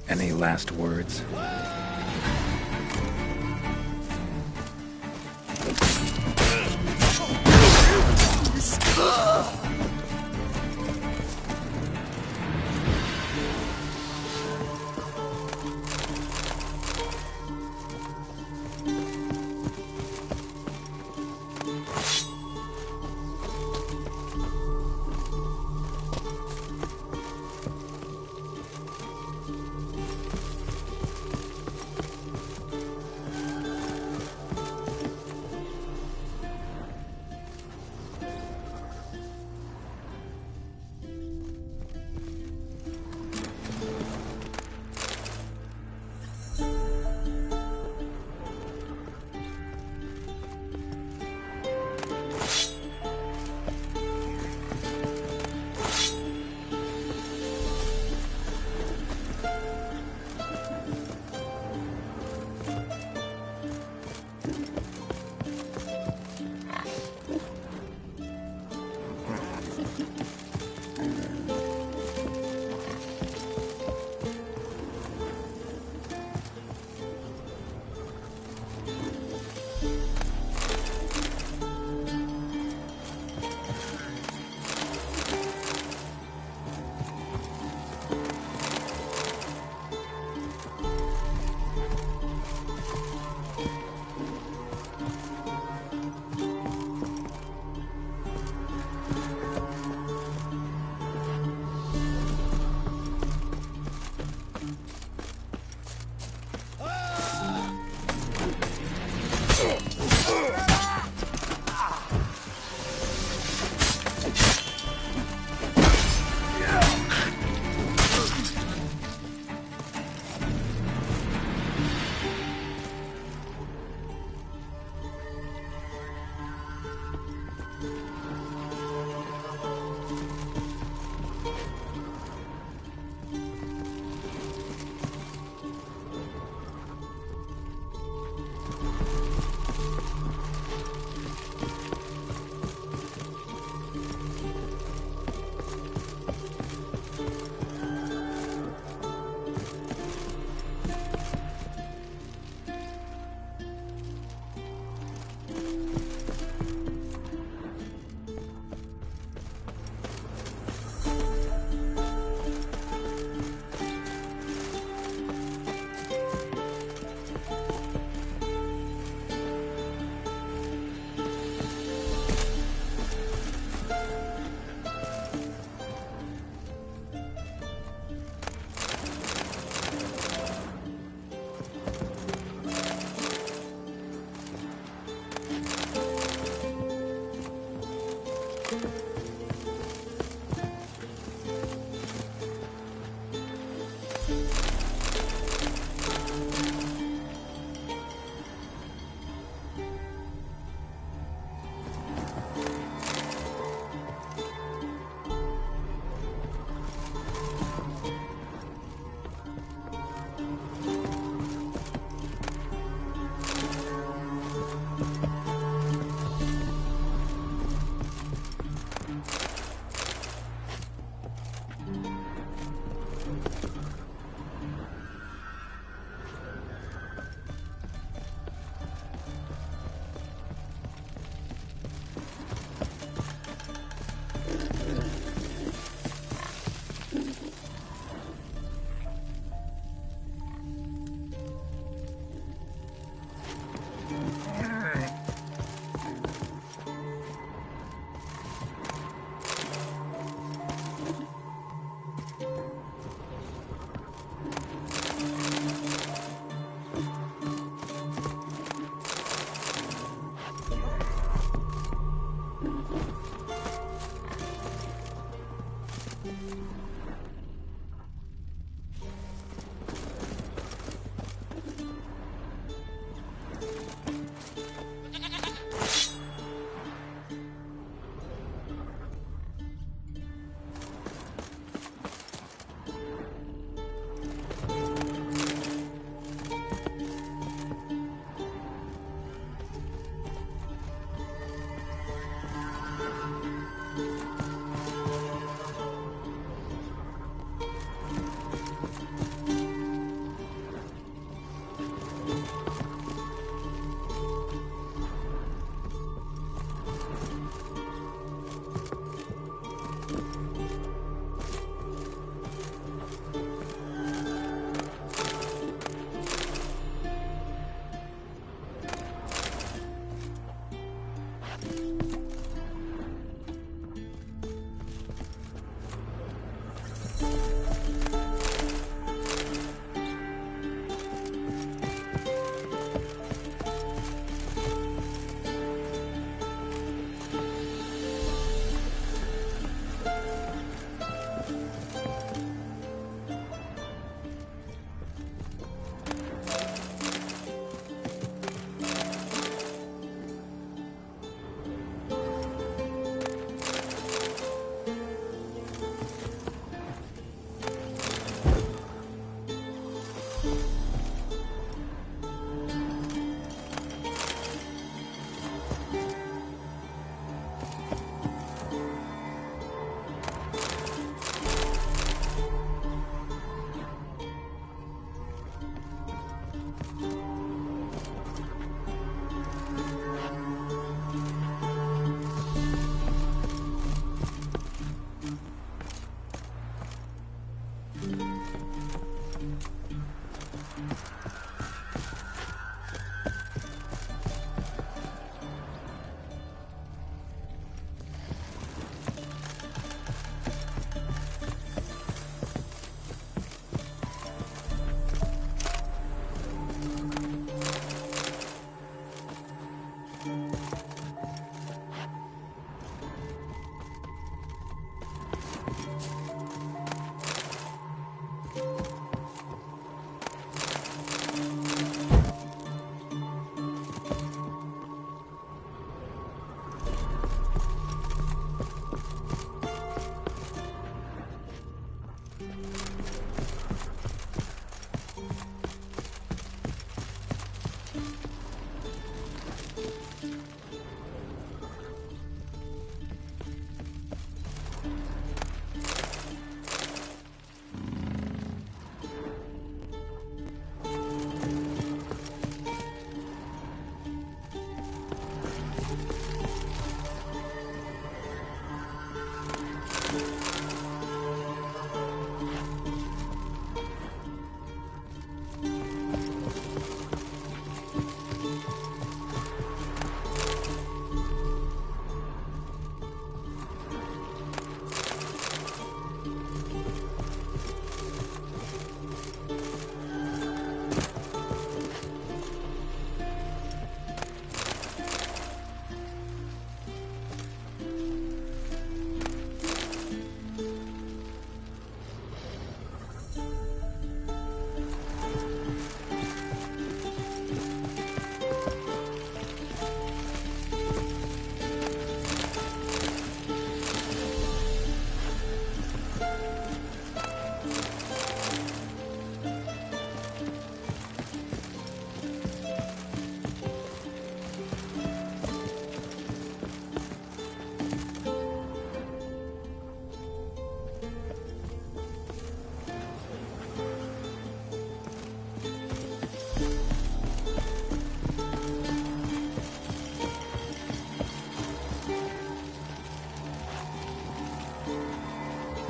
Any last words?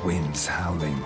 Winds howling.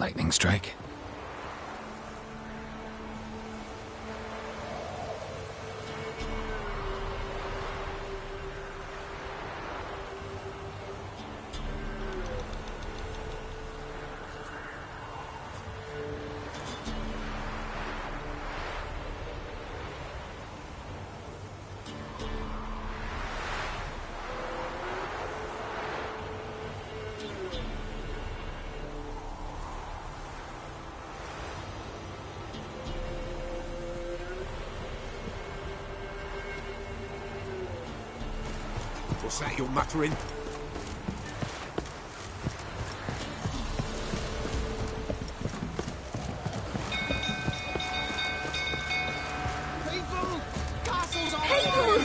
Lightning strike. What's that you're muttering? People! Castle's on fire!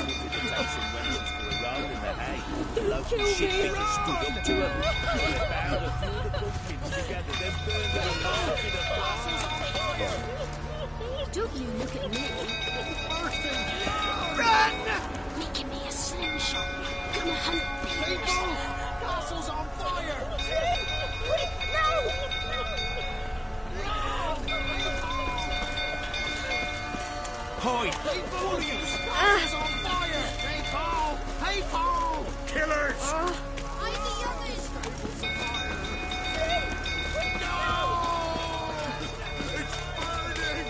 Don't kill me! Run! Don't you look at me. Run! Making me a slingshot. Gonna hunt thieves. People! Castle's on fire! Quick, no! Hide! People! Castle's on fire! Hey, Paul! Hey, Paul! Killers! I the others! No! It's burning!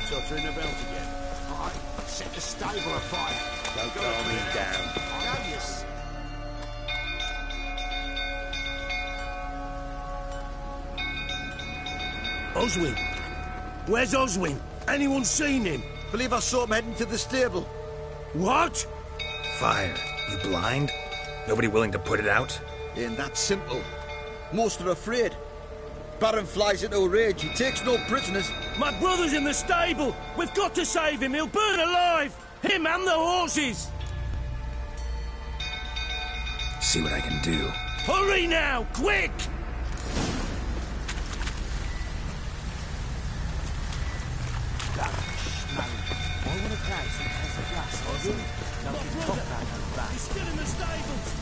Tottering about again. I set the stable afire. Don't calm me down. I have you. Oswin? Where's Oswin? Anyone seen him? Believe I saw him heading to the stable. What? Fire. You blind? Nobody willing to put it out? Ain't that simple. Most are afraid. Baron flies into a rage. He takes no prisoners. My brother's in the stable! We've got to save him! He'll burn alive! Him and the horses! See what I can do. Hurry now! Quick! He's still in the stables!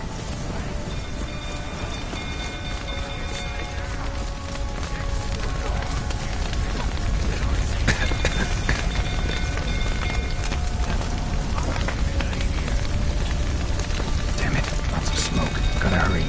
Damn it. Lots of smoke. Gotta hurry.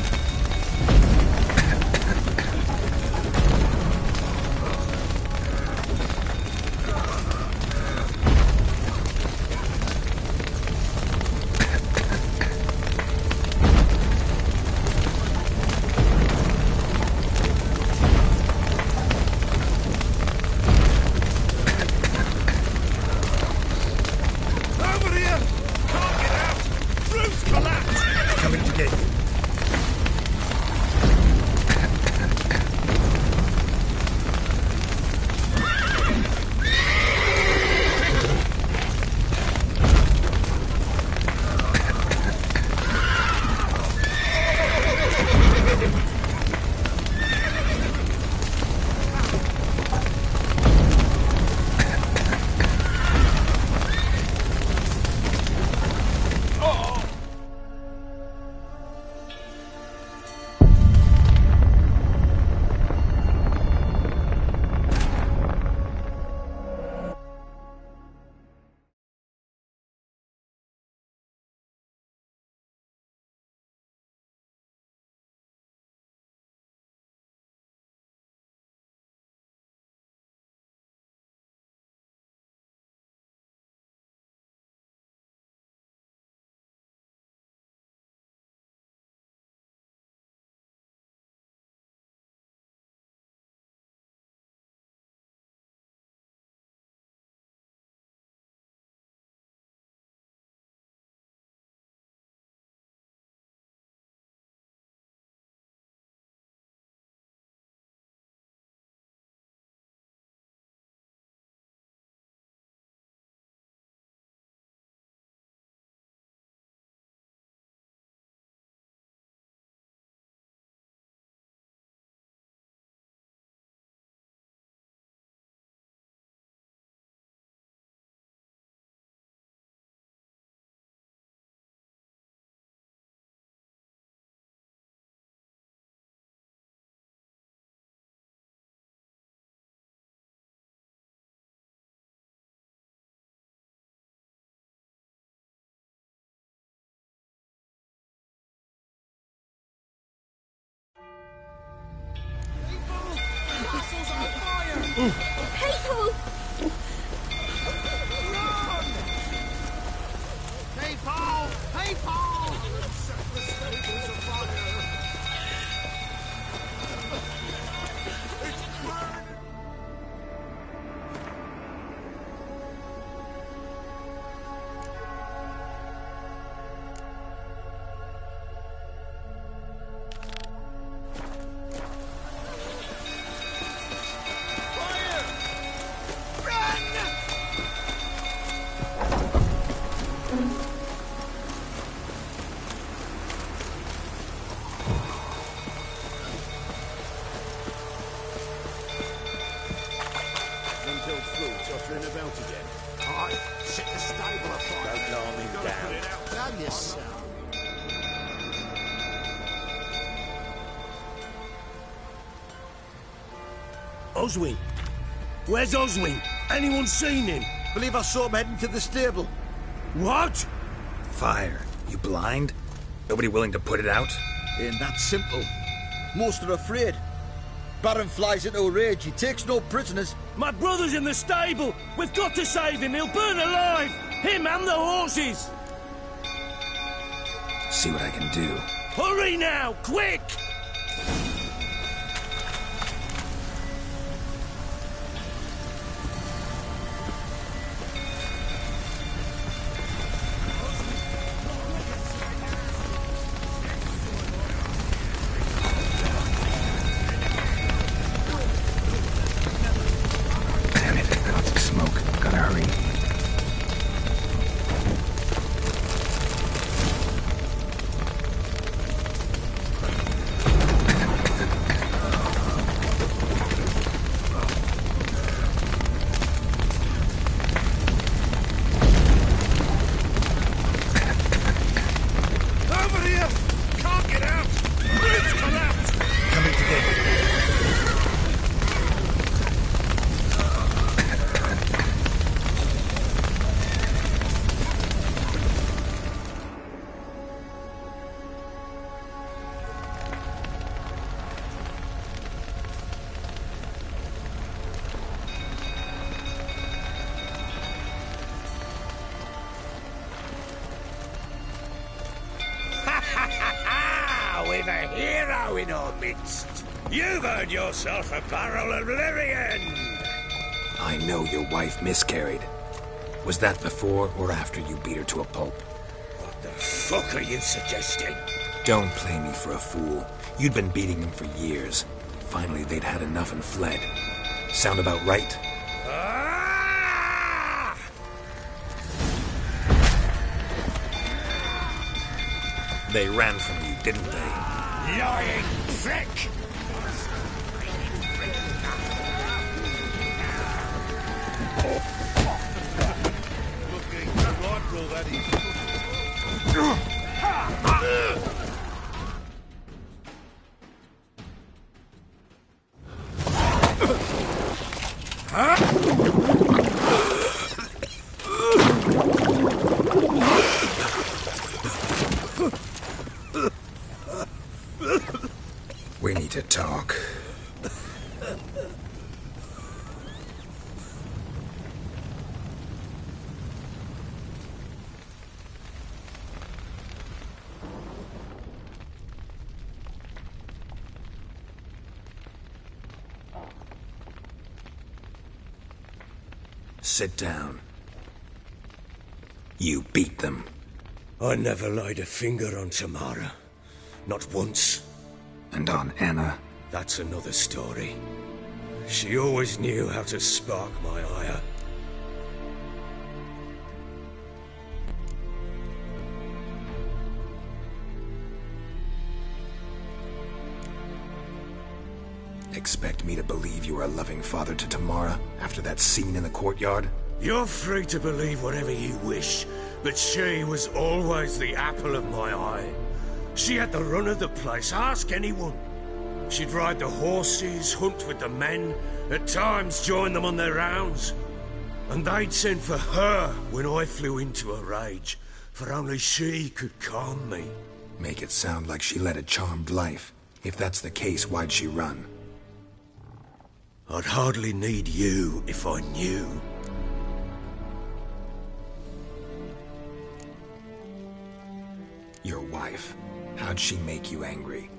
People! People! People! Set the stables afire! It's burning! Tottering about again. Aye, set the stable afire. Don't calm him Gotta down. put it out. Down yourself. Oswin? Where's Oswin? Anyone seen him? Believe I saw him heading to the stable. What? Fire. You blind? Nobody willing to put it out? Ain't that simple. Most are afraid. Baron flies into a rage. He takes no prisoners. My brother's in the stable! We've got to save him! He'll burn alive! Him and the horses! See what I can do. Hurry now! Quick! Damn it. Smoke. Gotta hurry. Over here! Can't get out! Bridge collapsed! Coming to get you. We've a hero in our midst. You've earned yourself a barrel of Lyrian. I know your wife miscarried. Was that before or after you beat her to a pulp? What the fuck are you suggesting? Don't play me for a fool. You'd been beating them for years. Finally, they'd had enough and fled. Sound about right? Ah! They ran from you, didn't they? Lying prick! Looking delightful, that is. We need to talk. Sit down. You beat them. I never laid a finger on Tamara. Not once. And on Anna. That's another story. She always knew how to spark my ire. Expect me to believe you are a loving father to Tamara after that scene in the courtyard? You're free to believe whatever you wish, but she was always the apple of my eye. She had the run of the place, ask anyone. She'd ride the horses, hunt with the men, at times join them on their rounds. And they'd send for her when I flew into a rage, for only she could calm me. Make it sound like she led a charmed life. If that's the case, why'd she run? I'd hardly need you if I knew. Your wife. How'd she make you angry?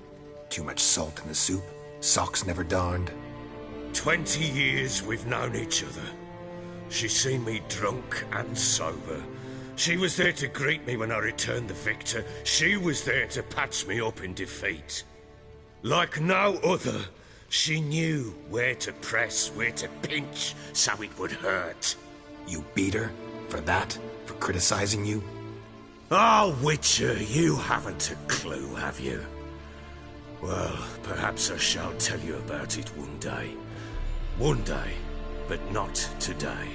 Too much salt in the soup? Socks never darned? 20 years we've known each other. She's seen me drunk and sober. She was there to greet me when I returned the victor. She was there to patch me up in defeat. Like no other, she knew where to press, where to pinch, so it would hurt. You beat her? For that? For criticizing you? Oh, Witcher, you haven't a clue, have you? Well, perhaps I shall tell you about it one day. One day, but not today.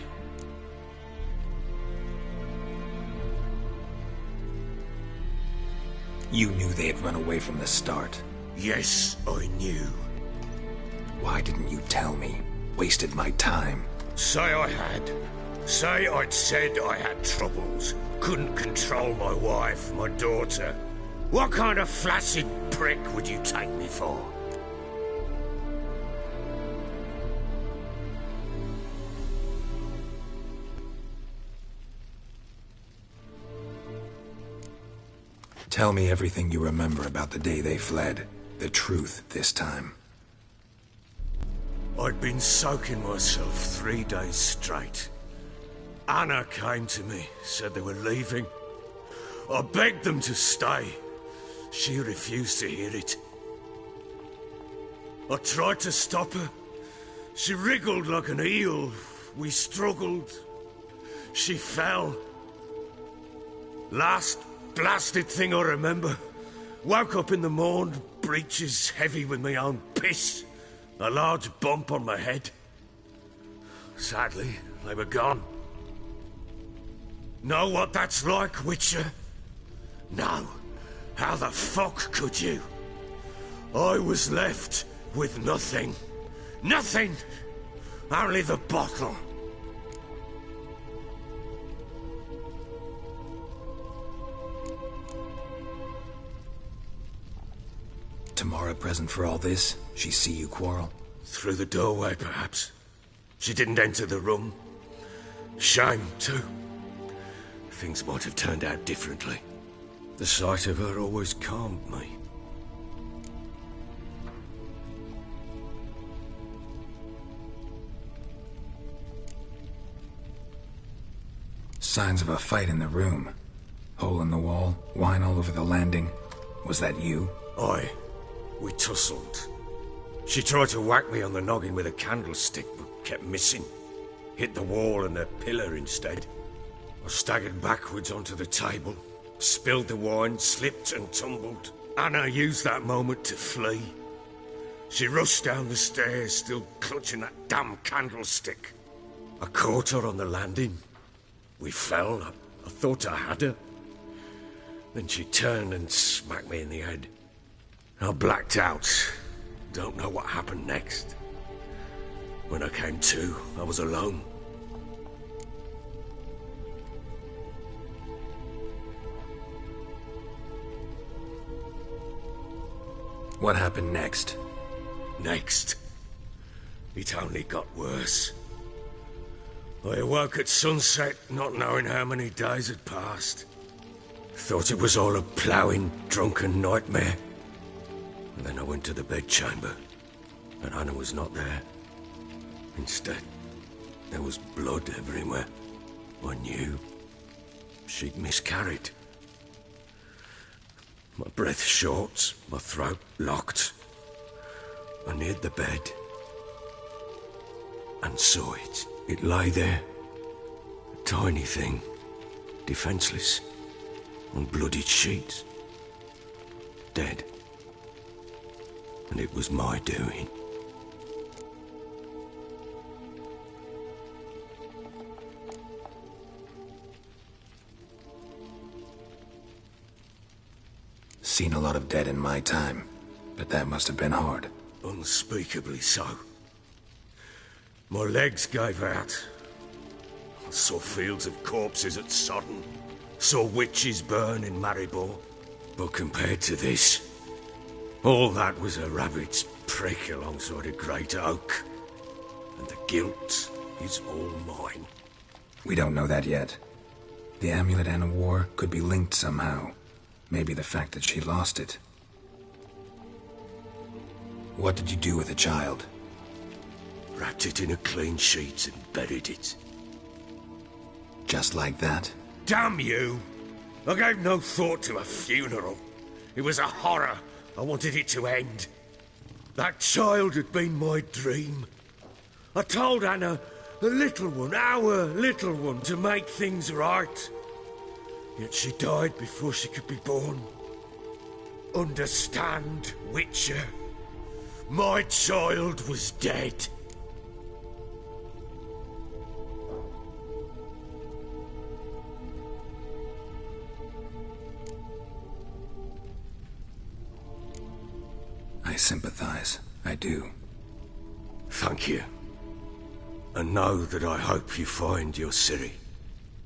You knew they had run away from the start. Yes, I knew. Why didn't you tell me? Wasted my time. Say I had. Say I'd said I had troubles. Couldn't control my wife, my daughter. What kind of flaccid prick would you take me for? Tell me everything you remember about the day they fled. The truth this time. I'd been soaking myself 3 days straight. Anna came to me, said they were leaving. I begged them to stay. She refused to hear it. I tried to stop her. She wriggled like an eel. We struggled. She fell. Last blasted thing I remember. Woke up in the morn, breeches heavy with my own piss. A large bump on my head. Sadly, they were gone. Know what that's like, Witcher? No. How the fuck could you? I was left with nothing. Nothing! Only the bottle. Tamara present for all this? She see you quarrel? Through the doorway, perhaps. She didn't enter the room. Shame, too. Things might have turned out differently. The sight of her always calmed me. Signs of a fight in the room. Hole in the wall, wine all over the landing. Was that you? Aye. We tussled. She tried to whack me on the noggin with a candlestick, but kept missing. Hit the wall and a pillar instead. I staggered backwards onto the table, spilled the wine, slipped and tumbled. Anna used that moment to flee. She rushed down the stairs, still clutching that damn candlestick. I caught her on the landing. We fell. I thought I had her. Then she turned and smacked me in the head. I blacked out. Don't know what happened next. When I came to, I was alone. What happened next? Next? It only got worse. I awoke at sunset, not knowing how many days had passed. Thought it was all a ploughing, drunken nightmare. And then I went to the bedchamber, and Anna was not there. Instead, there was blood everywhere. I knew she'd miscarried. My breath short, my throat locked. I neared the bed and saw it. It lay there, a tiny thing, defenseless, on bloodied sheets, dead. And it was my doing. Seen a lot of dead in my time, but that must have been hard. Unspeakably so. My legs gave out. I saw fields of corpses at Sodden. Saw witches burn in Maribor. But compared to this, all that was a rabbit's prick alongside a great oak. and the guilt is all mine. We don't know that yet. The amulet Anna wore could be linked somehow. Maybe the fact that she lost it. What did you do with the child? Wrapped it in a clean sheet and buried it. Just like that? Damn you! I gave no thought to a funeral. It was a horror. I wanted it to end. That child had been my dream. I told Anna, the little one, our little one, to make things right. Yet she died before she could be born. Understand, Witcher? My child was dead. I sympathize. I do. Thank you. And know that I hope you find your Ciri.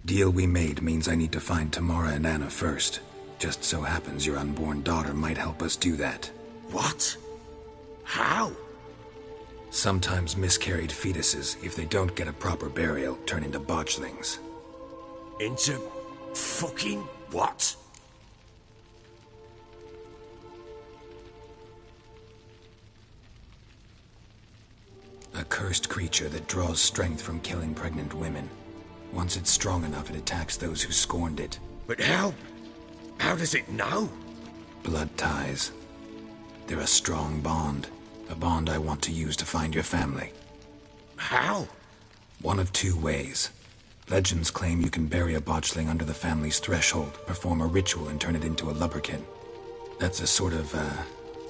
Deal we made means I need to find Tamara and Anna first. Just so happens your unborn daughter might help us do that. What? How? Sometimes miscarried fetuses, if they don't get a proper burial, turn into botchlings. Into fucking what? A cursed creature that draws strength from killing pregnant women. Once it's strong enough, it attacks those who scorned it. But how? How does it know? Blood ties. They're a strong bond. A bond I want to use to find your family. How? One of two ways. Legends claim you can bury a botchling under the family's threshold, perform a ritual, and turn it into a lubberkin. That's a sort of,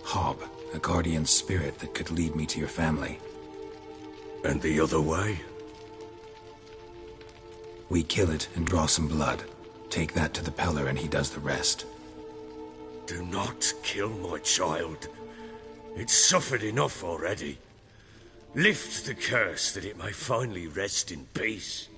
hob, a guardian spirit that could lead me to your family. And the other way? We kill it and draw some blood. Take that to the Peller and he does the rest. Do not kill my child. It's suffered enough already. Lift the curse that it may finally rest in peace.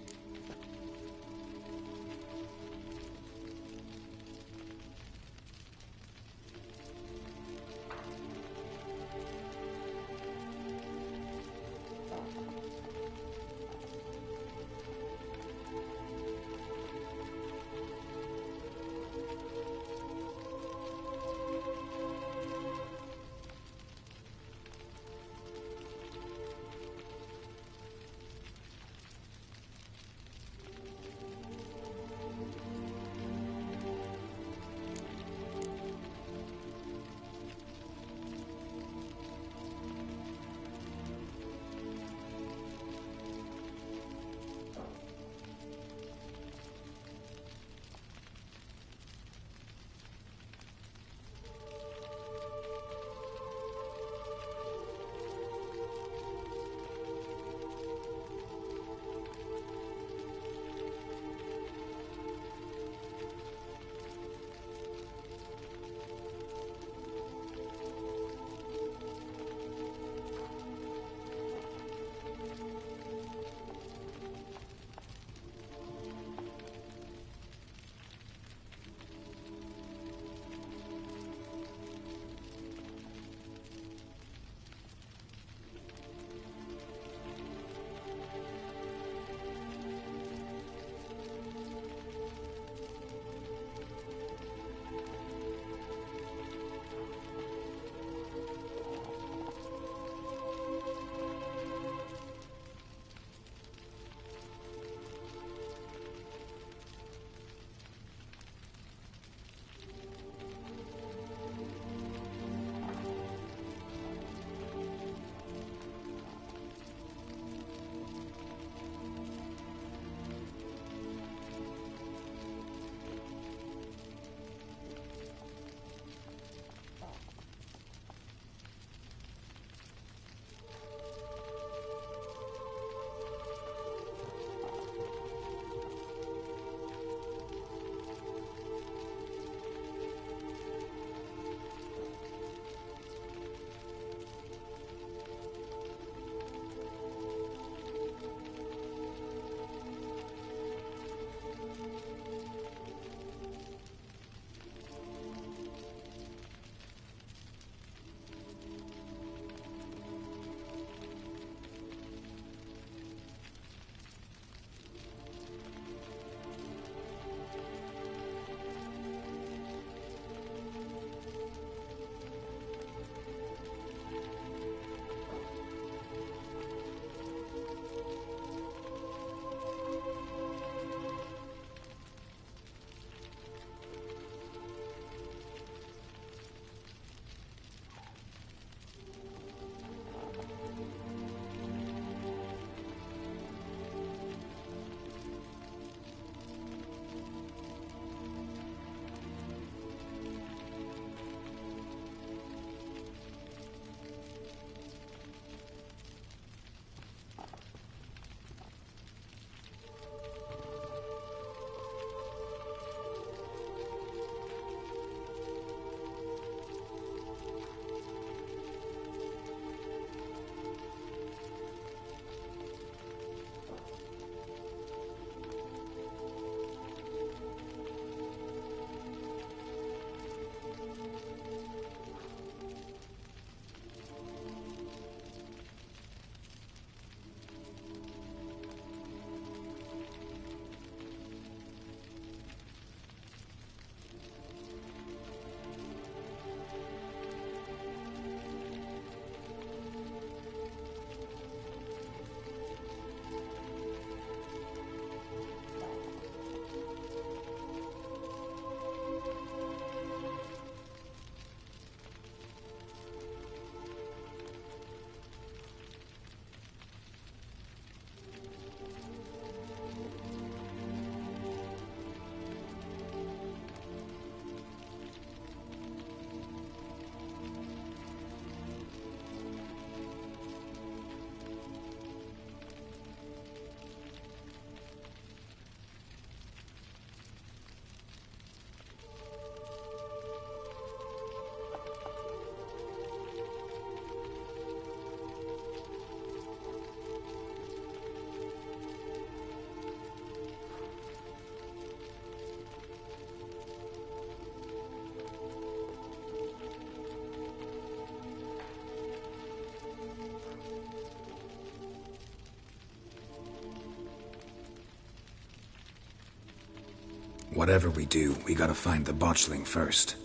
Whatever we do, we gotta find the botchling first.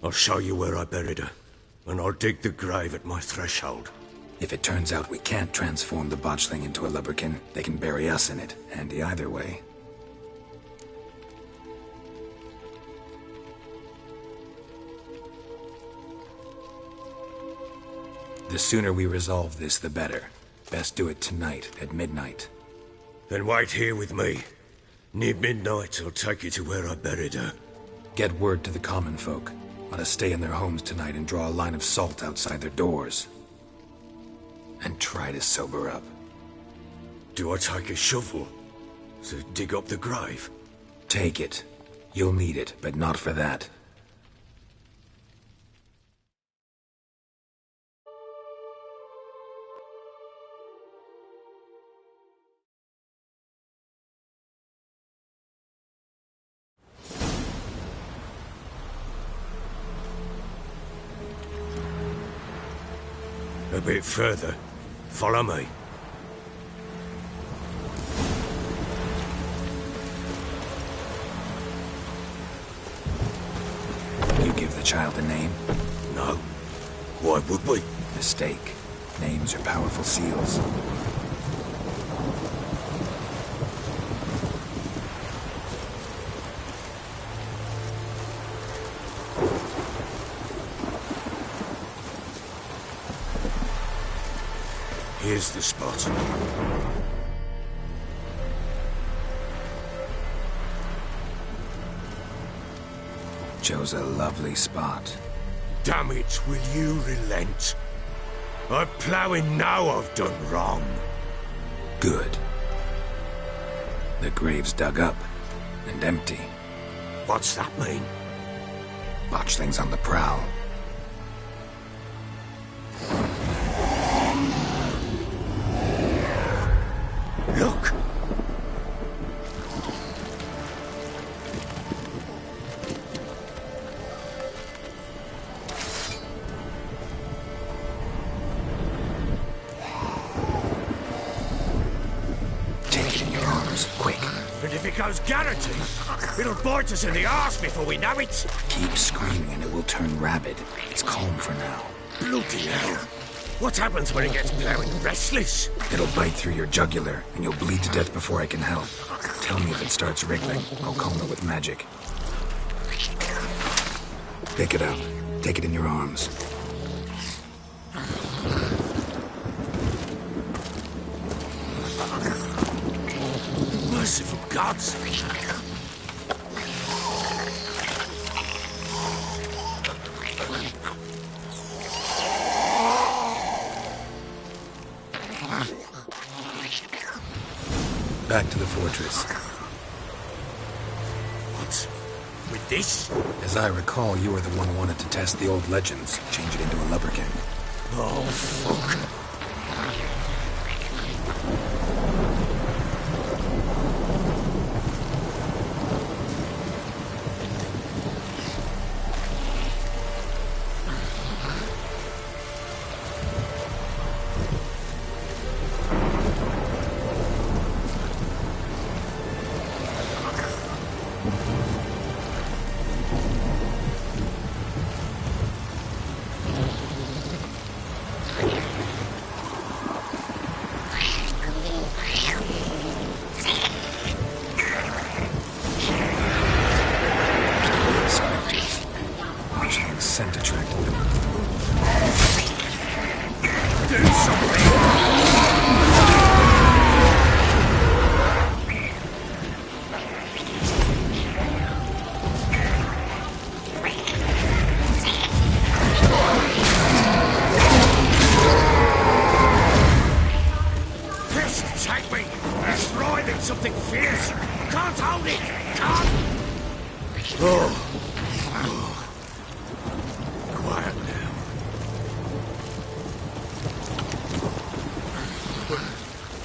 I'll show you where I buried her, and I'll dig the grave at my threshold. If it turns out we can't transform the botchling into a lubberkin, they can bury us in it. Handy either way. The sooner we resolve this, the better. Best do it tonight, at midnight. Then wait here with me. Near midnight, I'll take you to where I buried her. Get word to the common folk. Let us stay in their homes tonight and draw a line of salt outside their doors. And try to sober up. Do I take a shovel to dig up the grave? Take it. You'll need it, but not for that. A bit further. Follow me. You give the child a name? No. Why would we? Mistake. Names are powerful seals. Here's the spot. Chose a lovely spot. Damn it, will you relent? I'm ploughing now I've done wrong. Good. The grave's dug up and empty. What's that mean? Botchling's on the prowl. Look! Take it in your arms, quick. And if it goes guaranteed, it'll bite us in the arse before we know it. Keep screaming and it will turn rabid. It's calm for now. Bloody hell. What happens when it gets ploughing restless? It'll bite through your jugular, and you'll bleed to death before I can help. Tell me if it starts wriggling. I'll calm it with magic. Pick it up. Take it in your arms. Merciful gods! Back to the fortress. What? With this? As I recall, you were the one who wanted to test the old legends, change it into a lubberkin. Oh, fuck. Scent attracted them. Do something! Pissed, take me! It's writhing something fierce! Can't hold it! Can't! Oh. Quiet now.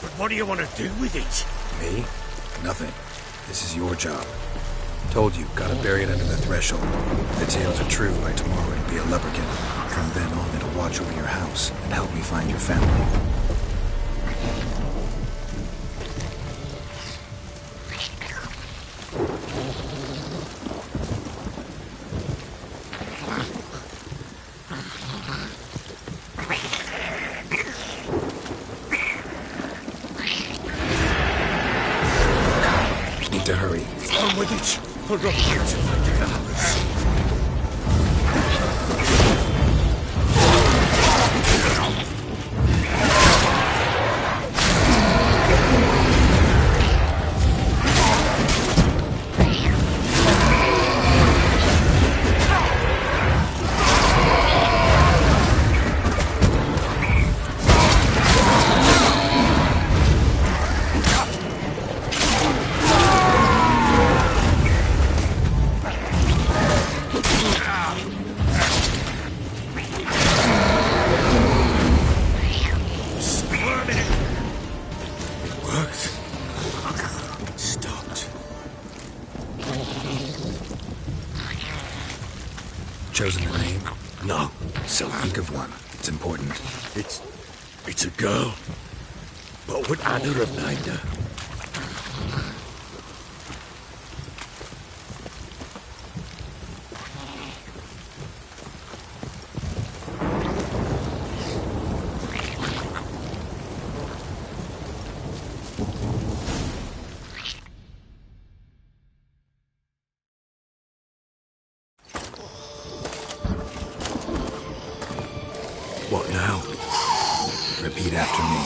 But what do you want to do with it? Me? Nothing. This is your job. Told you, gotta bury it under the threshold. If the tales are true, by tomorrow it'll be a lubberkin. From then on, it'll watch over your house and help me find your family. for the beautiful devourers. Chosen a name? No. So think of one. It's important. It's a girl. What would Anna have named her? What now? Repeat after me.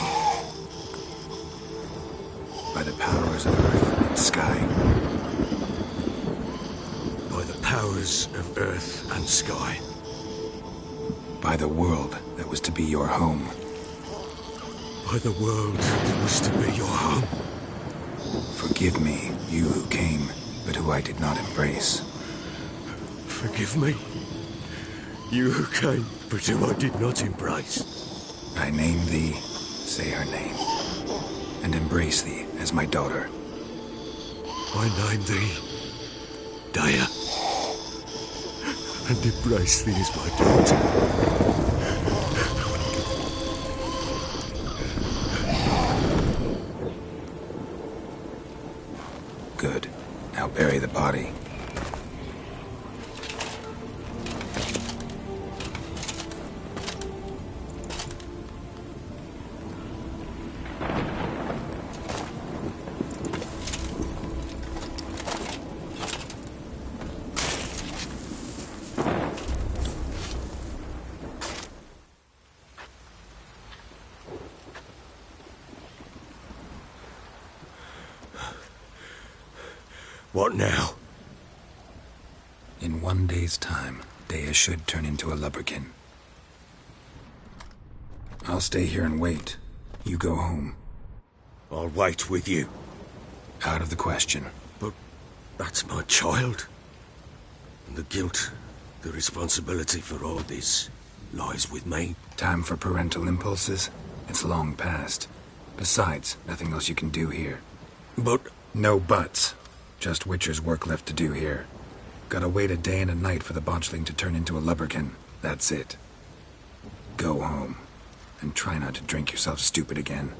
By the powers of earth and sky. By the powers of earth and sky. By the world that was to be your home. By the world that was to be your home. Forgive me, you who came, but who I did not embrace. Forgive me, you who came, but who I did not embrace. I name thee, say her name, and embrace thee as my daughter. I name thee, Dea, and embrace thee as my daughter. Good. Now bury the body. What now? In 1 day's time, Dea should turn into a lubberkin. I'll stay here and wait. You go home. I'll wait with you. Out of the question. But that's my child. And the guilt, the responsibility for all this lies with me. Time for parental impulses? It's long past. Besides, nothing else you can do here. But No buts. Just Witcher's work left to do here. Gotta wait a day and a night for the botchling to turn into a lubberkin. That's it. Go home. And try not to drink yourself stupid again.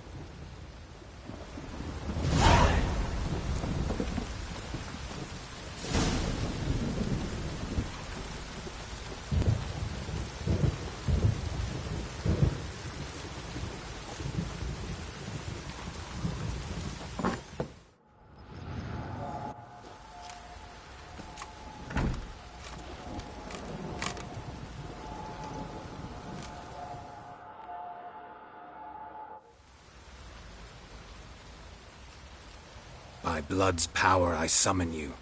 By blood's power I summon you.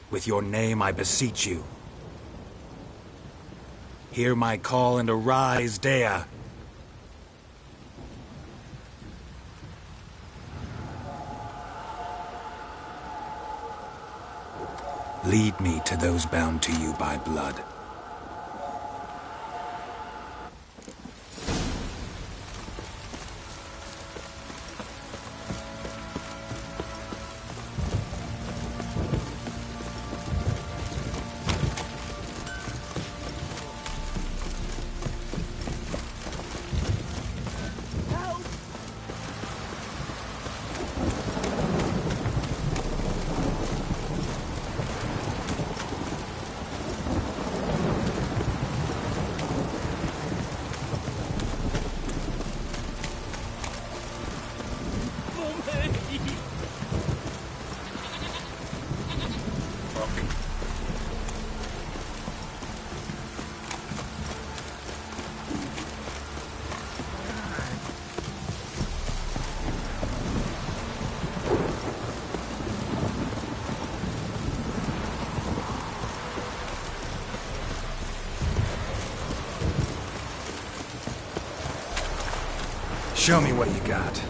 With your name I beseech you. Hear my call and arise, Dea. Lead me to those bound to you by blood. Show me what you got.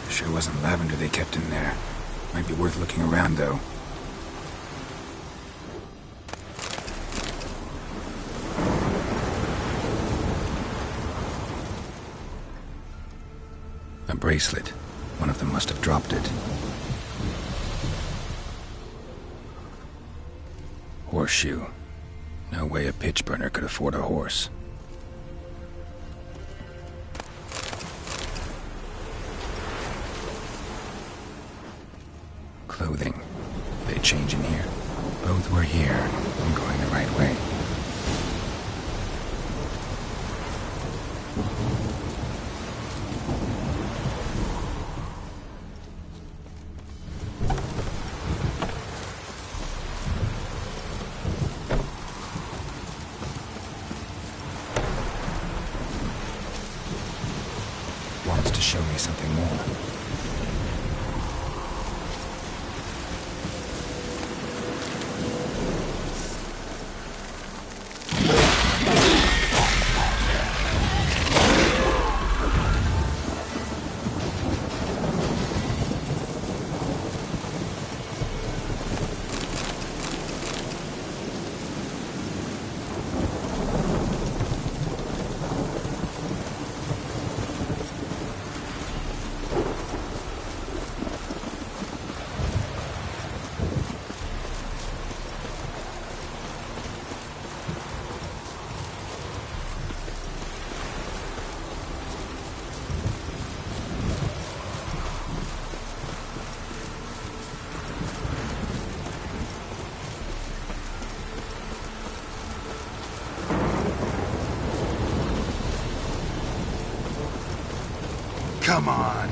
Sure wasn't lavender they kept in there. Might be worth looking around, though. A bracelet. One of them must have dropped it. Horseshoe. No way a pitch burner could afford a horse. Clothing. They change in here. Both were here. I'm going the right way. Wants to show me something more. Come on.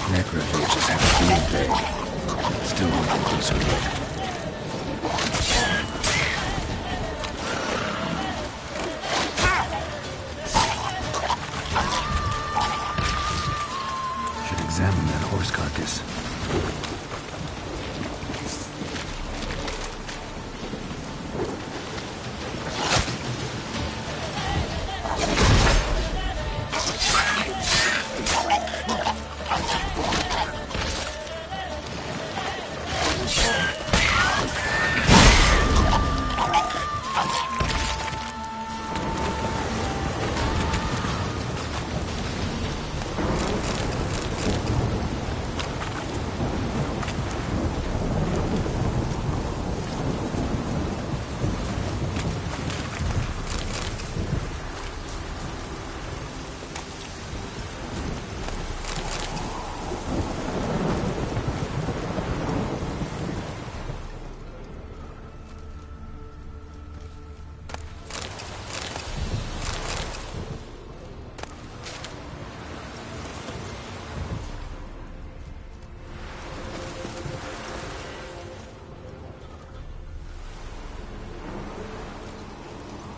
Necrophages have a field day. Still worth a closer look. Should examine that horse carcass.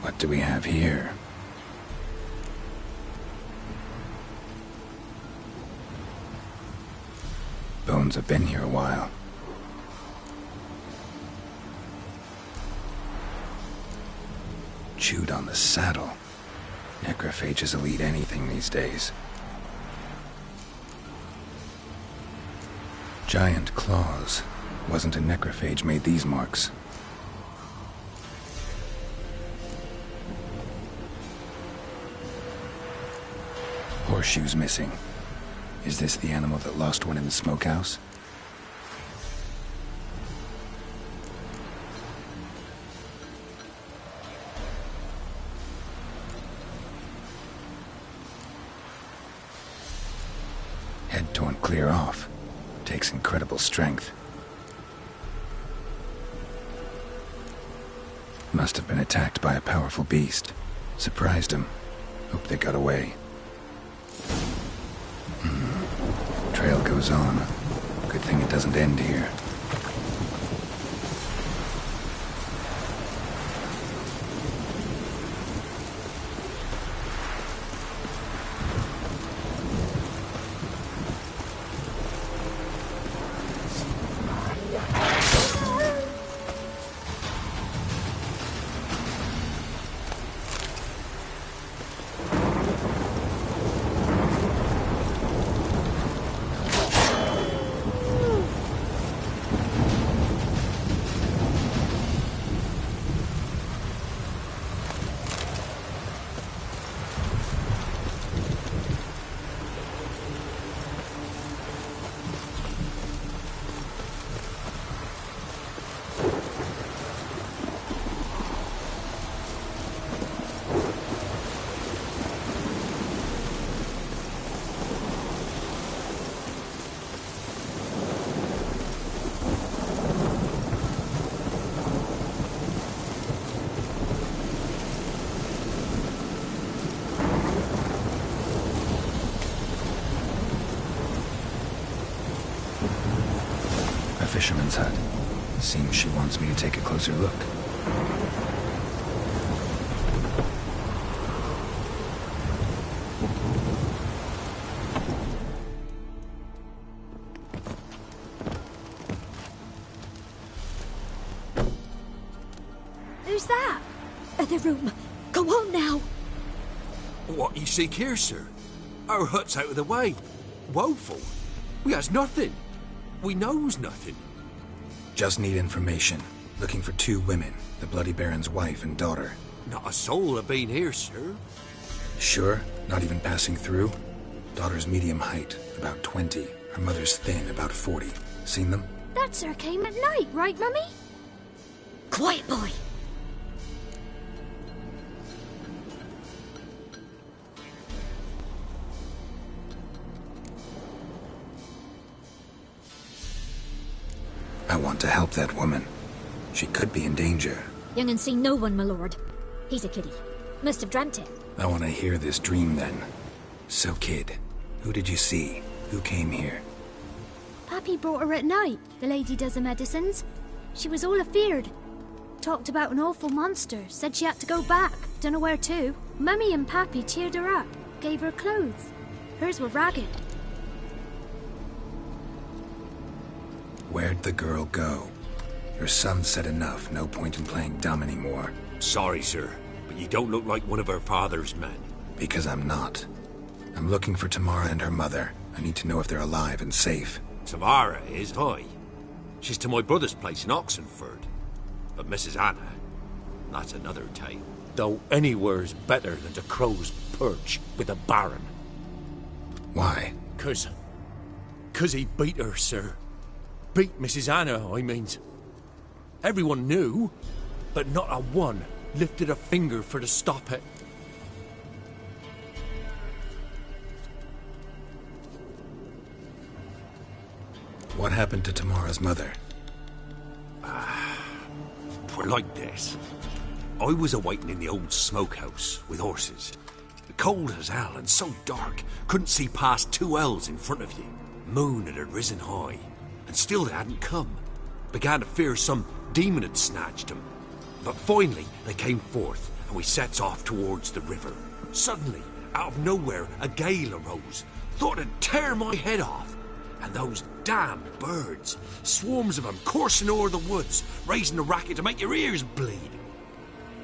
What do we have here? Bones have been here a while. Chewed on the saddle. Necrophages will eat anything these days. Giant claws. Wasn't a necrophage made these marks. Horseshoes missing. Is this the animal that lost one in the smokehouse? Head torn clear off. Takes incredible strength. Must have been attacked by a powerful beast. Surprised him. Hope they got away. Trail goes on. Good thing it doesn't end here. Fisherman's hut. Seems she wants me to take a closer look. Who's that? The room. Go on now. What you seek here, sir? Our hut's out of the way. Woeful. We has nothing. We knows nothing. Just need information. Looking for 2 women, the Bloody Baron's wife and daughter. Not a soul have been here, sir. Sure? Not even passing through? Daughter's medium height, about 20. Her mother's thin, about 40. Seen them? That sir came at night, right, Mummy? Quiet, boy. I want to help that woman. She could be in danger. Young and seen no one, my lord. He's a kiddie. Must have dreamt it. I want to hear this dream then. So, kid, who did you see? Who came here? Pappy brought her at night. The lady does the medicines. She was all afeared. Talked about an awful monster. Said she had to go back. Dunno where to. Mummy and Pappy cheered her up. Gave her clothes. Hers were ragged. Where'd the girl go? Your son said enough. No point in playing dumb anymore. Sorry, sir, but you don't look like one of her father's men. Because I'm not. I'm looking for Tamara and her mother. I need to know if they're alive and safe. Tamara is, aye. She's to my brother's place in Oxenford. But Mrs. Anna, that's another tale. Though anywhere's better than to Crow's Perch with a baron. Why? 'Cause he beat her, sir. Beat Mrs. Anna, I means. Everyone knew, but not a one lifted a finger for to stop it. What happened to Tamara's mother? Twere like this. I was awaiting in the old smokehouse with horses. Cold as hell and so dark, couldn't see past 2 ells in front of you. Moon had risen high, and still they hadn't come. Began to fear some demon had snatched them. But finally they came forth, and we sets off towards the river. Suddenly, out of nowhere, a gale arose. Thought it'd tear my head off. And those damn birds, swarms of them coursing o'er the woods, raising a racket to make your ears bleed.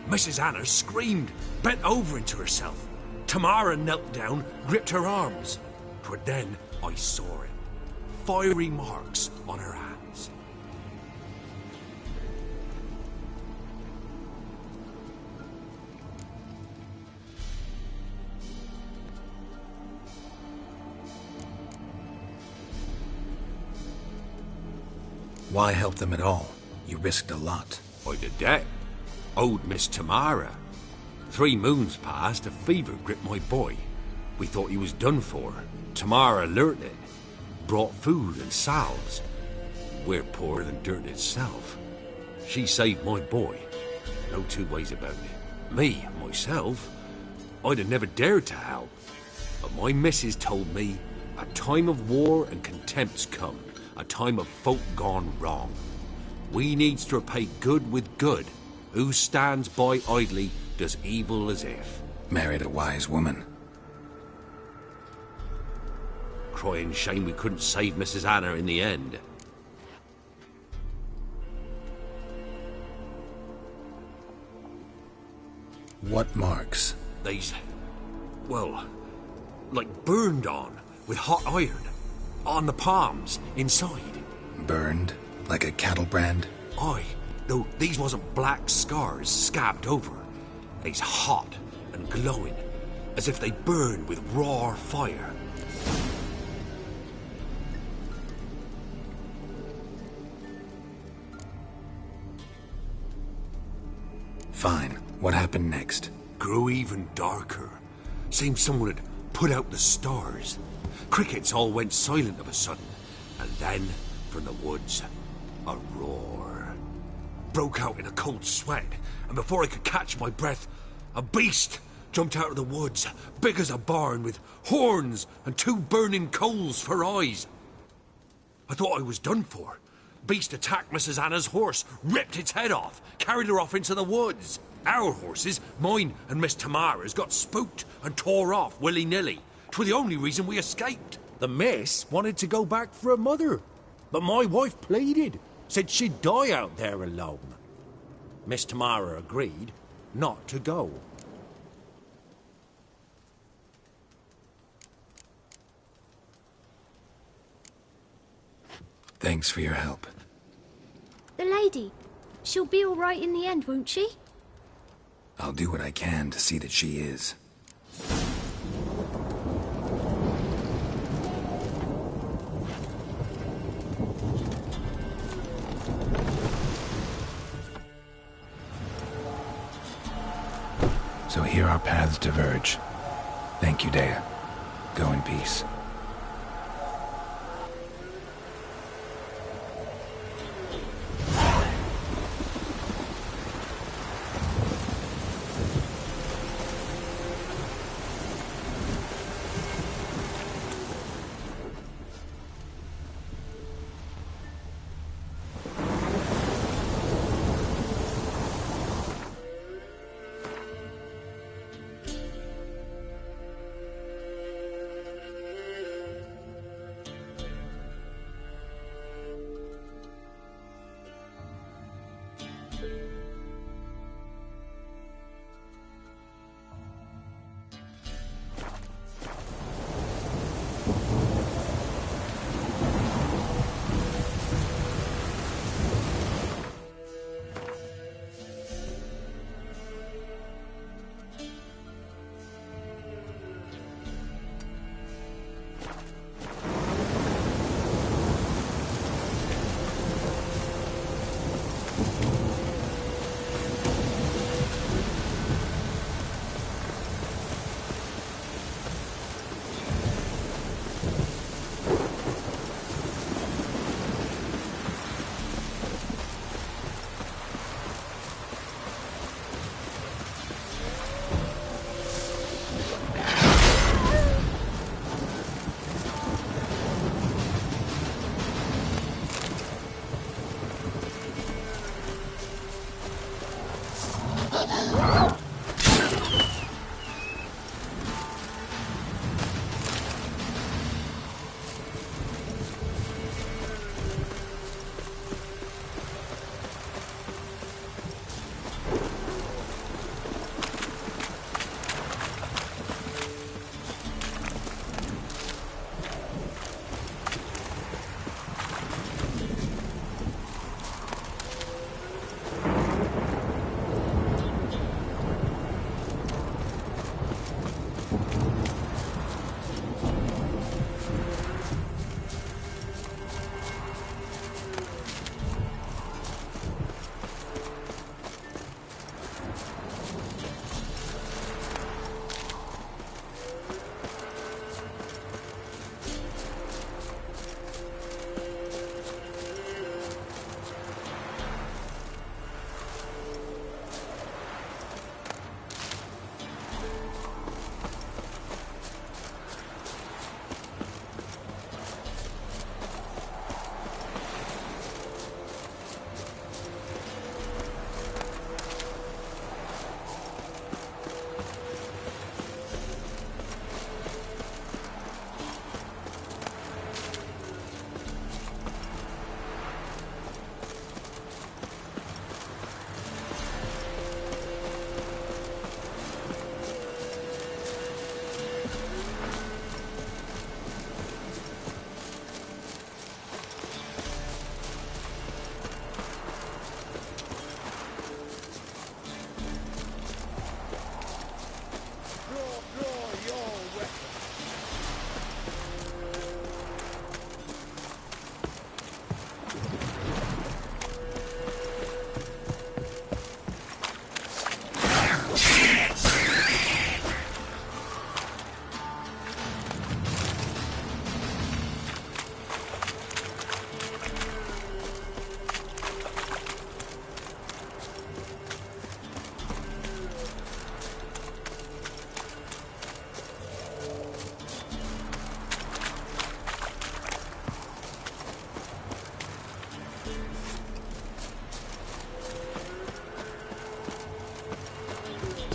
Mrs. Anna screamed, bent over into herself. Tamara knelt down, gripped her arms. 'Twere then I saw it. Fiery marks on her hands. Why help them at all? You risked a lot. I did that. Owed Miss Tamara. 3 moons passed, a fever gripped my boy. We thought he was done for. Tamara learnt it. Brought food and salves. We're poorer than dirt itself. She saved my boy. No two ways about it. Me, myself, I'd have never dared to help. But my missus told me a time of war and contempt's come, a time of folk gone wrong. We needs to repay good with good. Who stands by idly does evil as if. Married a wise woman. Crying shame we couldn't save Mrs. Anna in the end. What marks? They's, well, like burned on with hot iron. On the palms, inside. Burned? Like a cattle brand? Aye, though these wasn't black scars scabbed over. They's hot and glowing, as if they burned with raw fire. Fine. What happened next? Grew even darker. Seemed someone had put out the stars. Crickets all went silent of a sudden, and then, from the woods, a roar. Broke out in a cold sweat, and before I could catch my breath, a beast jumped out of the woods, big as a barn, with horns and 2 burning coals for eyes. I thought I was done for. Beast attacked Mrs. Anna's horse, ripped its head off, carried her off into the woods. Our horses, mine and Miss Tamara's, got spooked and tore off willy-nilly. 'Twere the only reason we escaped. The miss wanted to go back for her mother, but my wife pleaded, said she'd die out there alone. Miss Tamara agreed not to go. Thanks for your help. The lady. She'll be all right in the end, won't she? I'll do what I can to see that she is. So here our paths diverge. Thank you, Dea. Go in peace.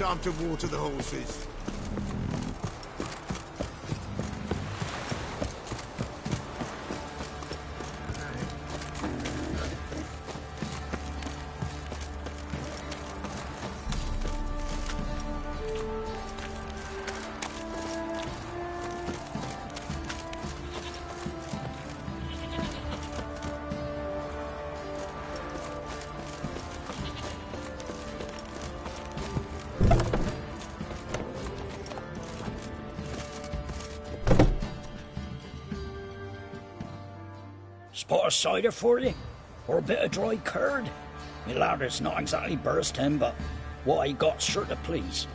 time to water the horses. Spot of cider for you? Or a bit of dry curd? Me ladder's not exactly bursting, but what I got's sure to please.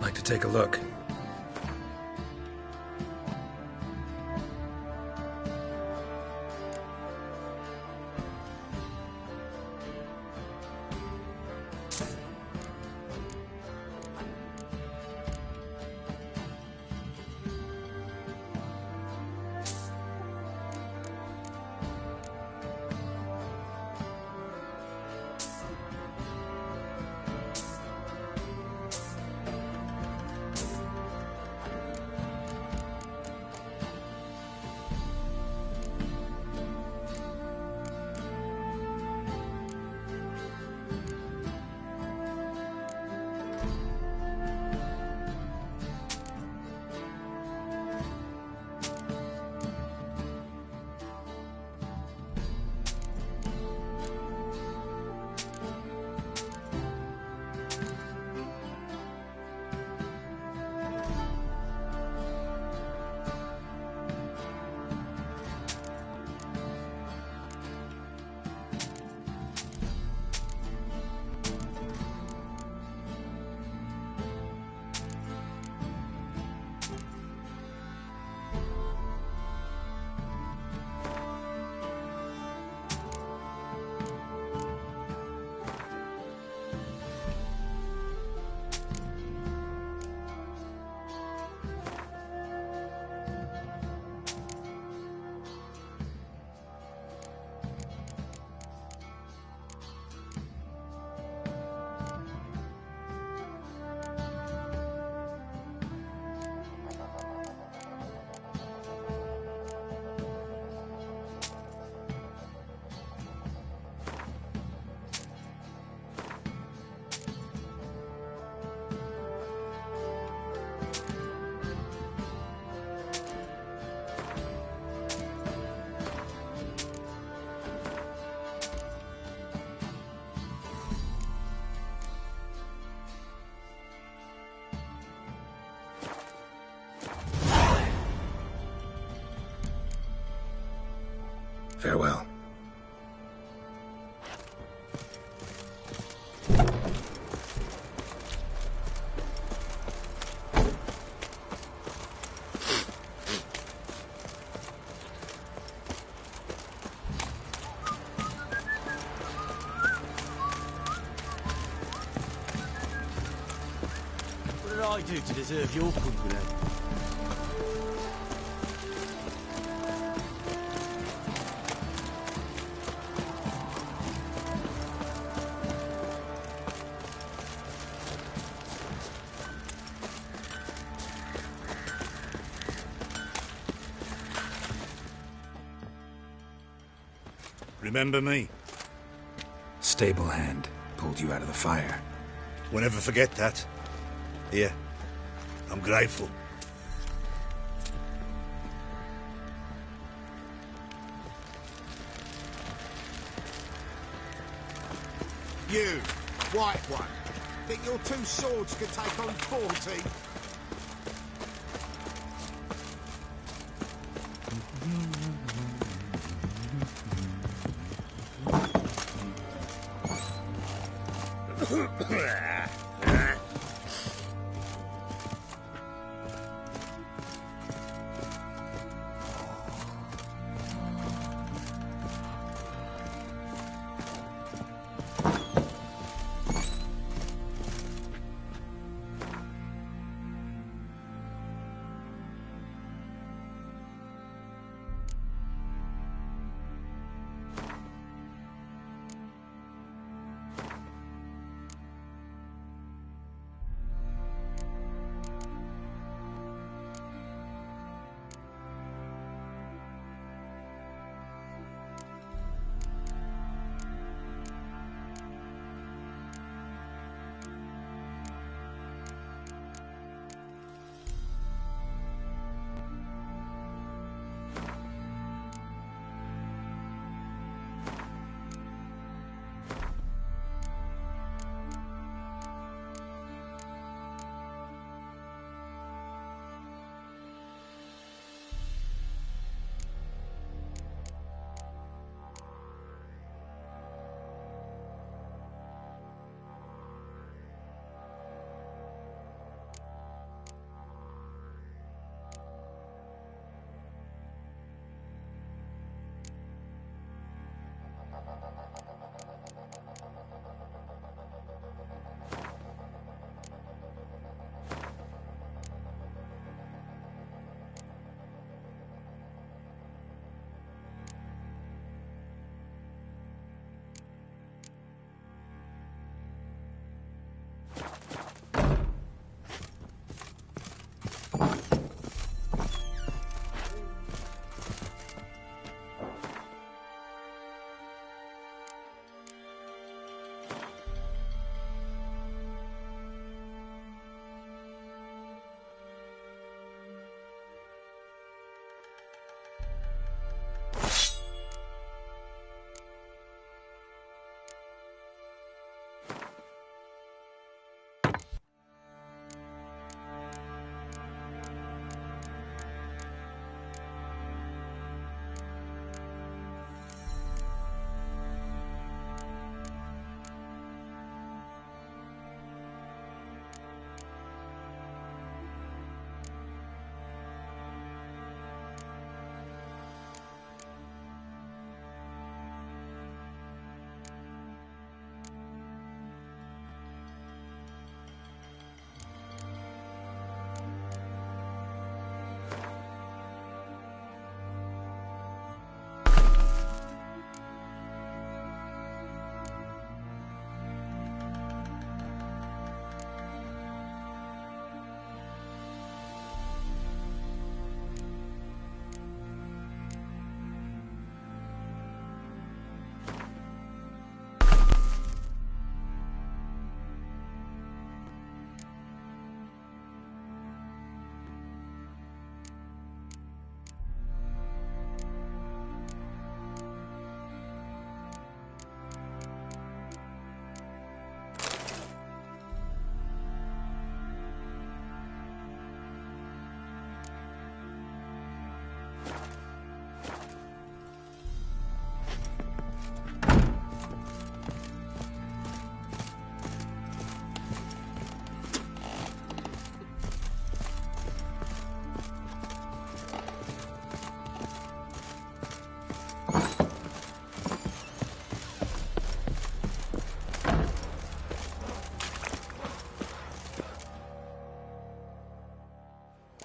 Like to take a look. Farewell. What did I do to deserve your company? Remember me? Stable hand pulled you out of the fire. We'll never forget that. Here, I'm grateful. You, white one, think your two swords could take on 40?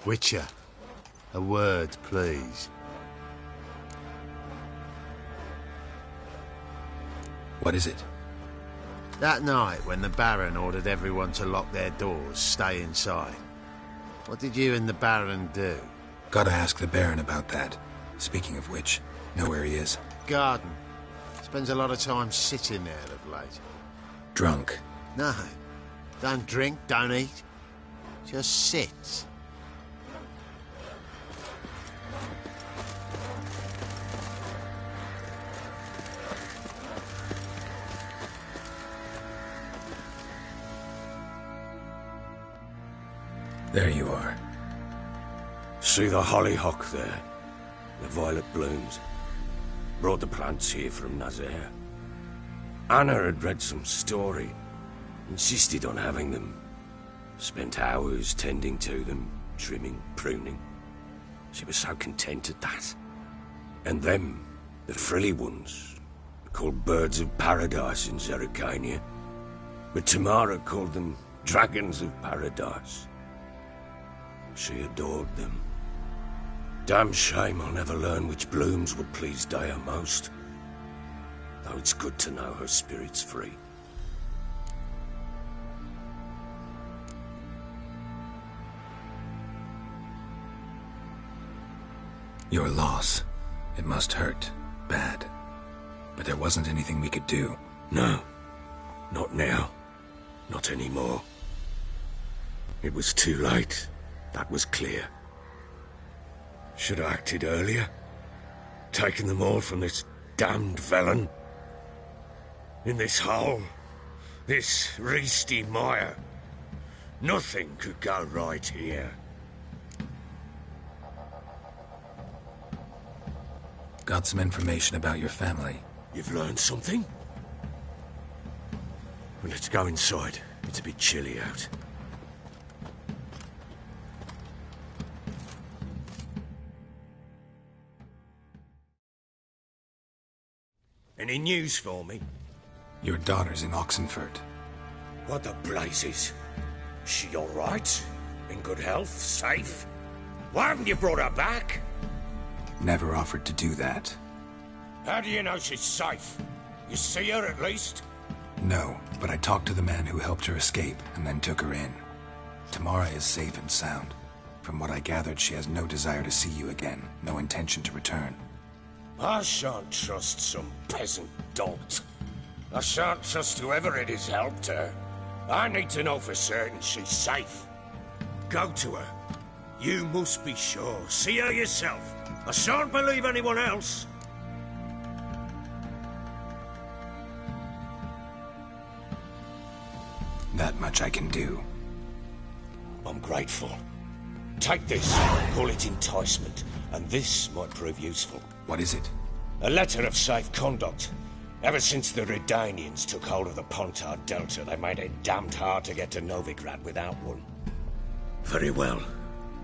Witcher, a word, please. What is it? That night when the Baron ordered everyone to lock their doors, stay inside. What did you and the Baron do? Gotta ask the Baron about that. Speaking of which, know where he is? Garden. Spends a lot of time sitting there of late. Drunk. No. Don't drink, don't eat. Just sit. There you are. See the hollyhock there? The violet blooms. Brought the plants here from Nazaire. Anna had read some story. Insisted on having them. Spent hours tending to them, trimming, pruning. She was so content at that. And them, the frilly ones, called birds of paradise in Zerrikania. But Tamara called them dragons of paradise. She adored them. Damn shame I'll never learn which blooms would please Dea most. Though it's good to know her spirit's free. Your loss. It must hurt. Bad. But there wasn't anything we could do. No. Not now. Not anymore. It was too late. That was clear. Should have acted earlier. Taken them all from this damned felon. In this hole. This reesty mire. Nothing could go right here. Got some information about your family. You've learned something? Well, let's go inside. It's a bit chilly out. Any news for me? Your daughter's in Oxenfurt. What the blazes? She all right? In good health? Safe? Why haven't you brought her back? Never offered to do that. How do you know she's safe? You see her at least? No, but I talked to the man who helped her escape and then took her in. Tamara is safe and sound. From what I gathered, she has no desire to see you again, no intention to return. I shan't trust some peasant dolt. I shan't trust whoever it is helped her. I need to know for certain she's safe. Go to her. You must be sure. See her yourself. I shan't believe anyone else. That much I can do. I'm grateful. Take this. Call it enticement. And this might prove useful. What is it? A letter of safe conduct. Ever since the Redanians took hold of the Pontar Delta, they made it damned hard to get to Novigrad without one. Very well.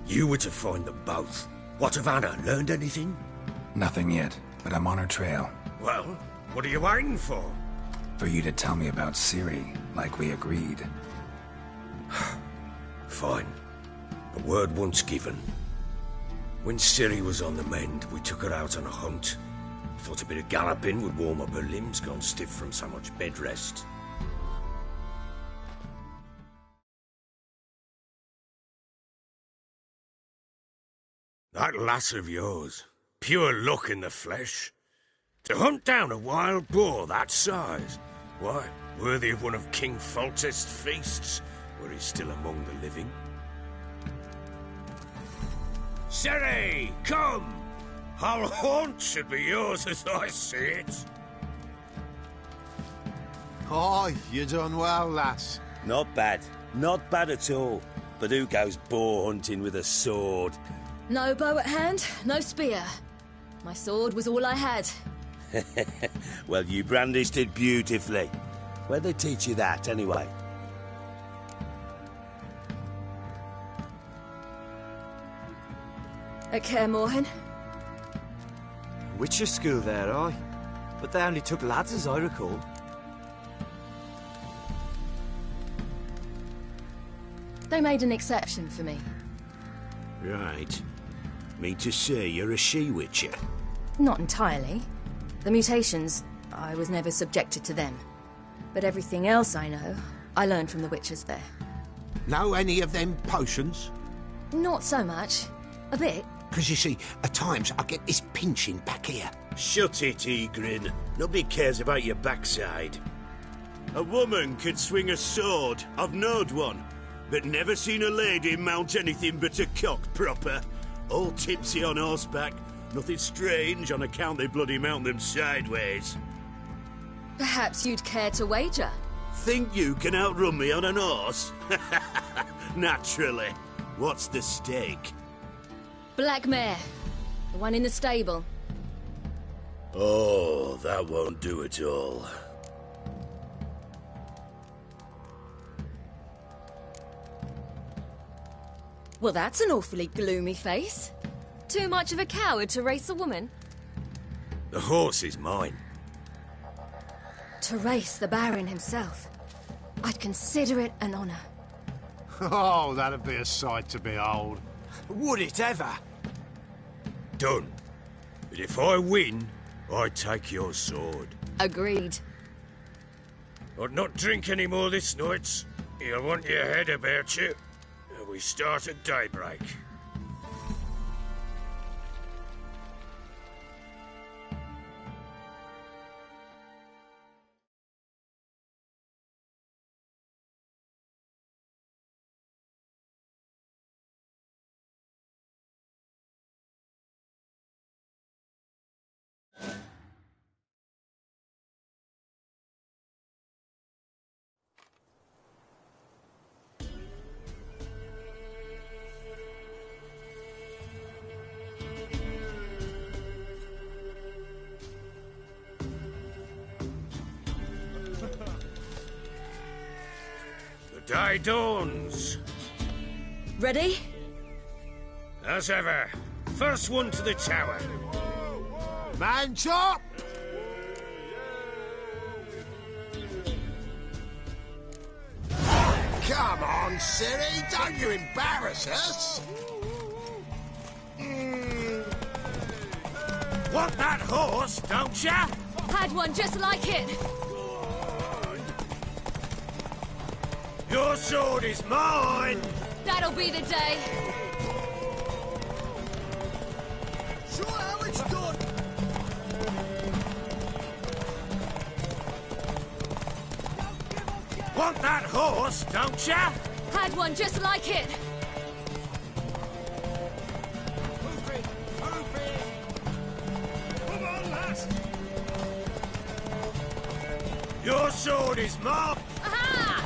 You were to find them both. What of Anna? Learned anything? Nothing yet, but I'm on her trail. Well, what are you waiting for? For you to tell me about Ciri, like we agreed. Fine. A word once given. When Ciri was on the mend, we took her out on a hunt. Thought a bit of galloping would warm up her limbs, gone stiff from so much bed rest. That lass of yours, pure luck in the flesh. To hunt down a wild boar that size, why, worthy of one of King Foltest's feasts, were he still among the living. Ciri, come! Our haunt should be yours as I see it. Aye, you done well, lass. Not bad. Not bad at all. But who goes boar hunting with a sword? No bow at hand, no spear. My sword was all I had. Well, you brandished it beautifully. Where'd they teach you that, anyway? At Kaer Morhen. Witcher school there, aye. But they only took lads, as I recall. They made an exception for me. Right. Mean to say you're a she-witcher? Not entirely. The mutations, I was never subjected to them. But everything else I know, I learned from the witches there. Know any of them potions? Not so much. A bit. Because you see, at times I get this pinching back here. Shut it, Egrin. Nobody cares about your backside. A woman could swing a sword. I've knowed one. But never seen a lady mount anything but a cock proper. All tipsy on horseback. Nothing strange on account they bloody mount them sideways. Perhaps you'd care to wager? Think you can outrun me on an horse? Naturally. What's the stake? Black mare. The one in the stable. Oh, that won't do at all. Well, that's an awfully gloomy face. Too much of a coward to race a woman? The horse is mine. To race the Baron himself. I'd consider it an honor. Oh, that'd be a sight to behold. Would it ever? Done. But if I win, I take your sword. Agreed. I'd not drink any more this night. You'll want your head about you. We start at daybreak. The day dawns. Ready? As ever, first one to the tower. Man chop! Come on, Siri, don't you embarrass us! Want that horse, don't ya? Had one just like it. Your sword is mine! That'll be the day. Sure how it's done! Want that horse, don't ya? Had one just like it. Move it! Move it! Come on, lass! Your sword is mine! Aha!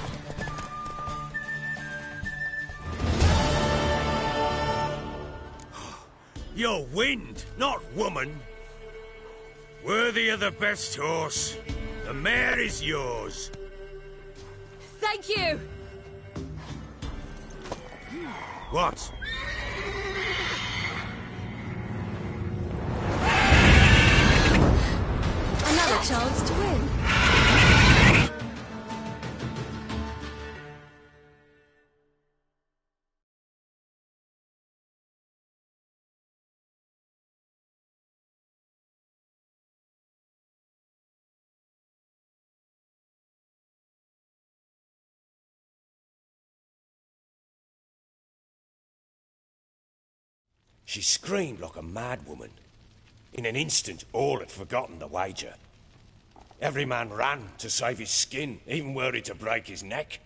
You're wind, not woman. Worthy of the best horse. The mare is yours. Thank you. What? Another chance to win. She screamed like a mad woman. In an instant, all had forgotten the wager. Every man ran to save his skin, even were he to break his neck.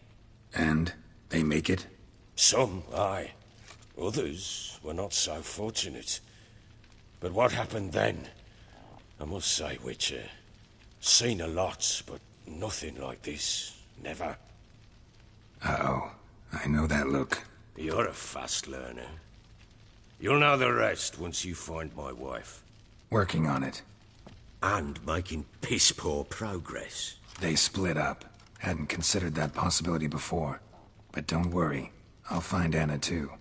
And they make it? Some, aye. Others were not so fortunate. But what happened then? I must say, Witcher, seen a lot, but nothing like this. Never. Uh-oh. I know that look. You're a fast learner. You'll know the rest once you find my wife. Working on it. And making piss-poor progress. They split up. Hadn't considered that possibility before. But don't worry. I'll find Anna too.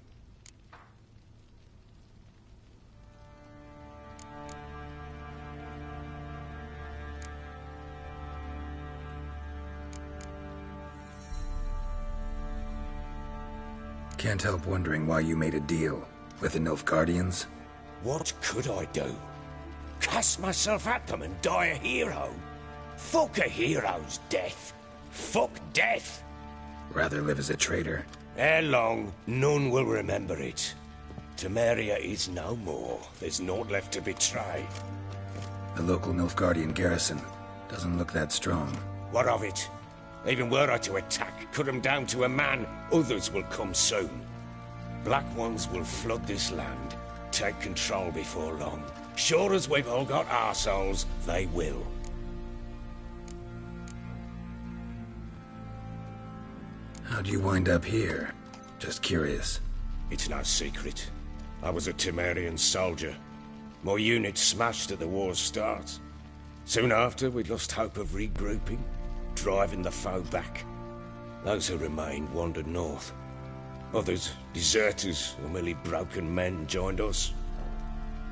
Can't help wondering why you made a deal. With the Nilfgaardians? What could I do? Cast myself at them and die a hero? Fuck a hero's death. Fuck death. Rather live as a traitor. Ere long, none will remember it. Temeria is no more. There's naught left to betray. The local Nilfgaardian garrison doesn't look that strong. What of it? Even were I to attack, cut them down to a man, others will come soon. Black Ones will flood this land, take control before long. Sure as we've all got arseholes, they will. How'd you wind up here? Just curious. It's no secret. I was a Temerian soldier. My unit smashed at the war's start. Soon after, we lost hope of regrouping, driving the foe back. Those who remained wandered north. Others, deserters or merely broken men, joined us.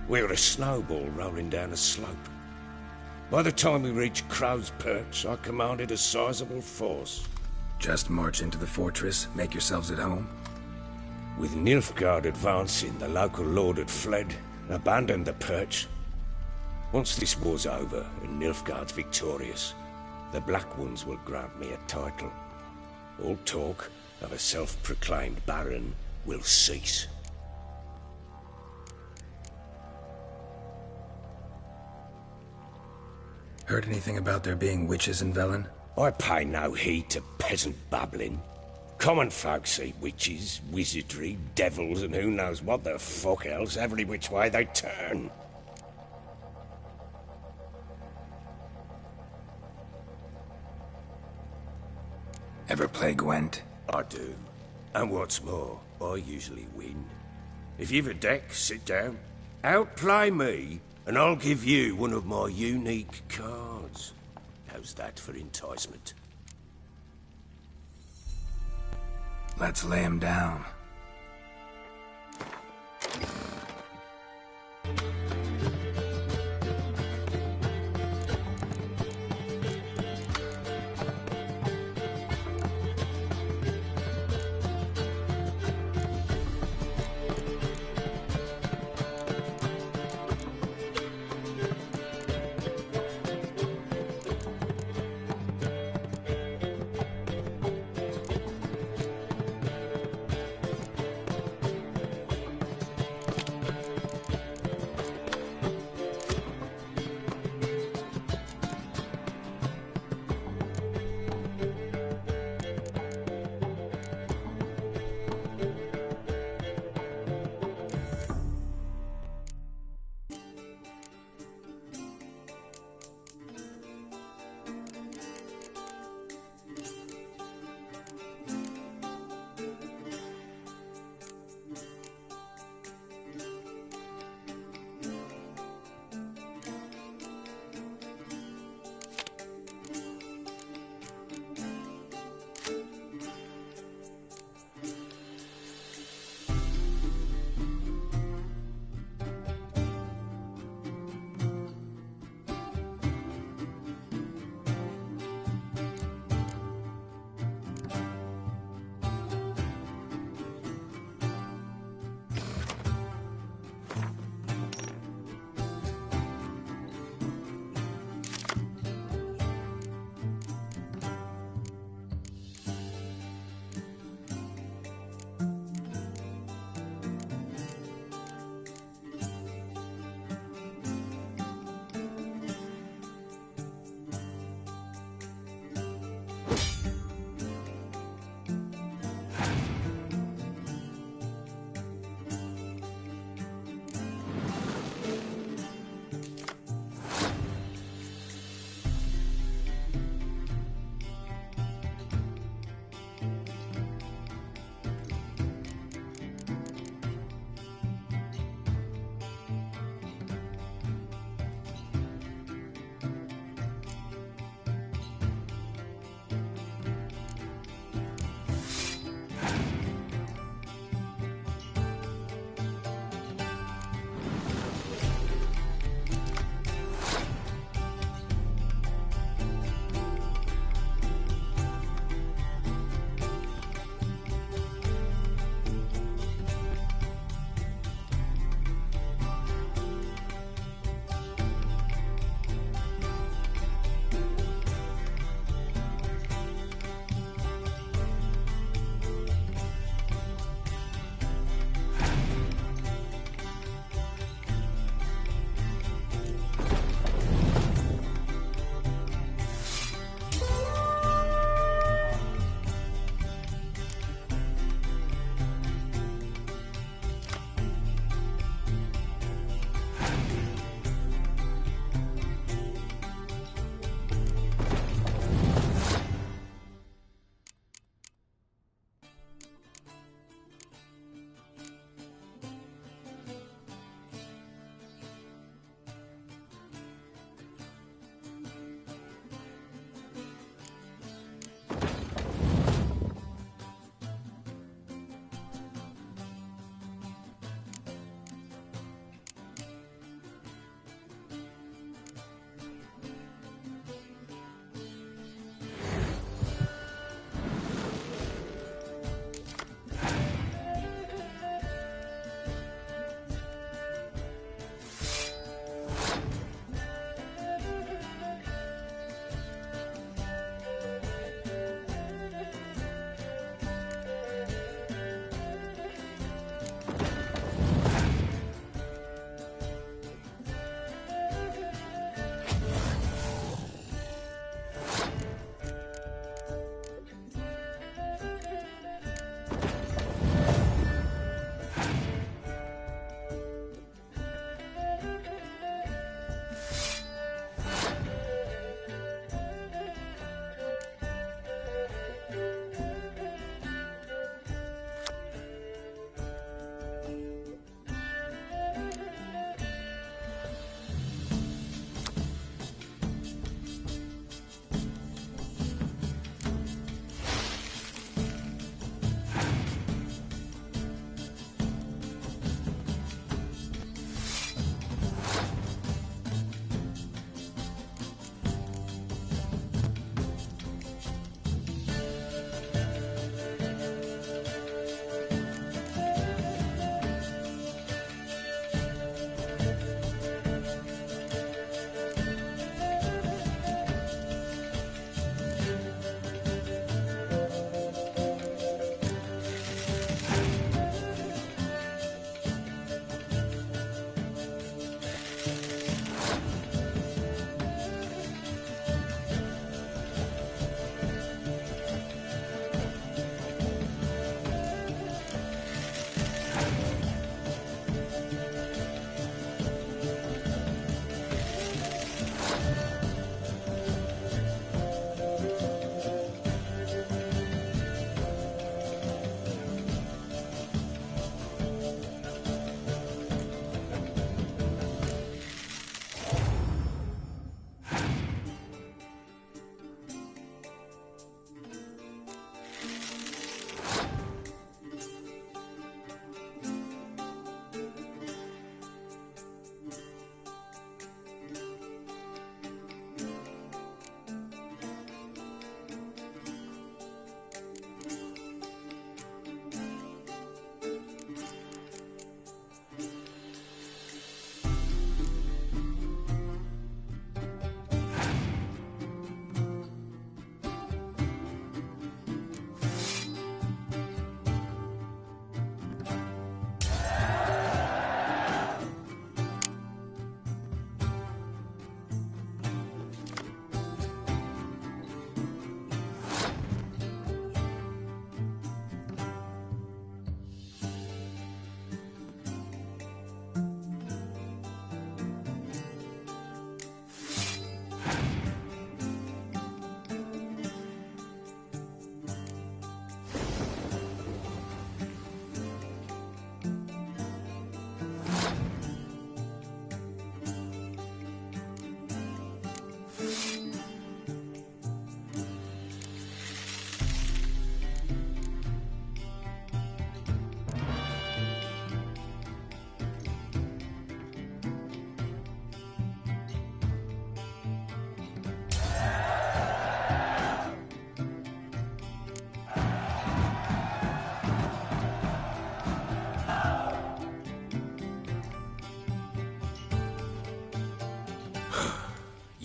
We were a snowball rolling down a slope. By the time we reached Crow's Perch, I commanded a sizable force. Just march into the fortress, make yourselves at home? With Nilfgaard advancing, the local lord had fled, abandoned the perch. Once this war's over and Nilfgaard's victorious, the Black Ones will grant me a title. All talk of a self-proclaimed baron will cease. Heard anything about there being witches in Velen? I pay no heed to peasant babbling. Common folk see witches, wizardry, devils, and who knows what the fuck else every which way they turn. Ever play Gwent? I do. And what's more, I usually win. If you've a deck, sit down. Outplay me, and I'll give you one of my unique cards. How's that for enticement? Let's lay him down.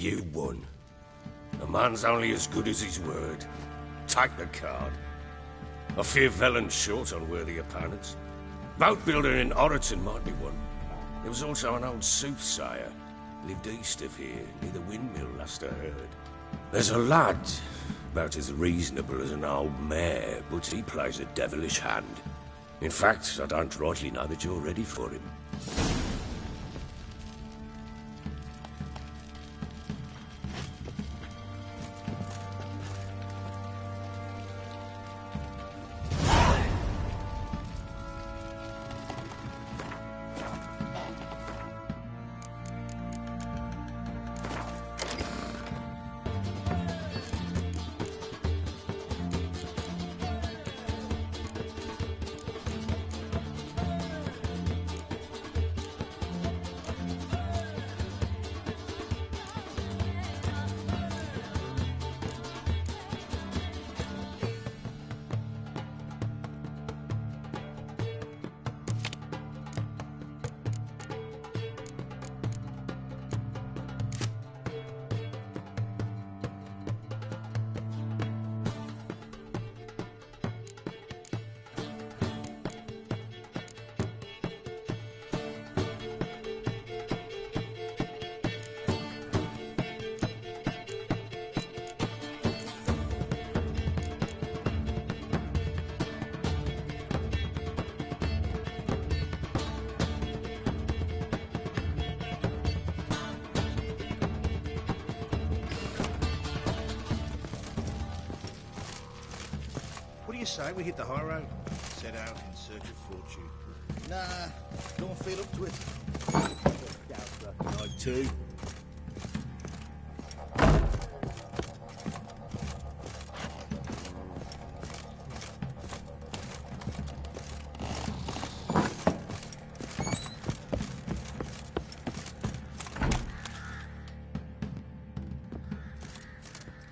you won. A man's only as good as his word. Take the card. I fear Velen's short on worthy opponents. Boat builder in Oroton might be one. There was also an old soothsayer. Lived east of here, near the windmill, last I heard. There's a lad, about as reasonable as an old mare, but he plays a devilish hand. In fact, I don't rightly know that you're ready for him. What do you say we hit the high road? Set out in search of fortune. Nah, don't feel up to it. I too.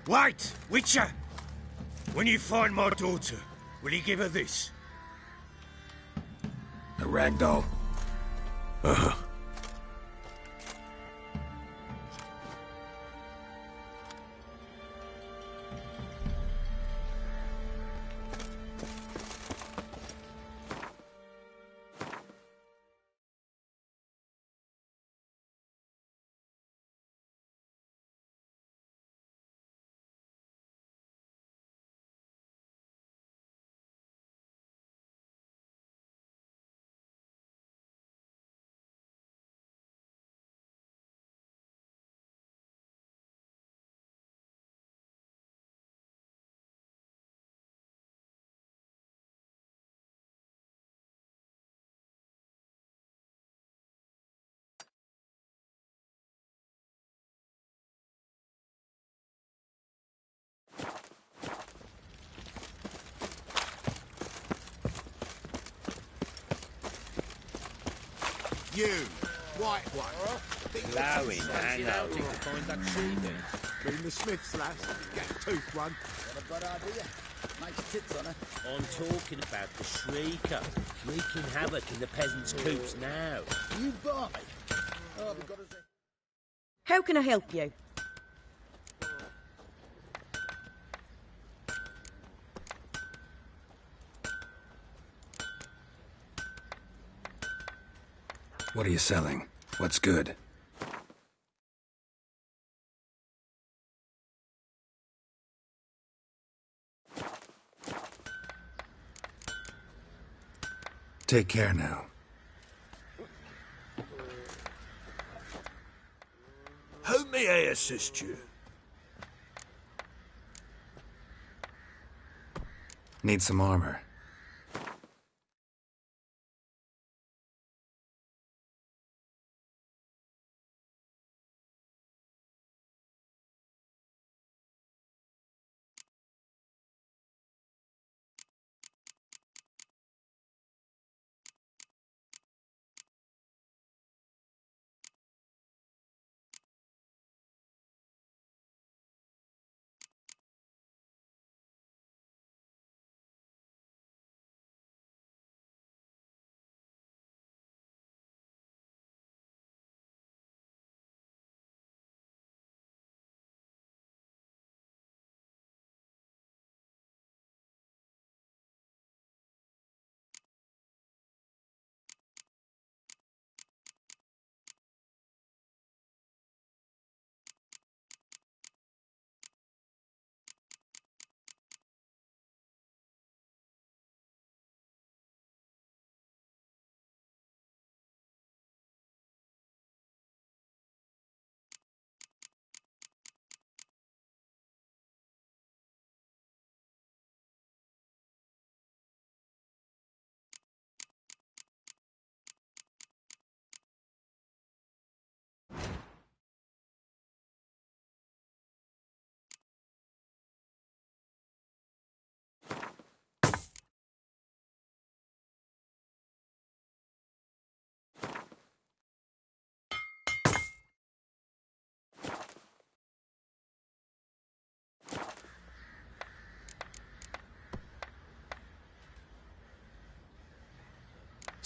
Wait, Witcher! When you find my daughter, will you give her this? A ragdoll. Uh-huh. You, white one. Blowing hand out. Find that tree then. Bring the Smiths, lass. Get a tooth one. What a good idea. Nice tits on her. I'm talking about the Shrieker, wreaking havoc in the peasants' coops now. You buy. Oh, we've got to... How can I help you? What are you selling? What's good? Take care now. How may I assist you? Need some armor.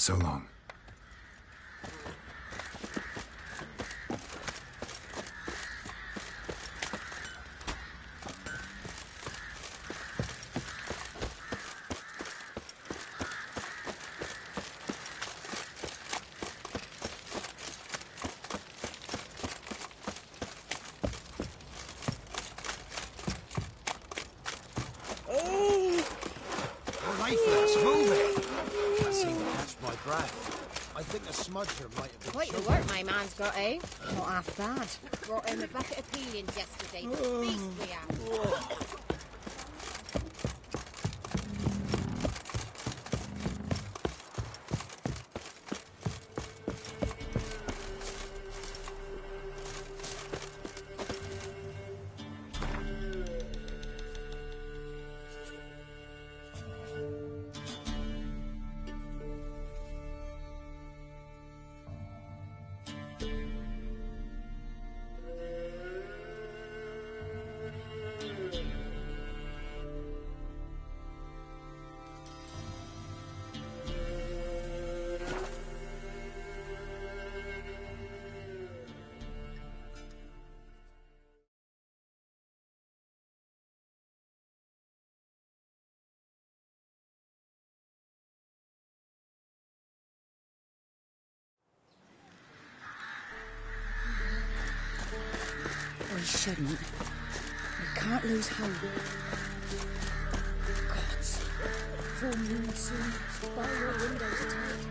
So long. I think a smudger might have been... Quite the work my man's got, eh? Not half bad. Brought him a bucket of peelings yesterday. Beast we have. We shouldn't. We can't lose hope. Gods. Full moon soon. Bar your windows tight.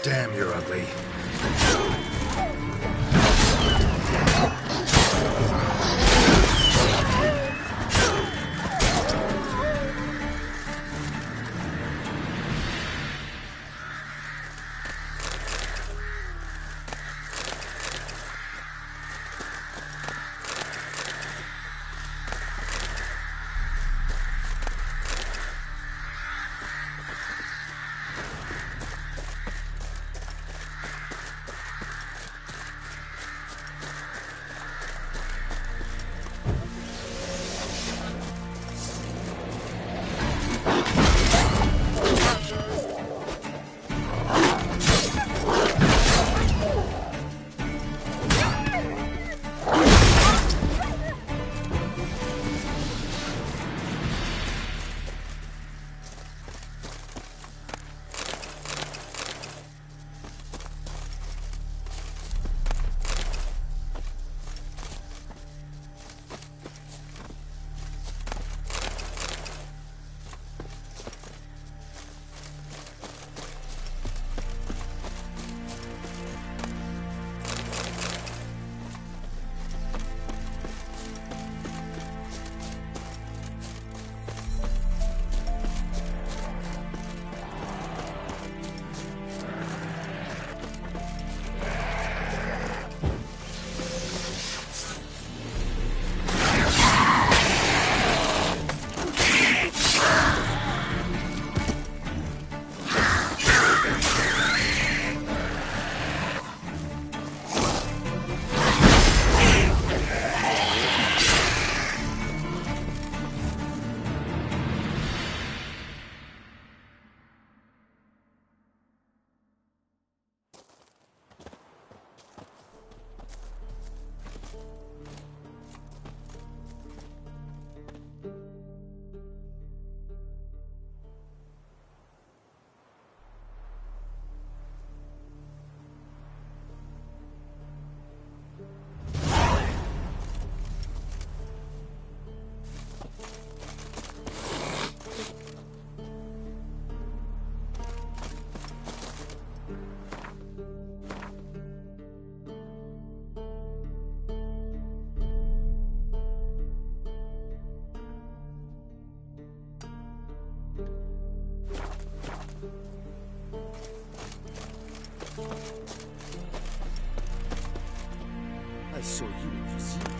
Damn, you're ugly. I saw you in Brazil.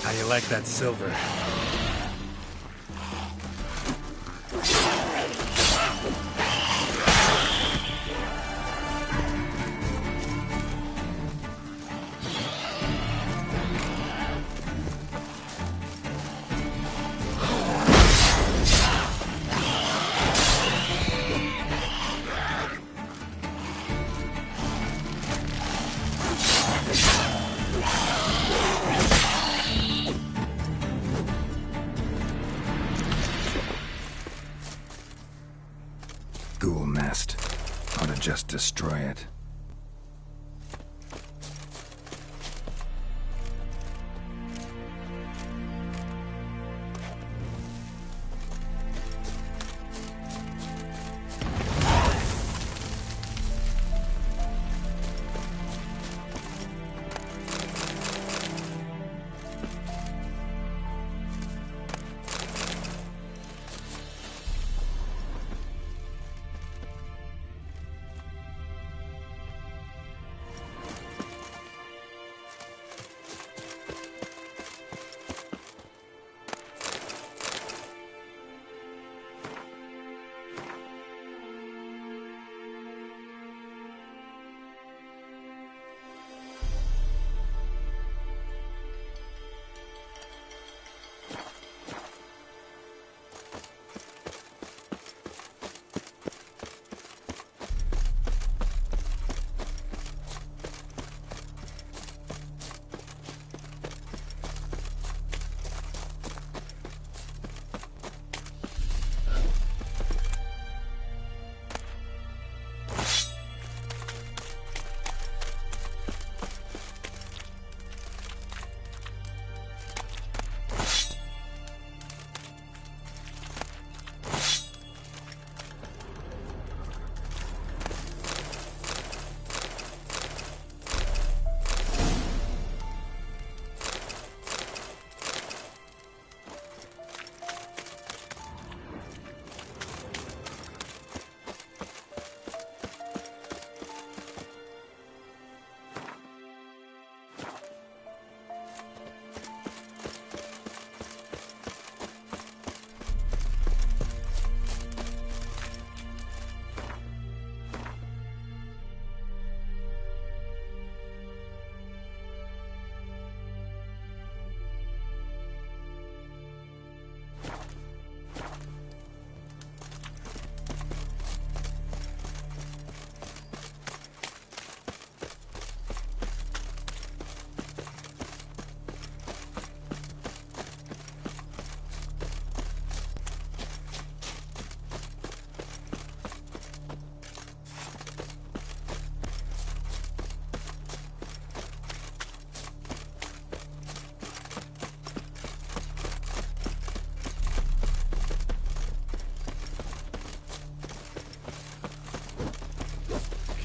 How you like that silver? Ghoul nest. Ought to just destroy it.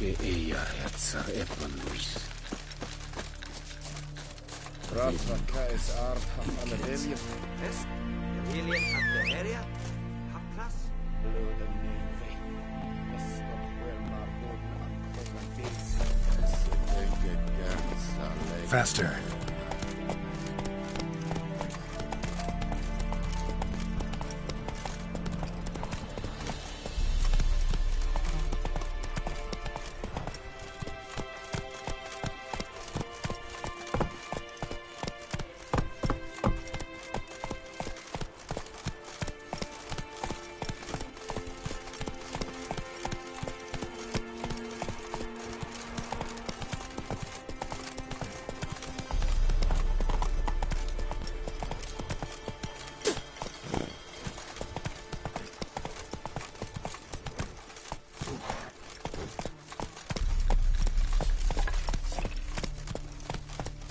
Que ella hetzar Edmund Luis. Rafa Kais Art Hafaladelia. Yes? Alien at the area? Half class? Blood and navy. Mr. Wilmar Gordon and Coleman Faster.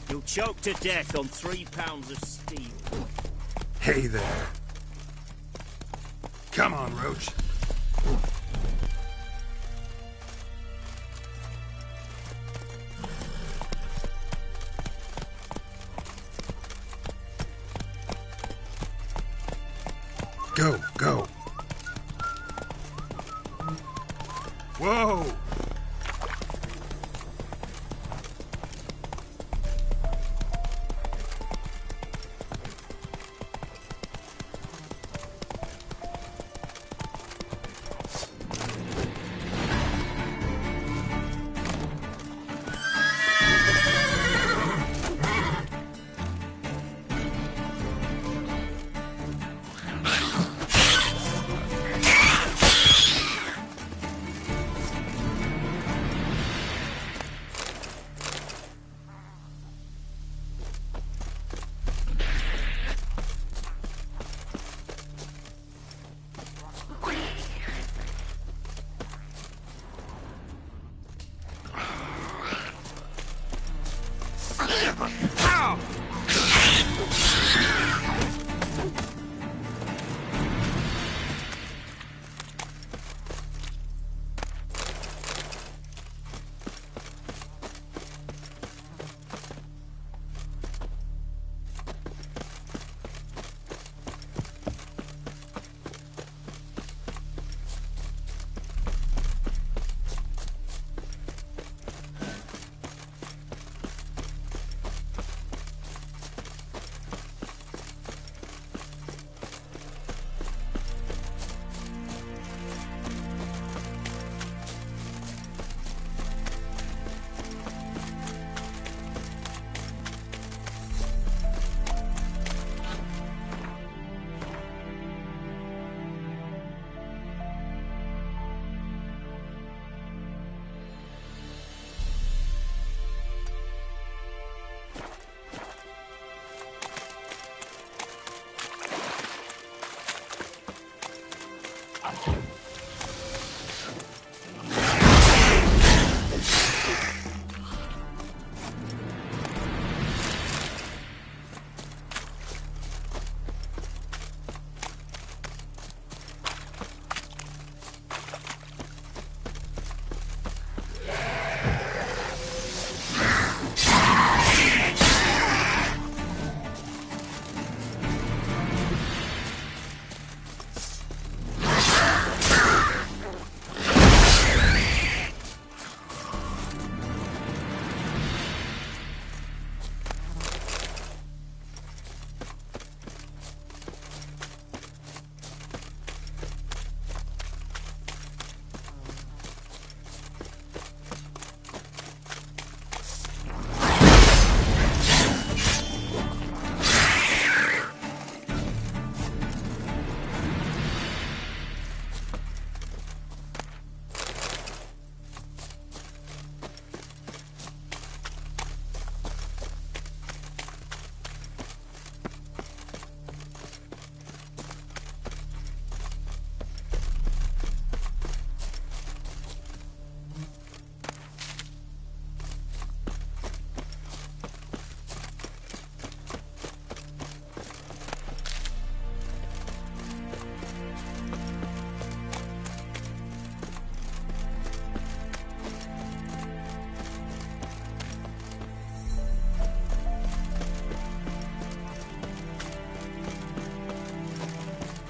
You'll choke to death on 3 pounds of steel. Hey there. Come on, Roach. Go, go. Whoa!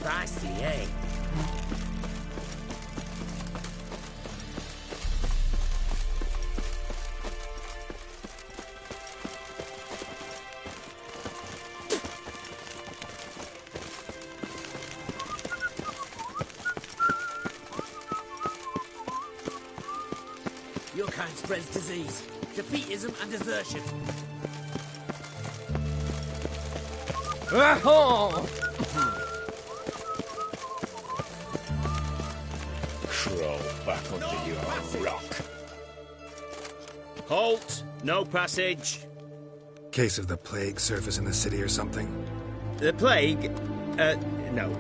Feisty, eh? Your kind spreads disease, defeatism and desertion. Crawl back under your rock. Halt! No passage. Case of the plague surface in the city or something? The plague? No.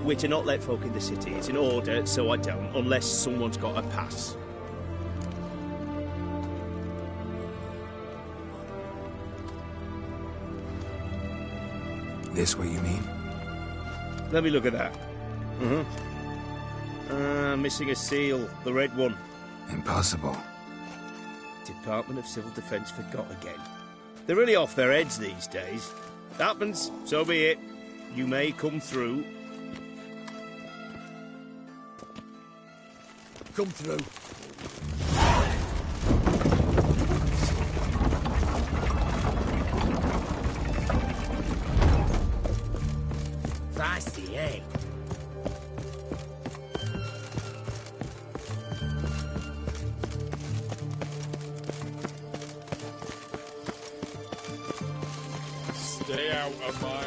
We're to not let folk in the city. It's an order, so I don't, unless someone's got a pass. This what you mean? Let me look at that. Missing a seal. The red one. Impossible. Department of Civil Defence forgot again. They're really off their heads these days. Happens, so be it. You may come through. Come through. Feisty, eh? Stay out of my way.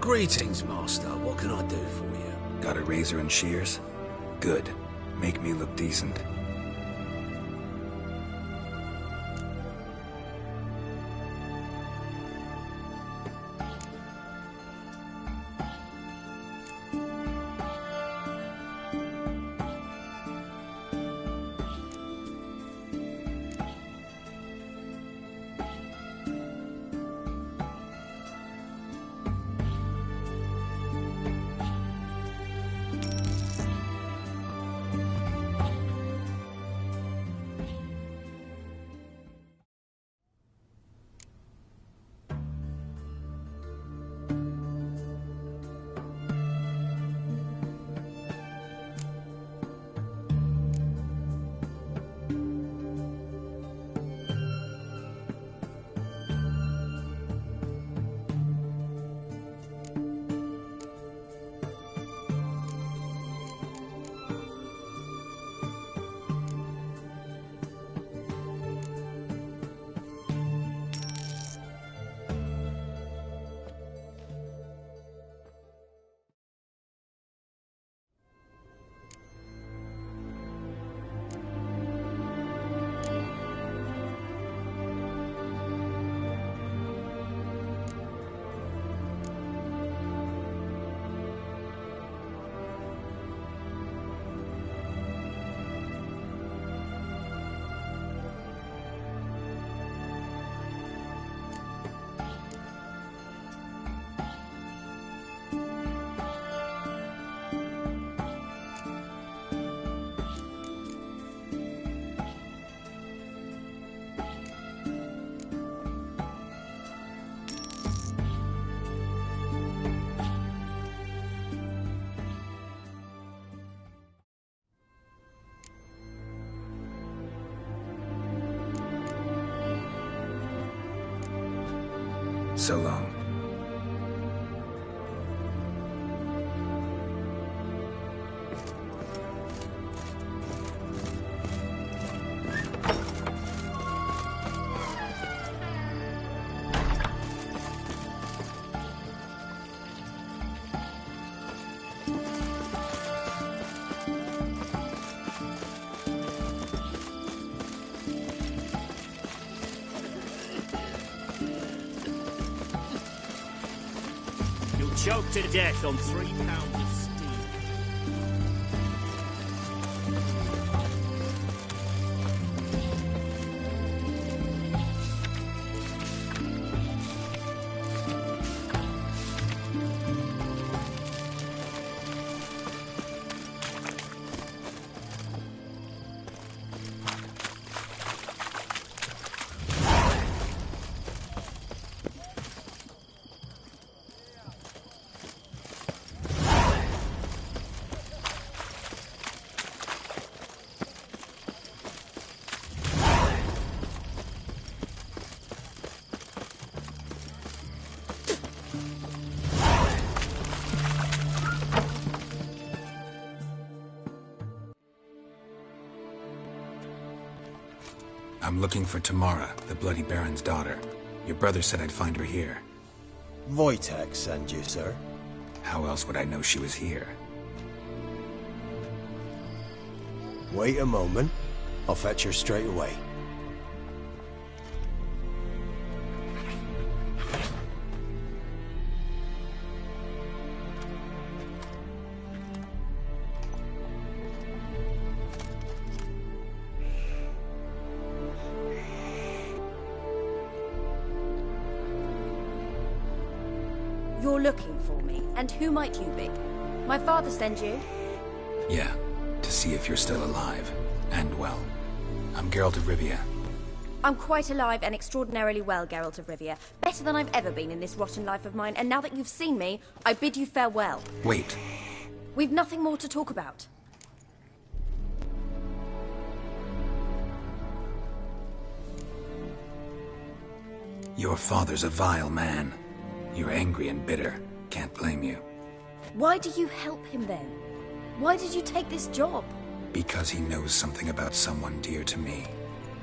Greetings, Master. What can I do for you? Got a razor and shears? Good. Make me look decent. So long. Choked to death on 3 pounds of steam. I'm looking for Tamara, the Bloody Baron's daughter. Your brother said I'd find her here. Wojtek send you, sir. How else would I know she was here? Wait a moment. I'll fetch her straight away. You're looking for me, and who might you be? My father sent you? Yeah, to see if you're still alive. And well. I'm Geralt of Rivia. I'm quite alive and extraordinarily well, Geralt of Rivia. Better than I've ever been in this rotten life of mine, and now that you've seen me, I bid you farewell. Wait. We've nothing more to talk about. Your father's a vile man. You're angry and bitter. Can't blame you. Why do you help him then? Why did you take this job? Because he knows something about someone dear to me.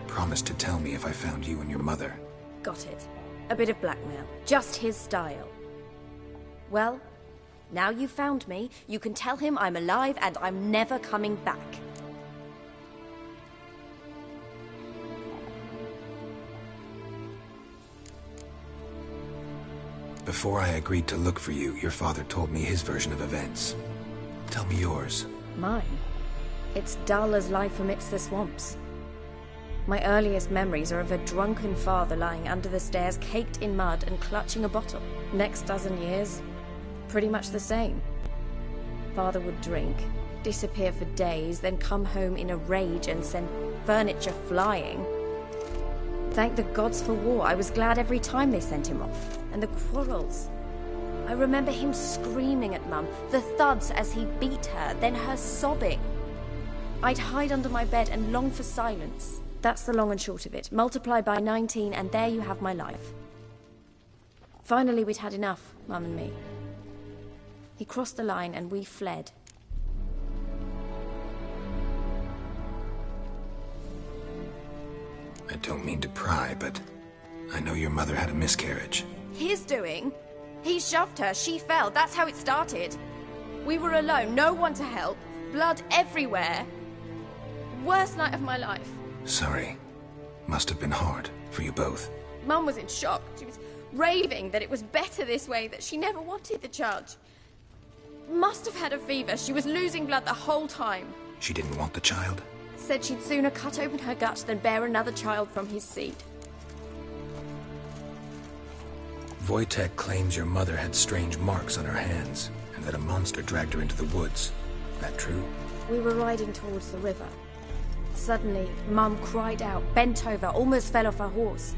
Promised to tell me if I found you and your mother. Got it. A bit of blackmail. Just his style. Well, now you've found me, you can tell him I'm alive and I'm never coming back. Before I agreed to look for you, your father told me his version of events. Tell me yours. Mine? It's dull as life amidst the swamps. My earliest memories are of a drunken father lying under the stairs, caked in mud and clutching a bottle. Next dozen years, pretty much the same. Father would drink, disappear for days, then come home in a rage and send furniture flying. Thank the gods for war. I was glad every time they sent him off. And the quarrels. I remember him screaming at Mum, the thuds as he beat her, then her sobbing. I'd hide under my bed and long for silence. That's the long and short of it. Multiply by 19 and there you have my life. Finally we'd had enough, Mum and me. He crossed the line and we fled. I don't mean to pry, but I know your mother had a miscarriage. His doing? He shoved her, she fell, that's how it started. We were alone, no one to help, blood everywhere. Worst night of my life. Sorry. Must have been hard for you both. Mum was in shock. She was raving that it was better this way, that she never wanted the child. Must have had a fever. She was losing blood the whole time. She didn't want the child? Said she'd sooner cut open her gut than bear another child from his seed. Wojtek claims your mother had strange marks on her hands, and that a monster dragged her into the woods. That true? We were riding towards the river. Suddenly, Mum cried out, bent over, almost fell off her horse.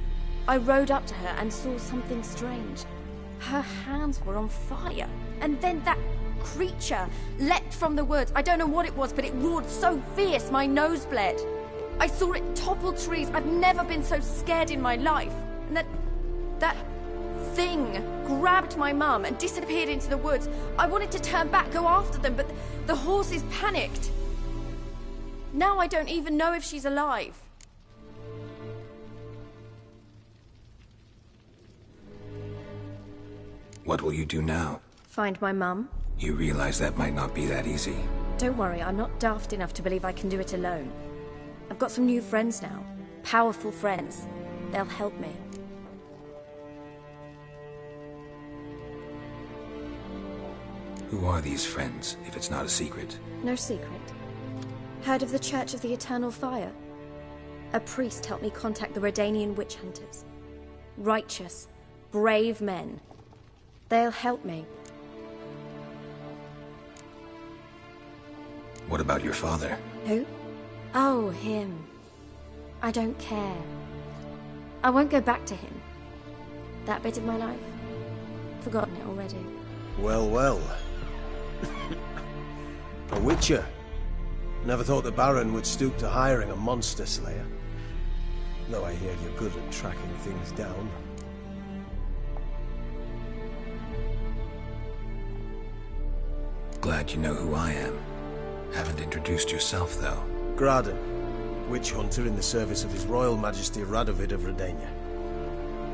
I rode up to her and saw something strange. Her hands were on fire. And then that creature leapt from the woods. I don't know what it was, but it roared so fierce my nose bled. I saw it topple trees. I've never been so scared in my life. And that thing grabbed my mum and disappeared into the woods. I wanted to turn back, go after them, but the horses panicked. Now I don't even know if she's alive. What will you do now? Find my mum. You realize that might not be that easy. Don't worry, I'm not daft enough to believe I can do it alone. I've got some new friends now. Powerful friends. They'll help me. Who are these friends, if it's not a secret? No secret. Heard of the Church of the Eternal Fire? A priest helped me contact the Redanian witch hunters. Righteous, brave men. They'll help me. What about your father? Who? Oh, him. I don't care. I won't go back to him. That bit of my life? Forgotten it already. Well, well. A witcher. Never thought the Baron would stoop to hiring a monster slayer. Though I hear you're good at tracking things down. Glad you know who I am. Haven't introduced yourself, though. Graden, witch hunter in the service of His Royal Majesty Radovid of Redania.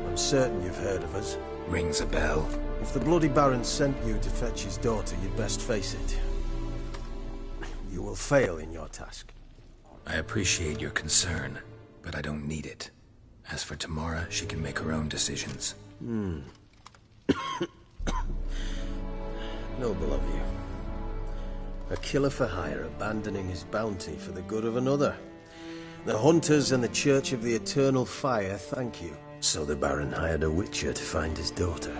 I'm certain you've heard of us. Rings a bell. If the Bloody Baron sent you to fetch his daughter, you'd best face it. You will fail in your task. I appreciate your concern, but I don't need it. As for Tamara, she can make her own decisions. Noble of you. A killer for hire abandoning his bounty for the good of another. The hunters and the Church of the Eternal Fire thank you. So the Baron hired a witcher to find his daughter.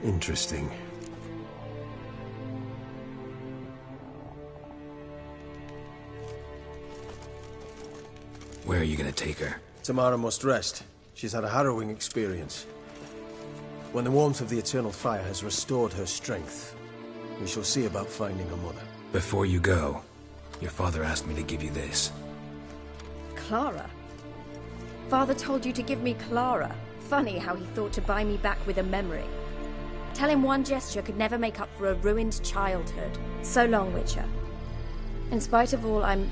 Interesting. Where are you gonna take her? Tamara must rest. She's had a harrowing experience. When the warmth of the Eternal Fire has restored her strength, we shall see about finding her mother. Before you go, your father asked me to give you this. Clara? Father told you to give me Clara. Funny how he thought to buy me back with a memory. Tell him one gesture could never make up for a ruined childhood. So long, Witcher. In spite of all, I'm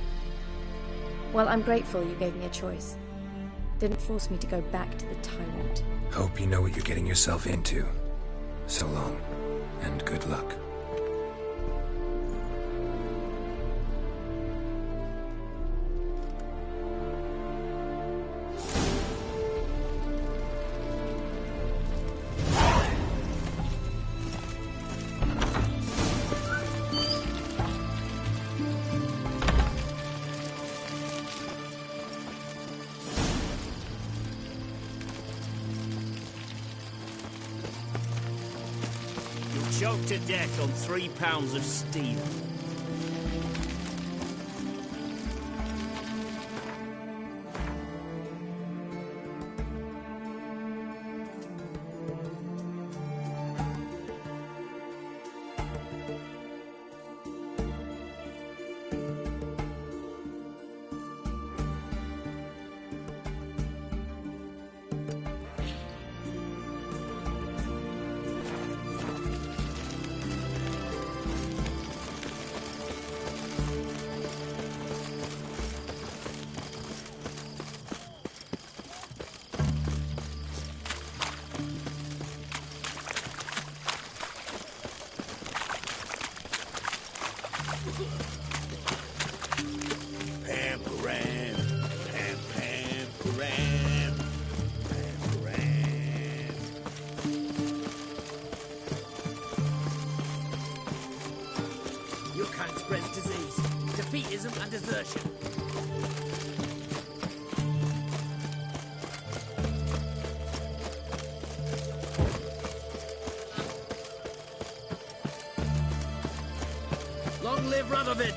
grateful you gave me a choice. Didn't force me to go back to the tyrant. Hope you know what you're getting yourself into. So long, and good luck. Choked to death on 3 pounds of steel. Your kind spreads disease, defeatism and desertion. Long live Radovid!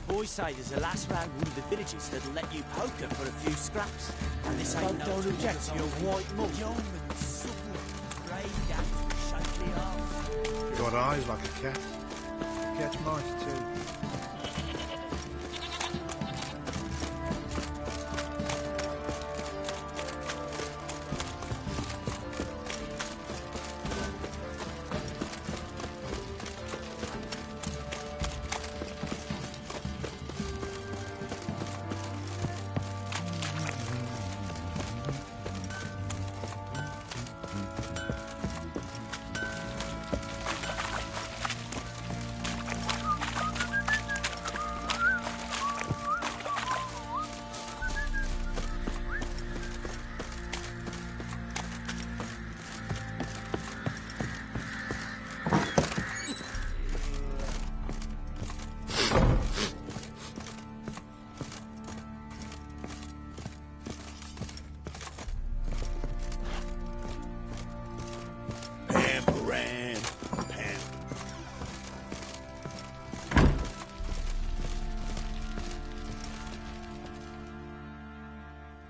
Boys say there's a lass round one of the villages that'll let you poker for a few scraps. And this ain't don't object to your white mug. Young and supple, greyed out, shapely arms. Got eyes like a cat. Cat's mice too.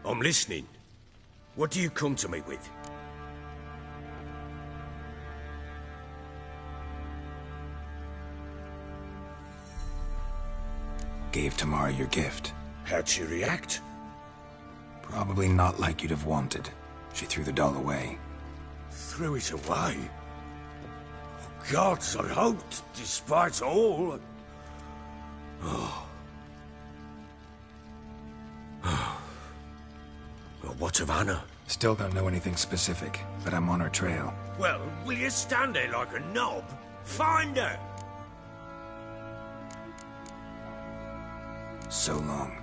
I'm listening. What do you come to me with? Gave Tamara your gift. How'd she react? Probably not like you'd have wanted. She threw the doll away. Threw it away? Gods, I hoped, despite all... Oh. Well, what of Anna? Still don't know anything specific, but I'm on her trail. Well, will you stand there like a knob? Find her! So long.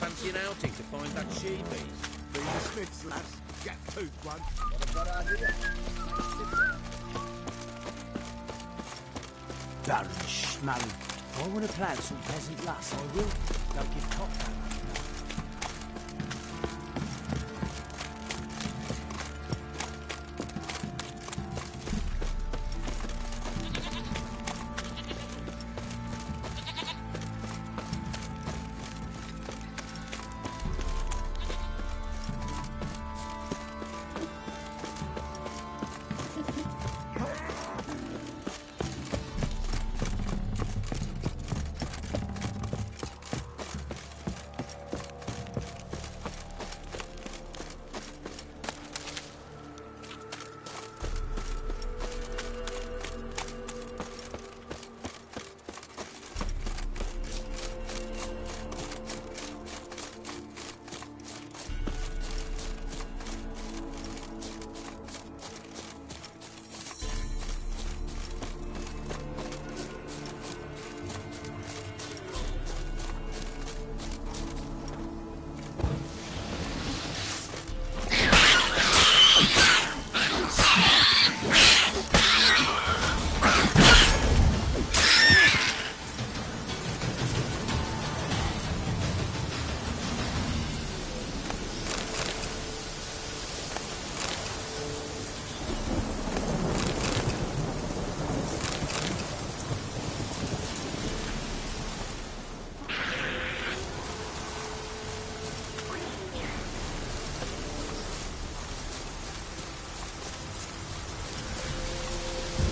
Fancy an outing to find that she-beast? Be the Smiths, lads. Get toothed one. What have got out here? Baron Schmarren. If I want to plant some peasant lass, I will. Don't give top that.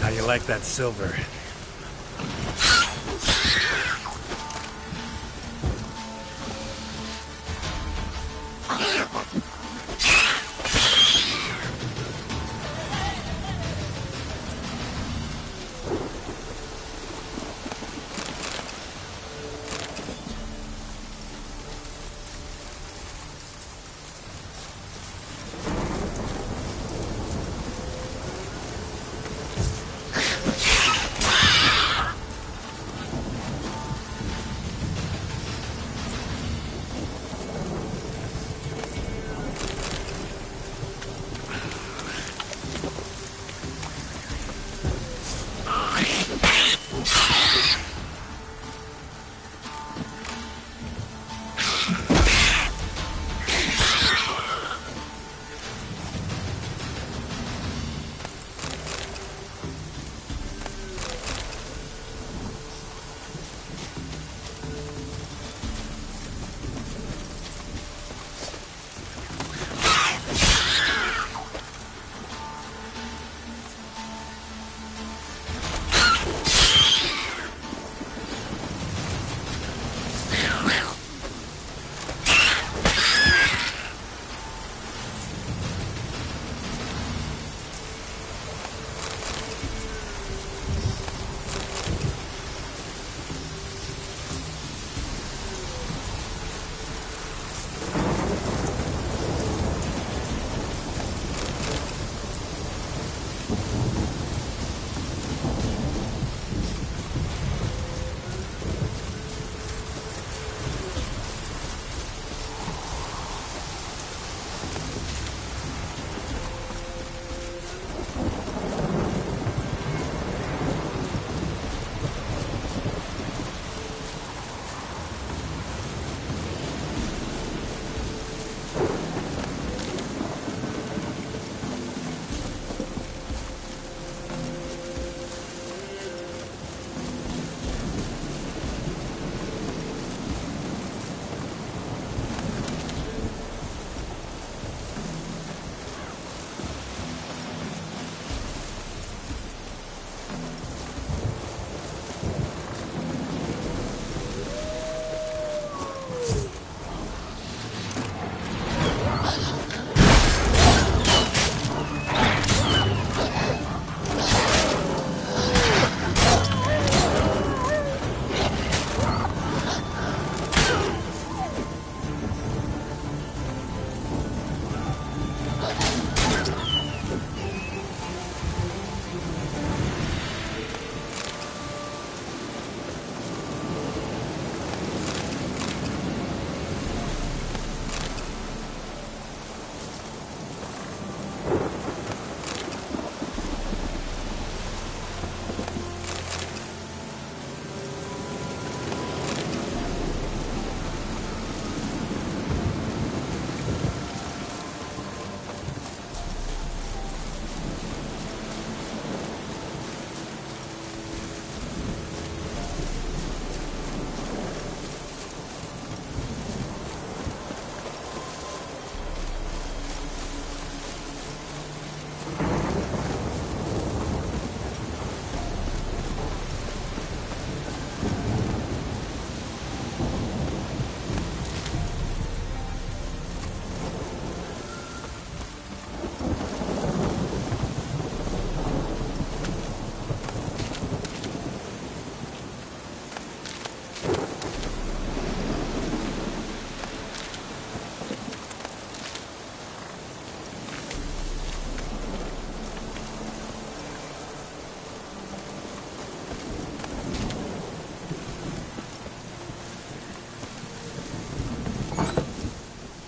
How you like that silver?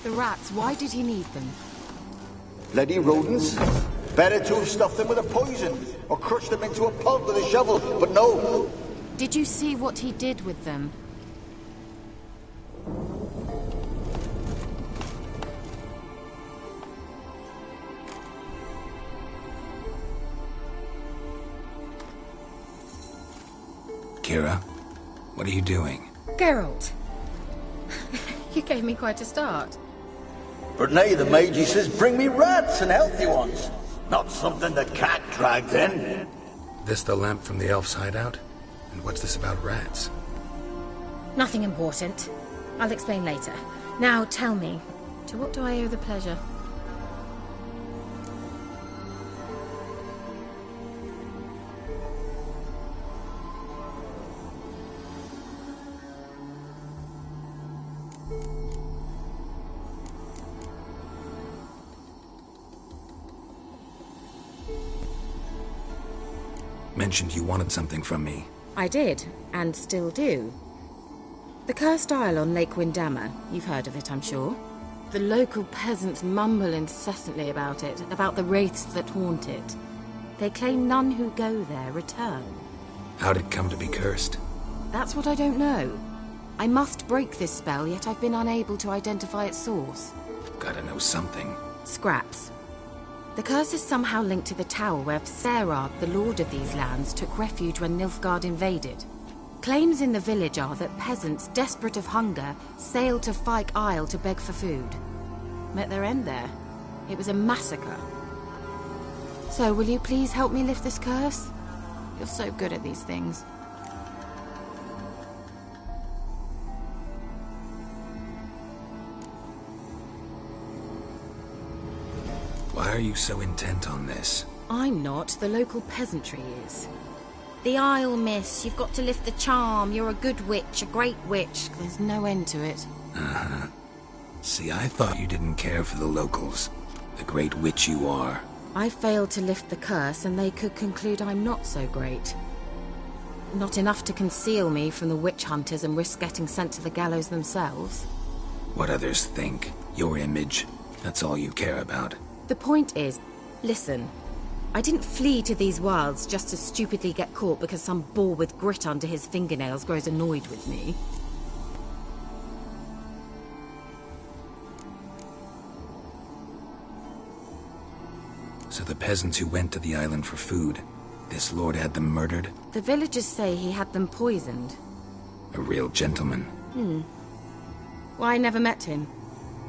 The rats, why did he need them? Bloody rodents. Better to have stuffed them with a poison, or crushed them into a pulp with a shovel, but no. Did you see what he did with them? Kira, what are you doing? Geralt. You gave me quite a start. But nay, the Magi says bring me rats and healthy ones. Not something the cat dragged in. This the lamp from the elf's hideout? And what's this about rats? Nothing important. I'll explain later. Now tell me, to what do I owe the pleasure? Mentioned you wanted something from me. I did, and still do. The cursed isle on Lake Windammer. You've heard of it, I'm sure. The local peasants mumble incessantly about it, about the wraiths that haunt it. They claim none who go there return. How'd it come to be cursed? That's what I don't know. I must break this spell, yet I've been unable to identify its source. Gotta know something. Scraps. The curse is somehow linked to the tower where Serard, the lord of these lands, took refuge when Nilfgaard invaded. Claims in the village are that peasants, desperate of hunger, sailed to Fyke Isle to beg for food. Met their end there. It was a massacre. So, will you please help me lift this curse? You're so good at these things. Why are you so intent on this? I'm not. The local peasantry is. The Isle, miss. You've got to lift the charm. You're a good witch, a great witch. There's no end to it. Uh-huh. See, I thought you didn't care for the locals. The great witch you are. I failed to lift the curse, and they could conclude I'm not so great. Not enough to conceal me from the witch hunters and risk getting sent to the gallows themselves. What others think. Your image. That's all you care about. The point is, listen. I didn't flee to these wilds just to stupidly get caught because some boar with grit under his fingernails grows annoyed with me. So the peasants who went to the island for food, this lord had them murdered? The villagers say he had them poisoned. A real gentleman. Well, I never met him.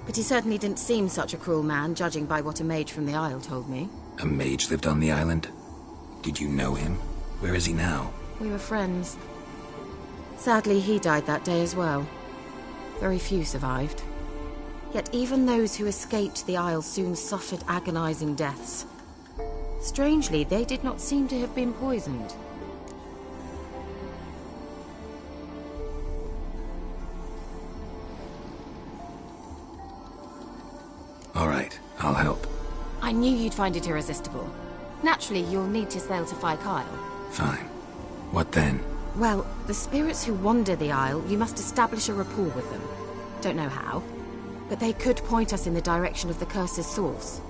But he certainly didn't seem such a cruel man, judging by what a mage from the Isle told me. A mage lived on the island? Did you know him? Where is he now? We were friends. Sadly, he died that day as well. Very few survived. Yet even those who escaped the Isle soon suffered agonizing deaths. Strangely, they did not seem to have been poisoned. All right, I'll help. I knew you'd find it irresistible. Naturally, you'll need to sail to Fyke Isle. Fine. What then? Well, the spirits who wander the Isle, you must establish a rapport with them. Don't know how, but they could point us in the direction of the curse's source.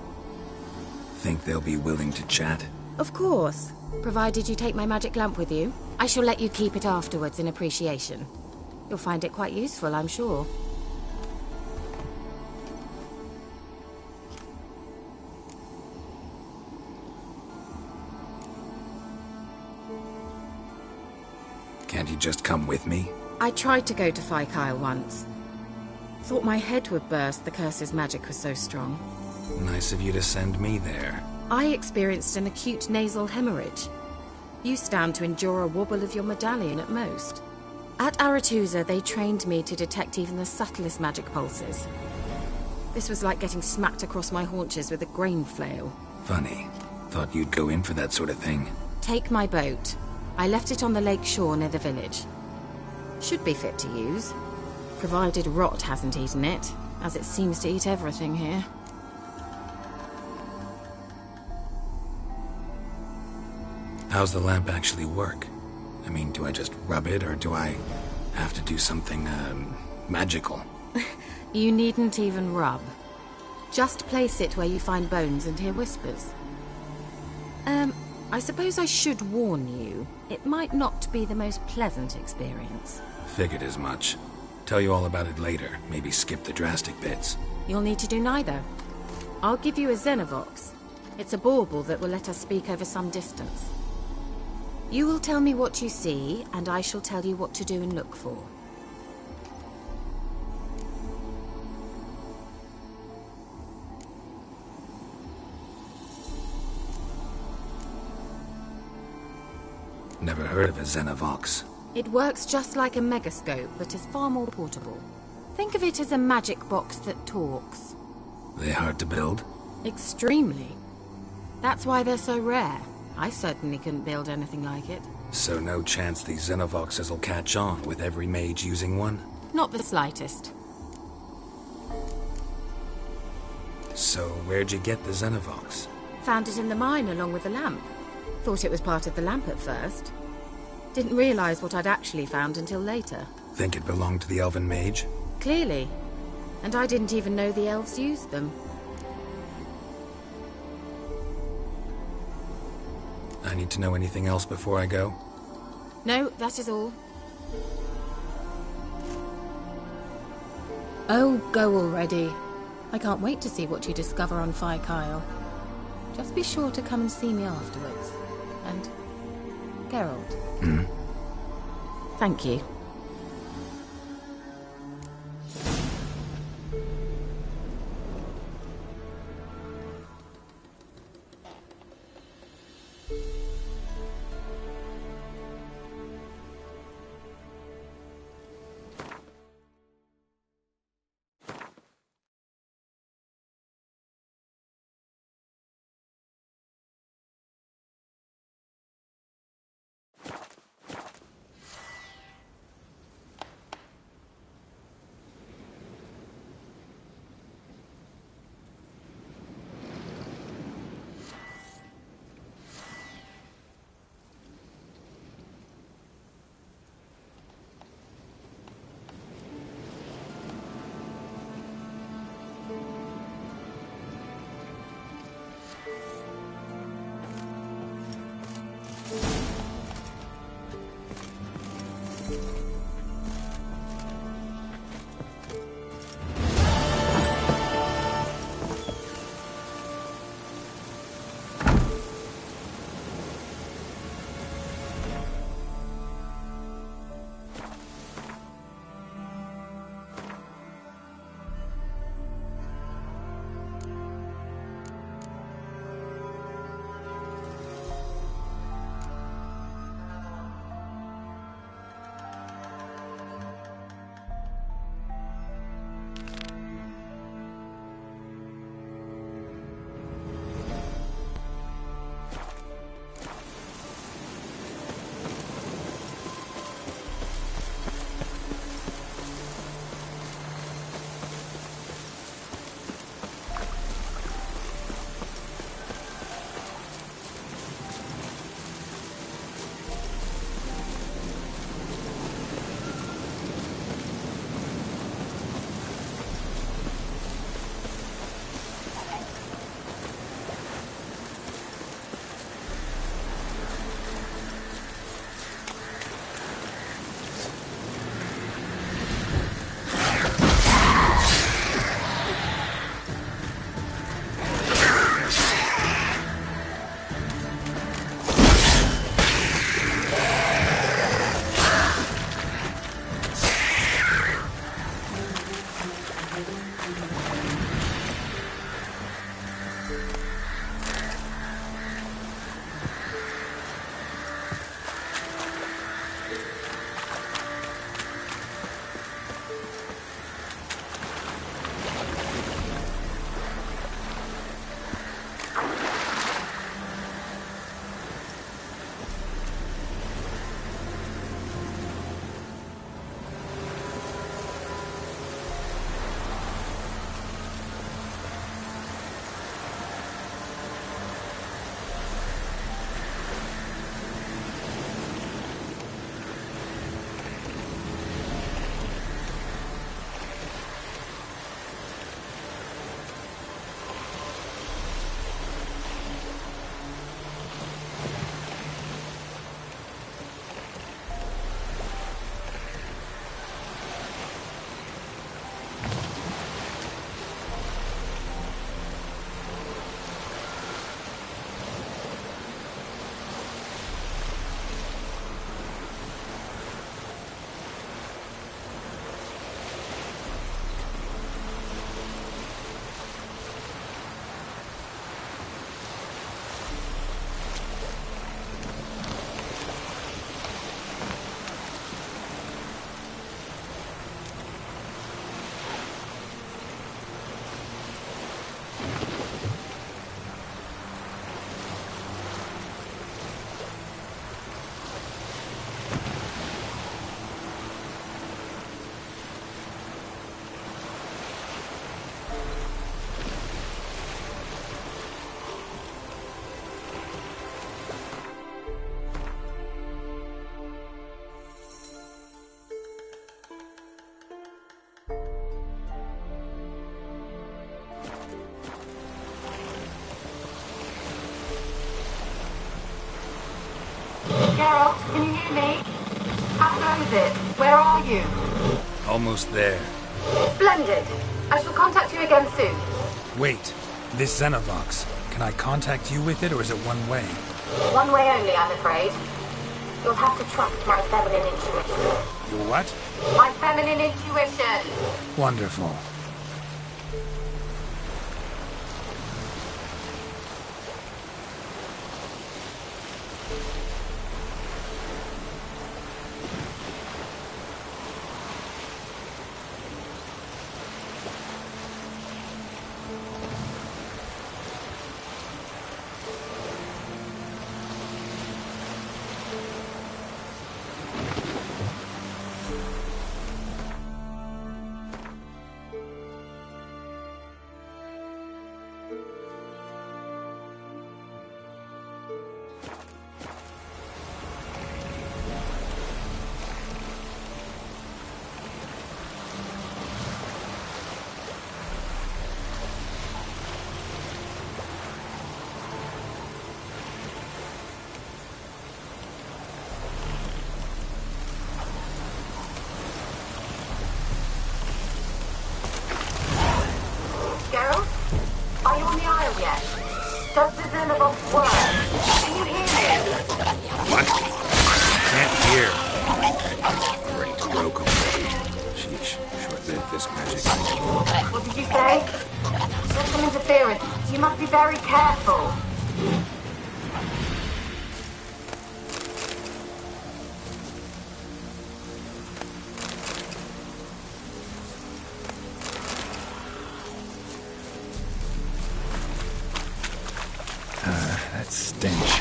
Think they'll be willing to chat? Of course, provided you take my magic lamp with you. I shall let you keep it afterwards in appreciation. You'll find it quite useful, I'm sure. Can't you just come with me? I tried to go to Fyke Isle once. Thought my head would burst, the curse's magic was so strong. Nice of you to send me there. I experienced an acute nasal hemorrhage. You stand to endure a wobble of your medallion at most. At Aretusa, they trained me to detect even the subtlest magic pulses. This was like getting smacked across my haunches with a grain flail. Funny. Thought you'd go in for that sort of thing. Take my boat. I left it on the lake shore near the village. Should be fit to use, provided rot hasn't eaten it, as it seems to eat everything here. How's the lamp actually work? I mean, do I just rub it, or do I have to do something, magical? You needn't even rub. Just place it where you find bones and hear whispers. I suppose I should warn you. It might not be the most pleasant experience. Figured as much. Tell you all about it later. Maybe skip the drastic bits. You'll need to do neither. I'll give you a Xenovox. It's a bauble that will let us speak over some distance. You will tell me what you see, and I shall tell you what to do and look for. Never heard of a Xenovox. It works just like a megascope, but is far more portable. Think of it as a magic box that talks. They hard to build? Extremely. That's why they're so rare. I certainly couldn't build anything like it. So no chance these Xenovoxes will catch on with every mage using one? Not the slightest. So where'd you get the Xenovox? Found it in the mine along with the lamp. Thought it was part of the lamp at first. Didn't realize what I'd actually found until later. Think it belonged to the elven mage? Clearly. And I didn't even know the elves used them. I need to know anything else before I go? No, that is all. Oh, go already. I can't wait to see what you discover on Phi Kyle. Just be sure to come and see me afterwards. And... Geralt. Thank you. Geralt, can you hear me? How goes it? Where are you? Almost there. Splendid. I shall contact you again soon. Wait, this Xenovox. Can I contact you with it, or is it one way? One way only, I'm afraid. You'll have to trust my feminine intuition. Your what? My feminine intuition! Wonderful. Geralt? Are you on the Isle yet? Does the Xenovox work? Can you hear me? What? Can't hear. Already broke already. Sheesh, short-lived this magic. What did you say? There's some interference. You must be very careful. That stench.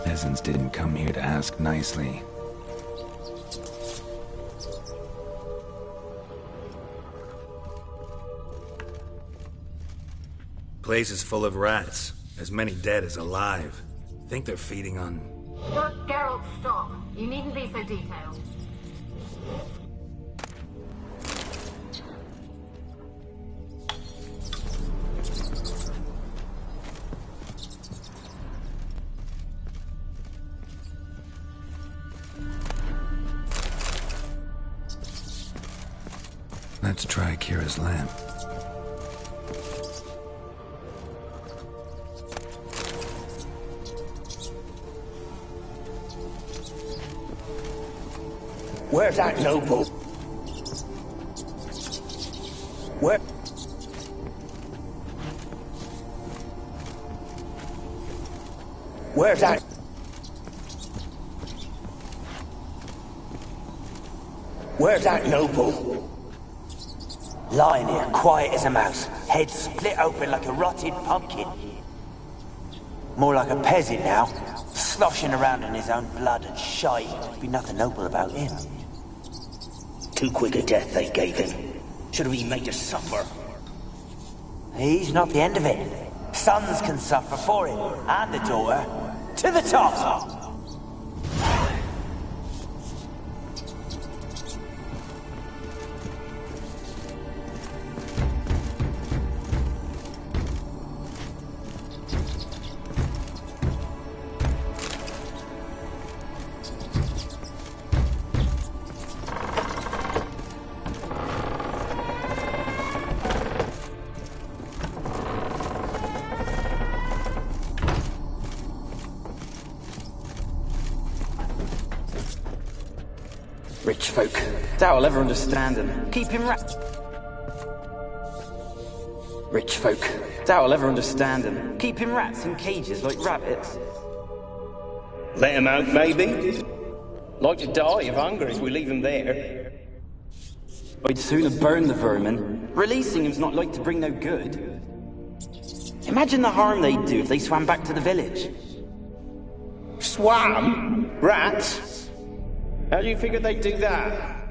Peasants didn't come here to ask nicely. Place is full of rats. As many dead as alive. Think they're feeding on... Geralt, stop. You needn't be so detailed. Let's try Kira's lamp. Where's that noble? Where? Where's that? Where's that noble? Lying here, quiet as a mouse, head split open like a rotted pumpkin. More like a peasant now, sloshing around in his own blood and shite. Be nothing noble about him. Too quick a death they gave him. Should have been made to suffer. He's not the end of it. Sons can suffer for him, and the daughter. To the top! Rich folk. Doubt I'll ever understand them. Keep him Rich folk. Doubt I'll ever understand them. Keep him rats in cages like rabbits. Let him out, maybe? Like to die of hunger if we leave him there. I'd sooner burn the vermin. Releasing him's not like to bring no good. Imagine the harm they'd do if they swam back to the village. Swam? Rats? How do you figure they'd do that?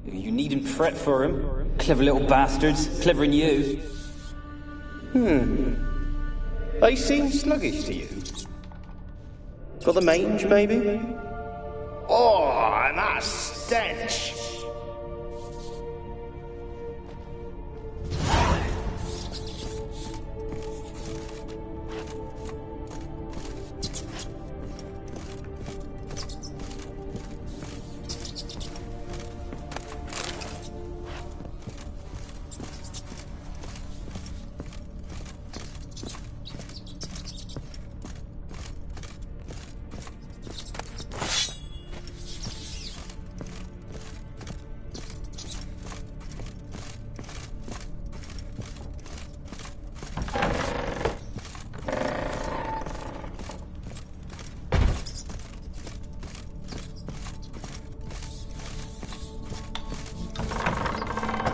You needn't fret for him. Clever little bastards. Clever than you. They seem sluggish to you. Got the mange, maybe? Oh, and that stench!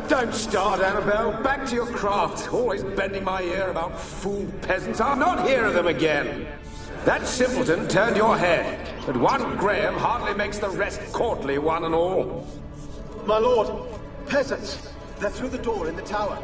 Don't start, Annabelle. Back to your craft. Always bending my ear about fool peasants. I'll not hear of them again. That simpleton turned your head, but one Graham hardly makes the rest courtly, one and all. My lord, peasants. They're through the door in the tower.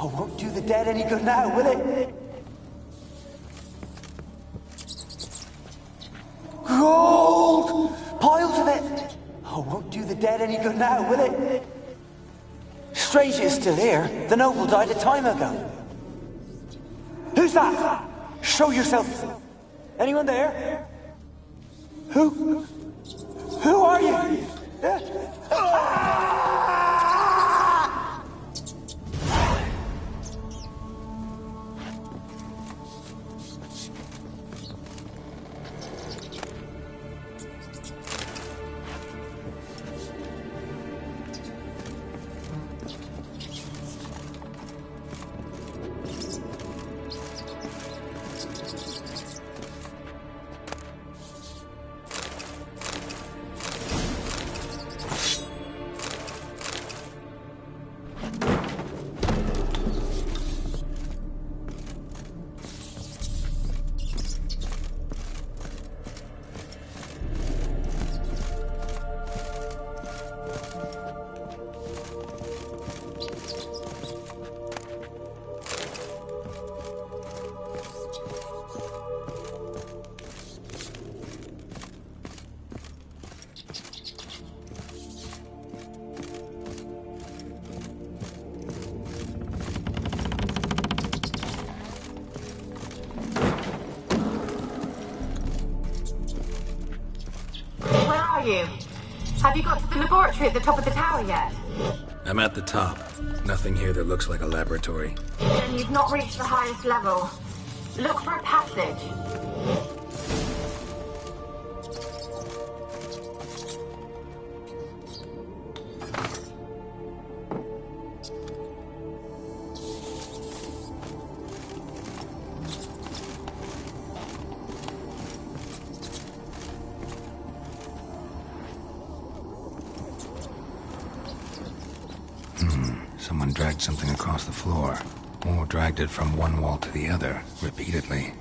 Oh, won't do the dead any good now, will it? Gold! Piles of it! Oh, won't do the dead any good now, will it? Strange it's still here. The noble died a time ago. Who's that? Show yourself. Anyone there? Who are you? Have you got to the laboratory at the top of the tower yet? I'm at the top. Nothing here that looks like a laboratory. Then you've not reached the highest level. Look for a passage. Someone dragged something across the floor, or dragged it from one wall to the other, repeatedly.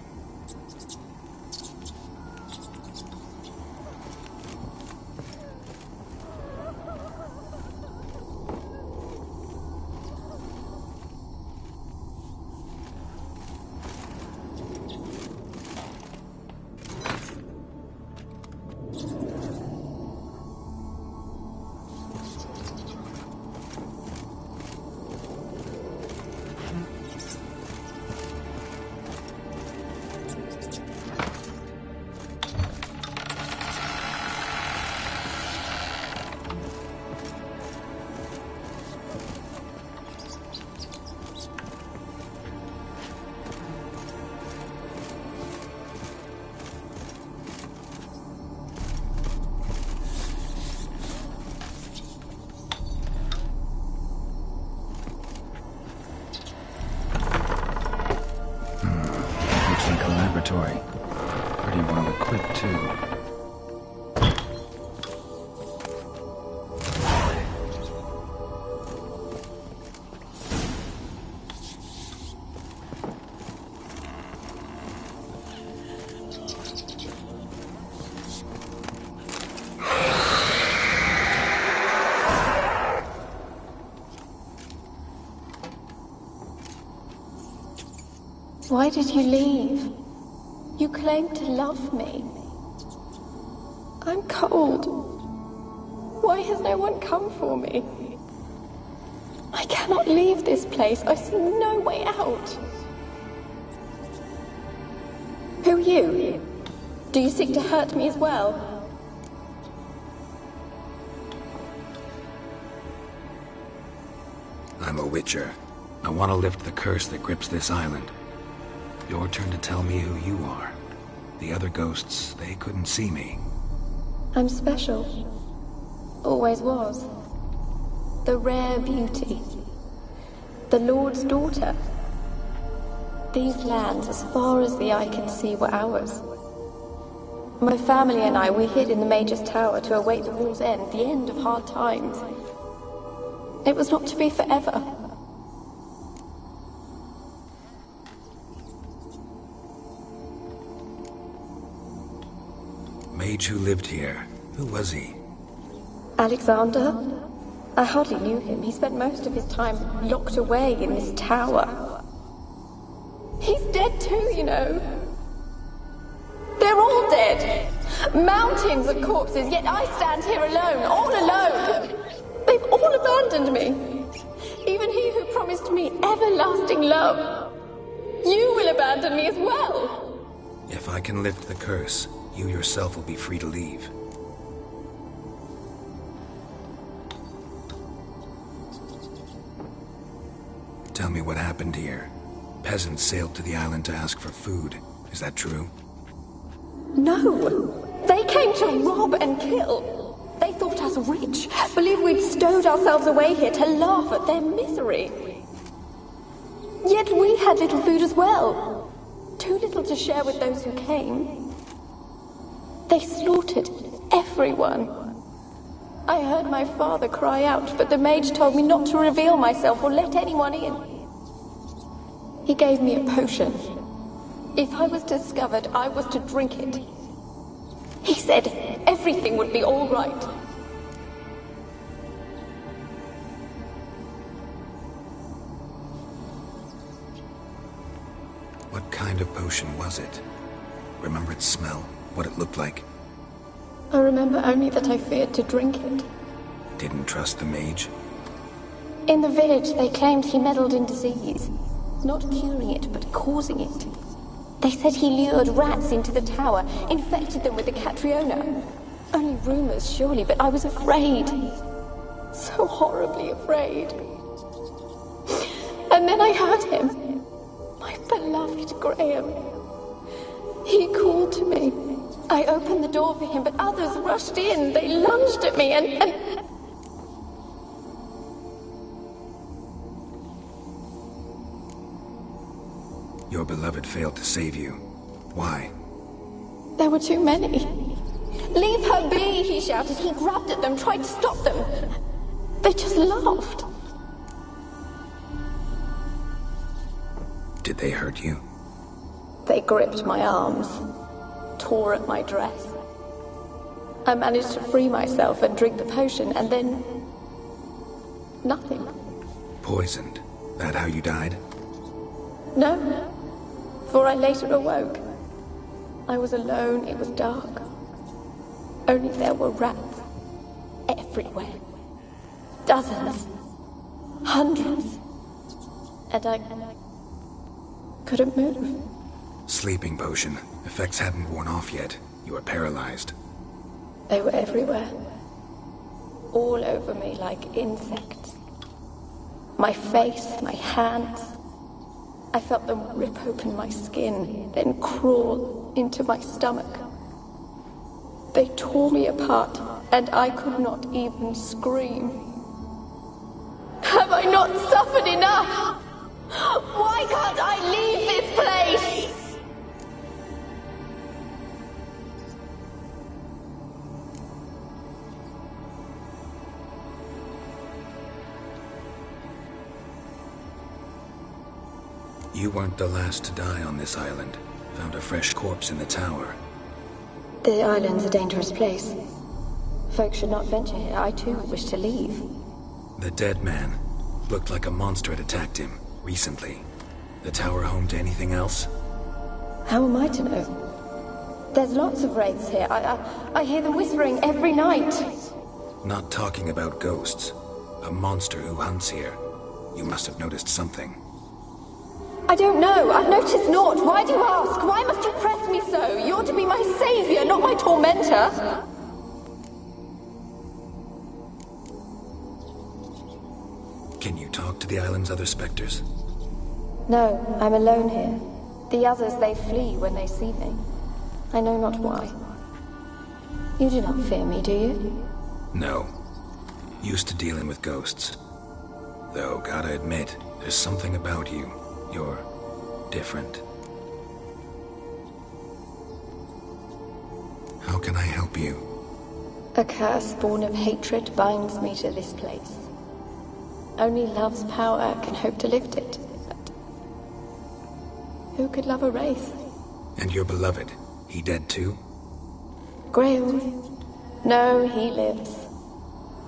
Laboratory. Pretty well equipped, too. Why did you leave? You claimed to love me. I'm cold. Why has no one come for me? I cannot leave this place. I see no way out. Who are you? Do you seek to hurt me as well? I'm a witcher. I want to lift the curse that grips this island. Your turn to tell me who you are. The other ghosts, they couldn't see me. I'm special. Always was. The rare beauty. The Lord's daughter. These lands, as far as the eye can see, were ours. My family and I, we hid in the Major's Tower to await the war's end, the end of hard times. It was not to be forever. Mage who lived here. Who was he? Alexander? I hardly knew him. He spent most of his time locked away in this tower. He's dead too, you know. They're all dead. Mountains of corpses, yet I stand here alone, all alone. They've all abandoned me. Even he who promised me everlasting love. You will abandon me as well. If I can lift the curse, you yourself will be free to leave. Tell me what happened here. Peasants sailed to the island to ask for food. Is that true? No. They came to rob and kill. They thought us rich, believed we'd stowed ourselves away here to laugh at their misery. Yet we had little food as well. Too little to share with those who came. They slaughtered everyone. I heard my father cry out, but the mage told me not to reveal myself or let anyone in. He gave me a potion. If I was discovered, I was to drink it. He said everything would be all right. What kind of potion was it? Remember its smell? What it looked like? I remember only that I feared to drink it. Didn't trust the mage? In the village, they claimed he meddled in disease. Not curing it, but causing it. They said he lured rats into the tower, infected them with the Catriona. Only rumors, surely, but I was afraid. So horribly afraid. And then I heard him. My beloved Graham. He called to me. I opened the door for him, but others rushed in. They lunged at me and... Your beloved failed to save you. Why? There were too many. Leave her be, he shouted. He grabbed at them, tried to stop them. They just laughed. Did they hurt you? They gripped my arms, tore at my dress. I managed to free myself and drink the potion, and then... nothing. Poisoned? That how you died? No, for I later awoke. I was alone, it was dark. Only there were rats everywhere. Dozens. Hundreds. And I couldn't move. Sleeping potion. Effects hadn't worn off yet. You were paralyzed. They were everywhere. All over me like insects. My face, my hands. I felt them rip open my skin, then crawl into my stomach. They tore me apart, and I could not even scream. Have I not suffered enough? Why can't I leave this place? You weren't the last to die on this island. Found a fresh corpse in the tower. The island's a dangerous place. Folks should not venture here. I too wish to leave. The dead man looked like a monster had attacked him recently. The tower home to anything else? How am I to know? There's lots of wraiths here. I hear them whispering every night. Not talking about ghosts. A monster who hunts here. You must have noticed something. I don't know. I've noticed naught. Why do you ask? Why must you press me so? You're to be my savior, not my tormentor. Can you talk to the island's other specters? No, I'm alone here. The others, they flee when they see me. I know not why. You do not fear me, do you? No. Used to dealing with ghosts. Though, gotta admit, there's something about you. You're different. How can I help you? A curse born of hatred binds me to this place. Only love's power can hope to lift it. But who could love a wraith? And your beloved, he dead too? Graham? No, he lives.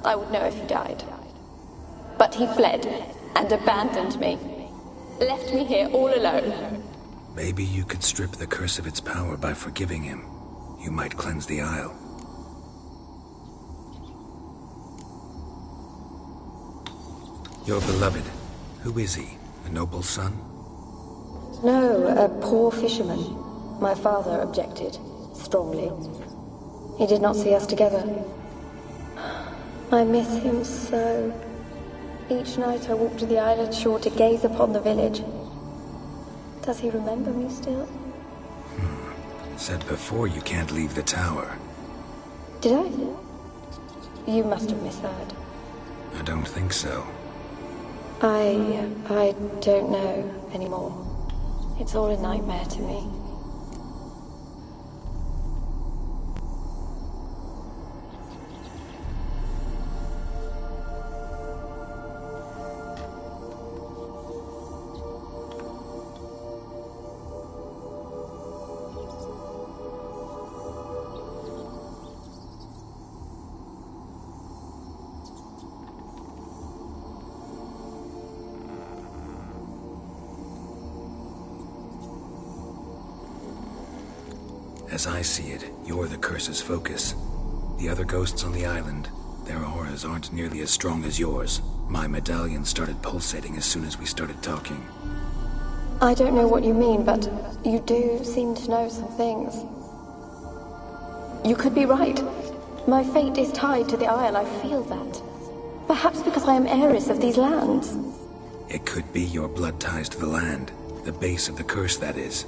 I would know if he died. But he fled and abandoned me. Left me here all alone. Maybe you could strip the curse of its power by forgiving him. You might cleanse the Isle. Your beloved, who is he? A noble son? No, a poor fisherman. My father objected, strongly. He did not see us together. I miss him so. Each night I walk to the island shore to gaze upon the village. Does he remember me still? Said before you can't leave the tower. Did I? You must have misheard. I don't think so. I don't know anymore. It's all a nightmare to me. As I see it, you're the curse's focus. The other ghosts on the island, their auras aren't nearly as strong as yours. My medallion started pulsating as soon as we started talking. I don't know what you mean, but you do seem to know some things. You could be right. My fate is tied to the Isle, I feel that. Perhaps because I am heiress of these lands. It could be your blood ties to the land, the base of the curse, that is.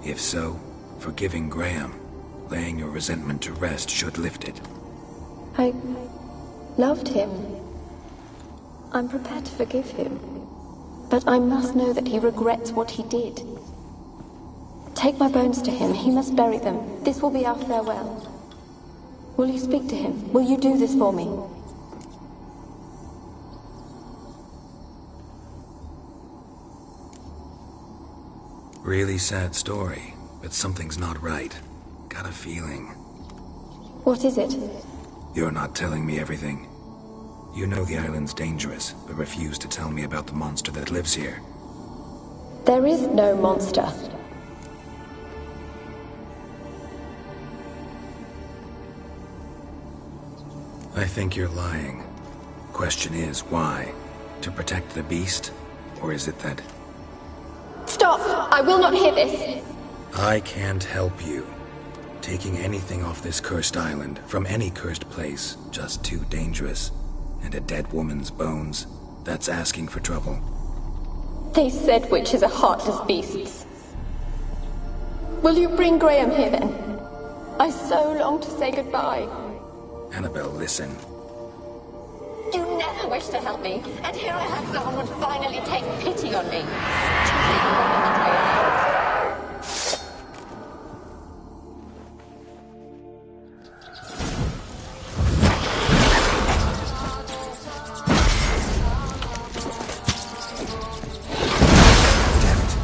If so, forgiving Graham, laying your resentment to rest should lift it. I loved him. I'm prepared to forgive him. But I must know that he regrets what he did. Take my bones to him. He must bury them. This will be our farewell. Will you speak to him? Will you do this for me? Really sad story, but something's not right. Got a feeling. What is it? You're not telling me everything. You know the island's dangerous, but refuse to tell me about the monster that lives here. There is no monster. I think you're lying. Question is, why? To protect the beast? Or is it that... Stop! I will not hear this! I can't help you. Taking anything off this cursed island, from any cursed place, just too dangerous. And a dead woman's bones, that's asking for trouble. They said witches are heartless beasts. Will you bring Graham here then? I so long to say goodbye. Annabelle, listen. You never wished to help me, and here I have someone would finally take pity on me.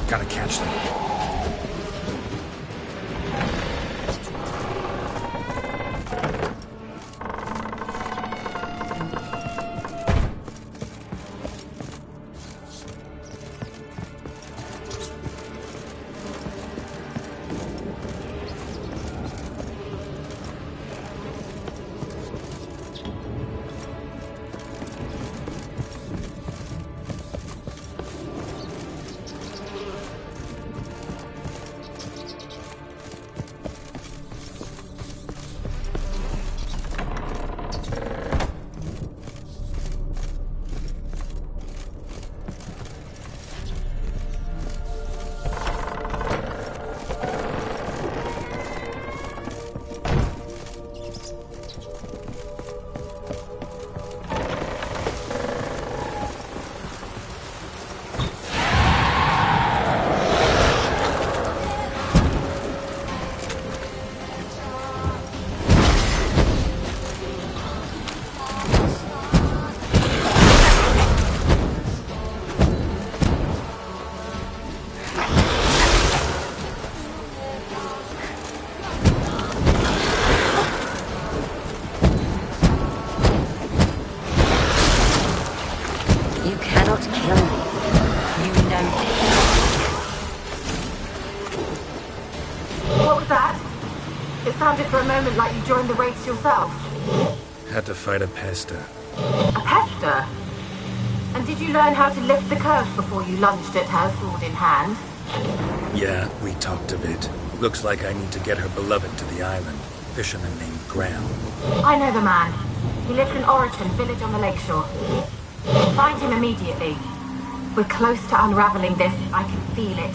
Gotta catch them. to kill me. You know. What was that? It sounded for a moment like you joined the raids yourself. Had to fight a pester. A pester? And did you learn how to lift the curse before you lunged at her, sword in hand? Yeah, we talked a bit. Looks like I need to get her beloved to the island. Fisherman named Graham. I know the man. He lives in Oriton, village on the lakeshore. Find him immediately. We're close to unraveling this. I can feel it.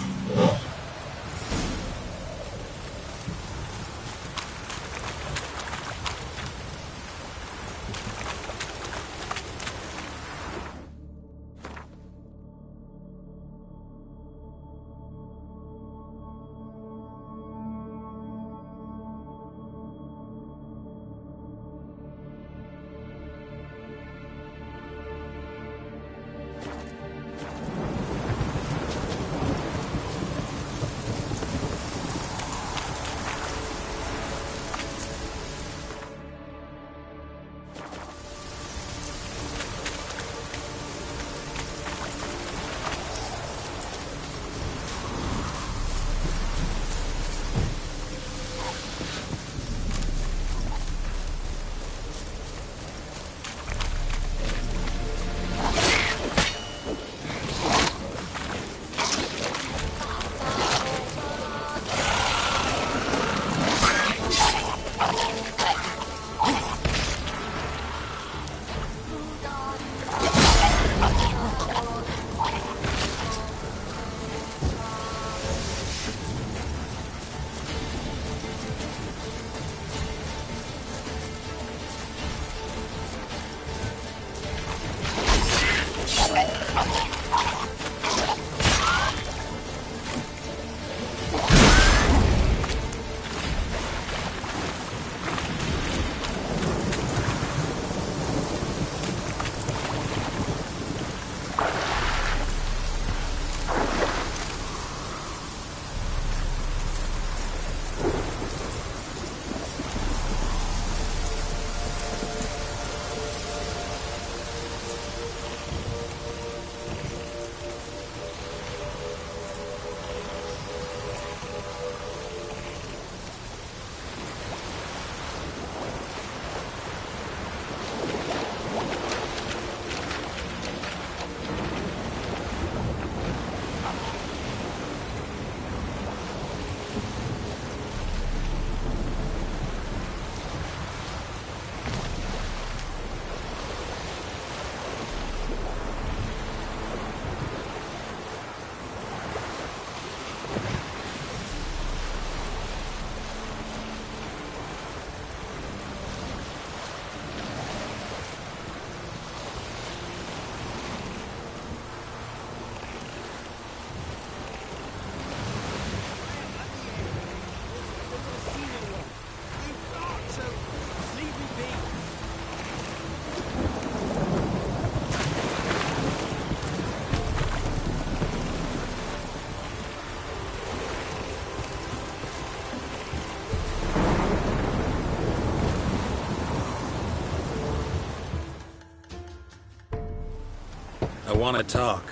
I want to talk.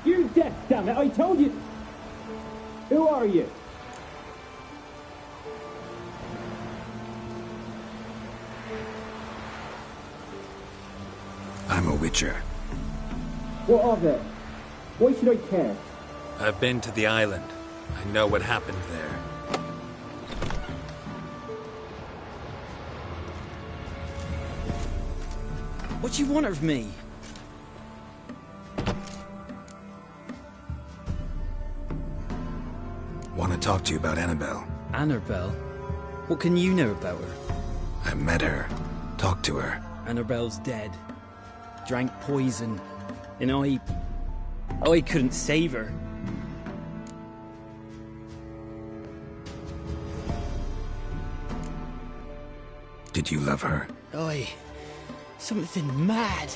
You're deaf, damn it! I told you. Who are you? I'm a witcher. What of it? Why should I care? I've been to the island. I know what happened there. What do you want of me? Want to talk to you about Annabelle. Annabelle? What can you know about her? I met her. Talked to her. Annabelle's dead. Drank poison. And I couldn't save her. Did you love her? Something mad.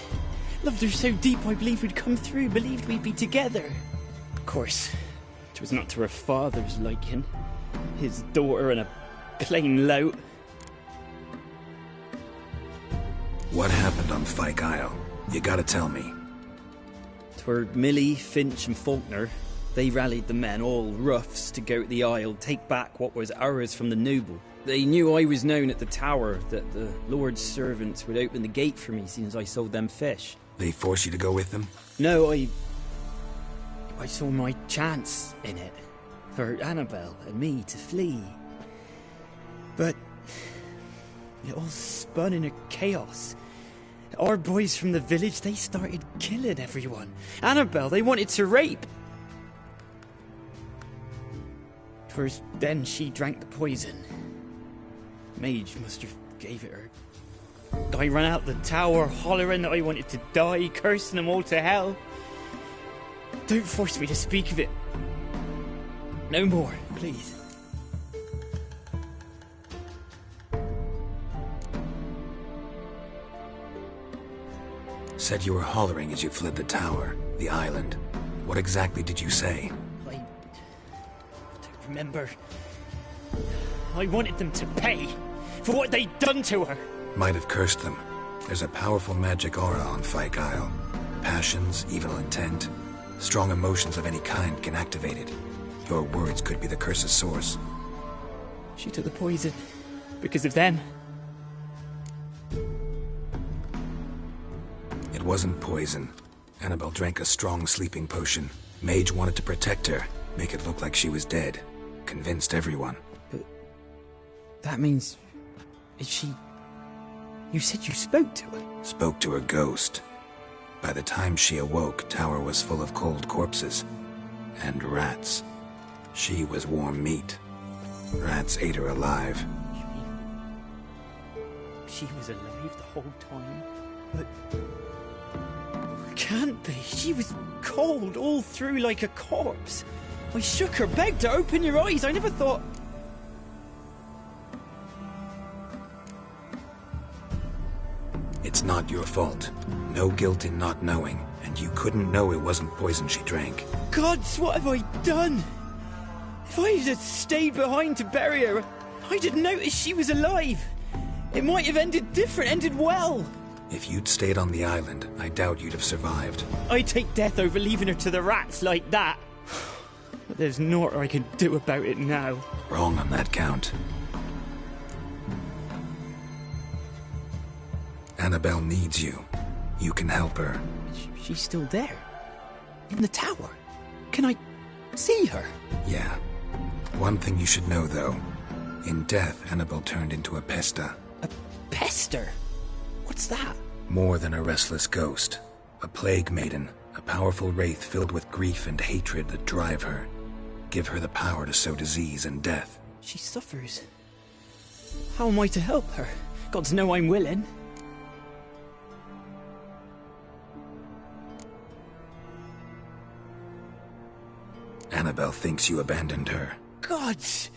Loved her so deep I believed we'd come through, believed we'd be together. Of course, it was not to her father's liking. His daughter and a plain lout. What happened on Fyke Isle? You gotta tell me. 'Twere Millie, Finch and Faulkner. They rallied the men, all roughs, to go to the Isle, take back what was ours from the noble. They knew I was known at the tower, that the Lord's servants would open the gate for me since I sold them fish. They forced you to go with them? No, I saw my chance in it, for Annabelle and me to flee. But it all spun in a chaos. Our boys from the village, they started killing everyone. Annabelle, they wanted to rape. First, then she drank the poison. Mage must have gave it her. I ran out the tower, hollering that I wanted to die, cursing them all to hell. Don't force me to speak of it. No more, please. Said you were hollering as you fled the tower, the island. What exactly did you say? I don't remember. I wanted them to pay for what they'd done to her. Might have cursed them. There's a powerful magic aura on Fyke Isle. Passions, evil intent, strong emotions of any kind can activate it. Your words could be the curse's source. She took the poison because of them. It wasn't poison. Annabelle drank a strong sleeping potion. Mage wanted to protect her, make it look like she was dead. Convinced everyone. But that means... is she... You said you spoke to her? Spoke to her ghost. By the time she awoke, Tower was full of cold corpses. And rats. She was warm meat. Rats ate her alive. You mean... she was alive the whole time? But... can't be. She was cold all through like a corpse. I shook her, begged her, open your eyes. I never thought... It's not your fault. No guilt in not knowing, and you couldn't know it wasn't poison she drank. Gods, what have I done? If I had stayed behind to bury her, I'd have noticed she was alive. It might have ended different, ended well. If you'd stayed on the island, I doubt you'd have survived. I'd take death over leaving her to the rats like that. But there's naught I can do about it now. Wrong on that count. Annabelle needs you. You can help her. She's still there? In the tower? Can I see her? Yeah. One thing you should know, though. In death, Annabelle turned into a pesta. A pester? What's that? More than a restless ghost. A plague maiden. A powerful wraith filled with grief and hatred that drive her. Give her the power to sow disease and death. She suffers. How am I to help her? Gods know I'm willing. Annabelle thinks you abandoned her. Gods!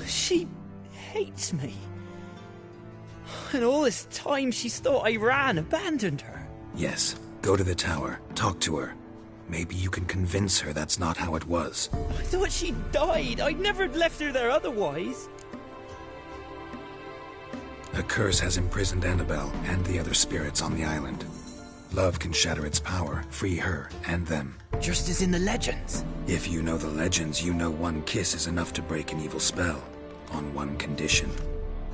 She hates me. And all this time she's thought I abandoned her. Yes. Go to the tower. Talk to her. Maybe you can convince her that's not how it was. I thought she died. I'd never have left her there otherwise. A curse has imprisoned Annabelle and the other spirits on the island. Love can shatter its power, free her and them. Just as in the legends. If you know the legends, you know one kiss is enough to break an evil spell. On one condition.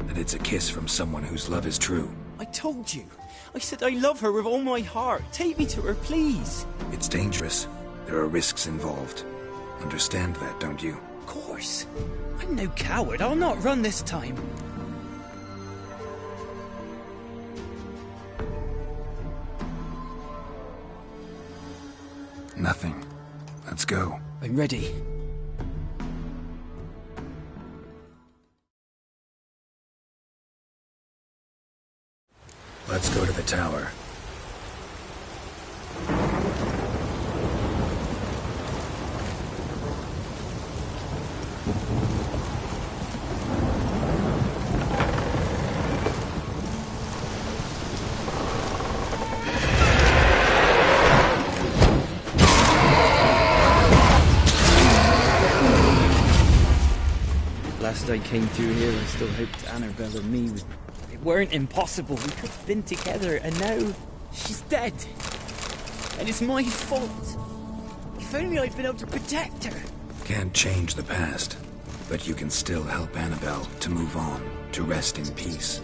That it's a kiss from someone whose love is true. I told you. I said I love her with all my heart. Take me to her, please. It's dangerous. There are risks involved. Understand that, don't you? Of course. I'm no coward. I'll not run this time. Nothing. Let's go. I'm ready. Let's go to the tower. Last I came through here, I still hoped Annabelle and me would... It weren't impossible. We could have been together, and now she's dead. And it's my fault. If only I'd been able to protect her. Can't change the past, but you can still help Annabelle to move on, to rest in peace.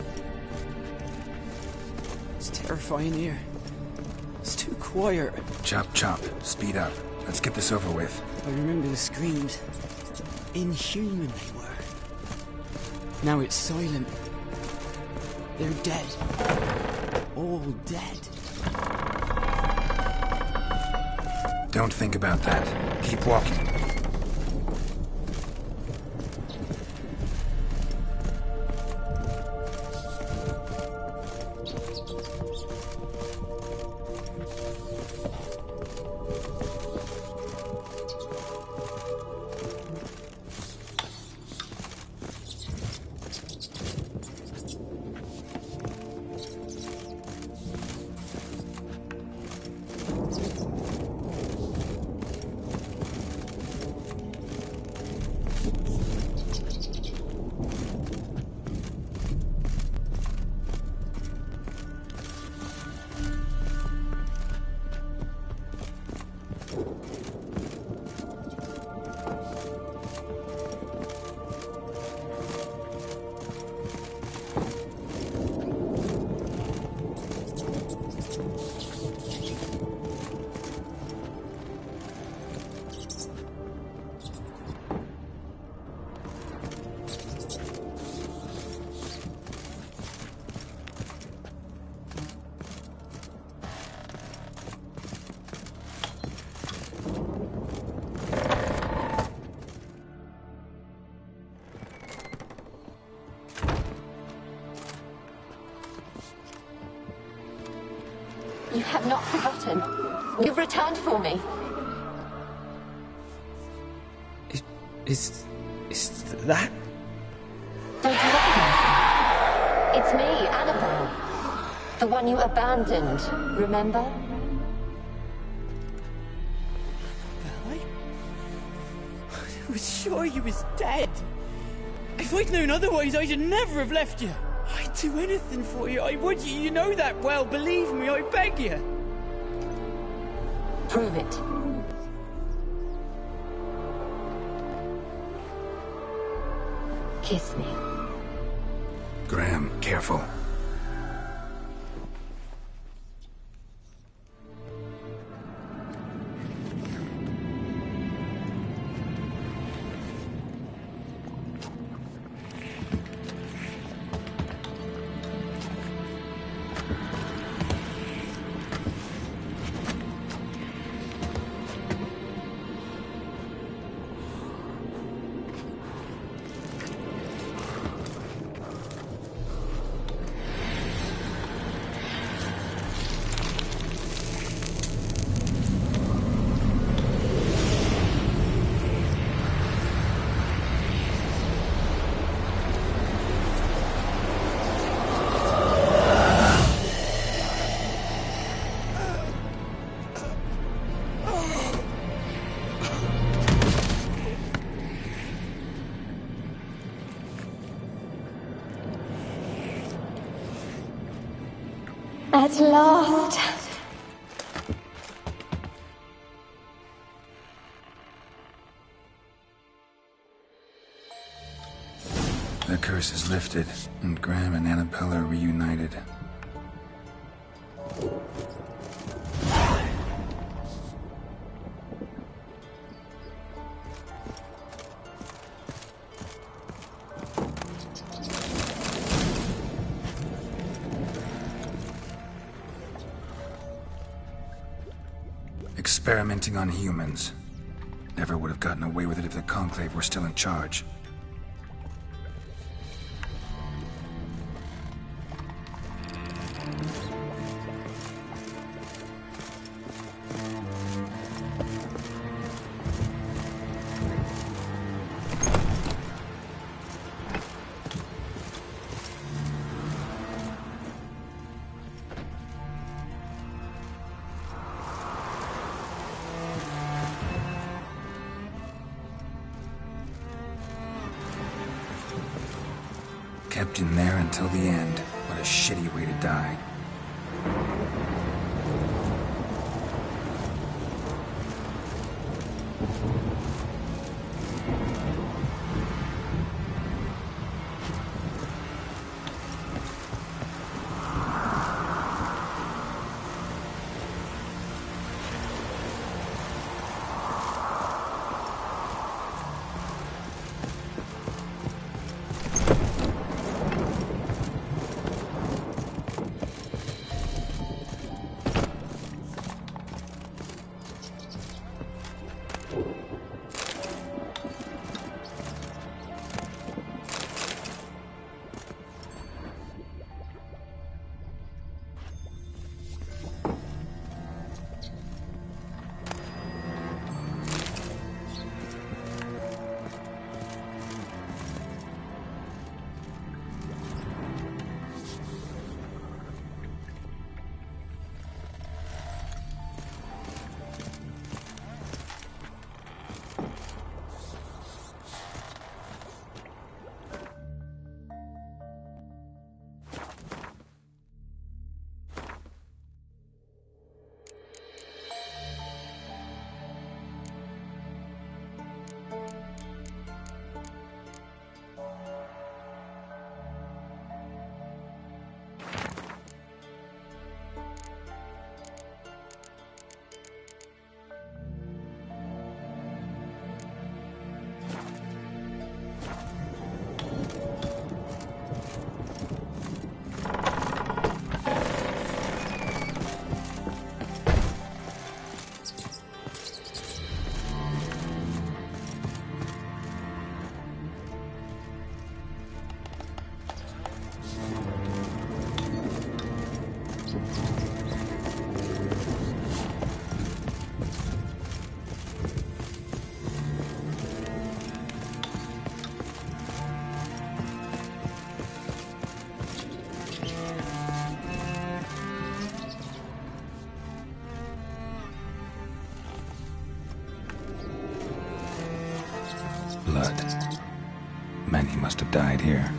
It's terrifying here. It's too quiet. Chop, chop. Speed up. Let's get this over with. I remember the screams. Inhuman they were. Now it's silent. They're dead. All dead. Don't think about that. Keep walking. You have not forgotten. You've returned for me. Is that? Don't you recognize me? It's me, Annabelle. The one you abandoned, remember? I was sure you was dead. If I'd known otherwise, I'd never have left you. I'd do anything for you. I would. You know that well. Believe me, I beg you. Prove it. Kiss me. Graham, careful. At last. The curse is lifted, and Graham and Annabelle are reunited. Experimenting on humans. Never would have gotten away with it if the Conclave were still in charge. Kept in there until the end. What a shitty way to die. Blood. Many must have died here.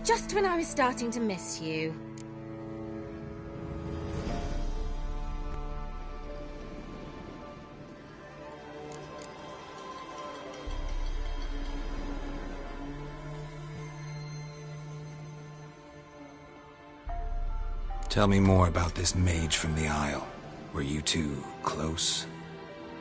just when I was starting to miss you. Tell me more about this mage from the Isle. Were you two close?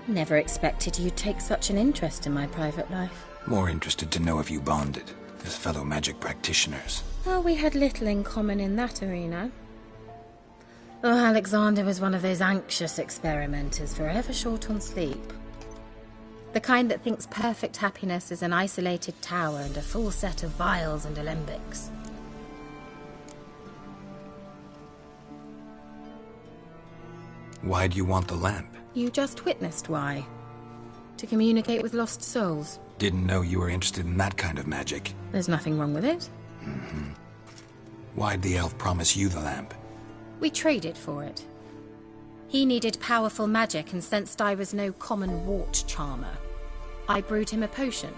Never expected you'd take such an interest in my private life. More interested to know if you bonded, as fellow magic practitioners. Well, we had little in common in that arena. Oh, Alexander was one of those anxious experimenters, forever short on sleep. The kind that thinks perfect happiness is an isolated tower and a full set of vials and alembics. Why do you want the lamp? You just witnessed why. To communicate with lost souls. Didn't know you were interested in that kind of magic. There's nothing wrong with it. Why'd the elf promise you the lamp? We traded for it. He needed powerful magic and sensed I was no common wart charmer. I brewed him a potion.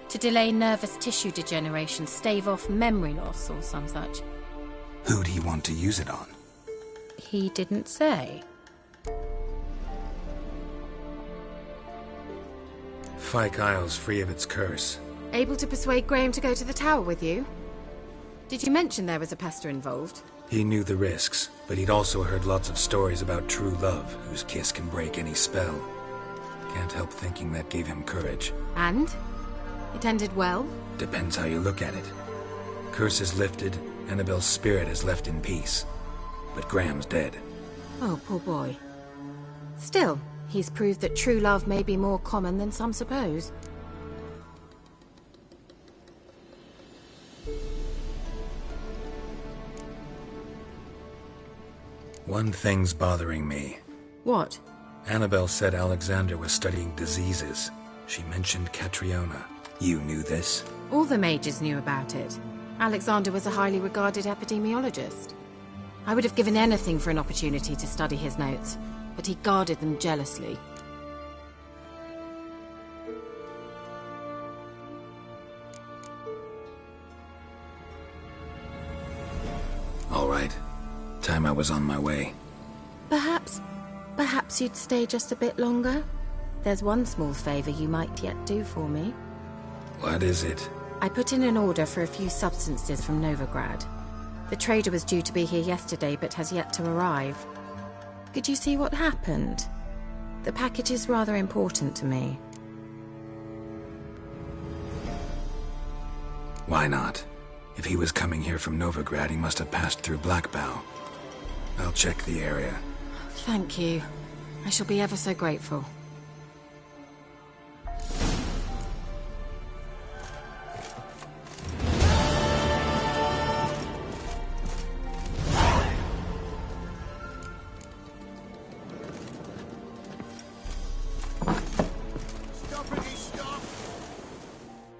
To delay nervous tissue degeneration, stave off memory loss or some such. Who'd he want to use it on? He didn't say. Fyke Isle's free of its curse. Able to persuade Graham to go to the tower with you? Did you mention there was a pester involved? He knew the risks, but he'd also heard lots of stories about true love, whose kiss can break any spell. Can't help thinking that gave him courage. And? It ended well? Depends how you look at it. Curse is lifted, Annabelle's spirit is left in peace. But Graham's dead. Oh, poor boy. Still, he's proved that true love may be more common than some suppose. One thing's bothering me. What? Annabelle said Alexander was studying diseases. She mentioned Catriona. You knew this? All the mages knew about it. Alexander was a highly regarded epidemiologist. I would have given anything for an opportunity to study his notes, but he guarded them jealously. All right. Time I was on my way. Perhaps you'd stay just a bit longer? There's one small favor you might yet do for me. What is it? I put in an order for a few substances from Novigrad. The trader was due to be here yesterday, but has yet to arrive. Could you see what happened? The package is rather important to me. Why not? If he was coming here from Novigrad, he must have passed through Blackbow. I'll check the area. Thank you. I shall be ever so grateful.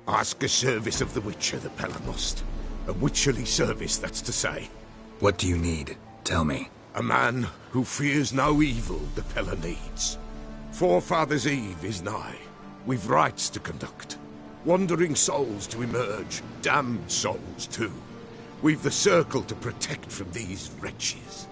Ask a service of the Witcher, the Pella must. A witcherly service, that's to say. What do you need? Tell me. A man who fears no evil the Pella needs. Forefathers' Eve is nigh. We've rites to conduct. Wandering souls to emerge. Damned souls, too. We've the circle to protect from these wretches.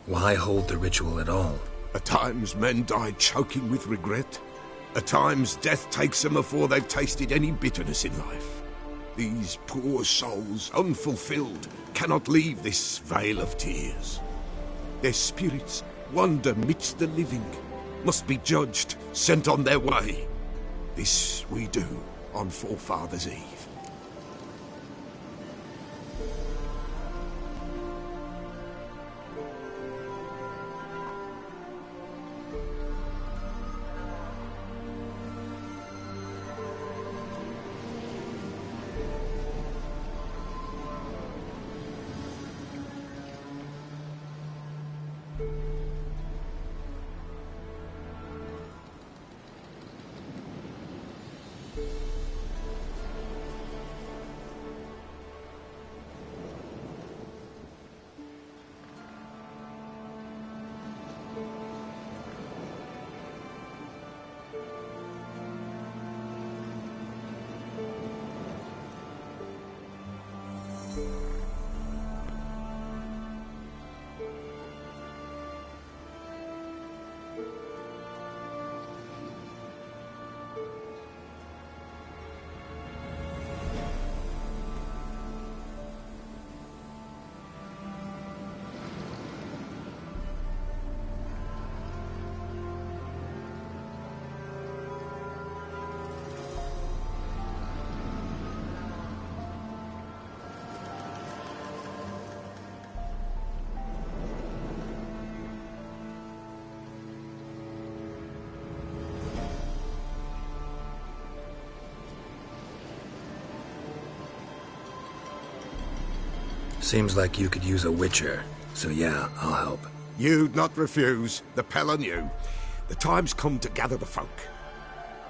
Why hold the ritual at all? At times men die choking with regret. At times death takes them before they've tasted any bitterness in life. These poor souls, unfulfilled, cannot leave this vale of tears. Their spirits wander midst the living, must be judged, sent on their way. This we do on Forefathers' Eve. Seems like you could use a witcher, so yeah, I'll help. You'd not refuse, the Pell and you. The time's come to gather the folk.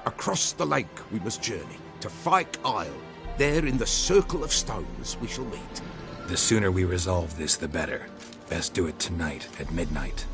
Across the lake we must journey, to Fyke Isle. There in the circle of stones we shall meet. The sooner we resolve this, the better. Best do it tonight, at midnight.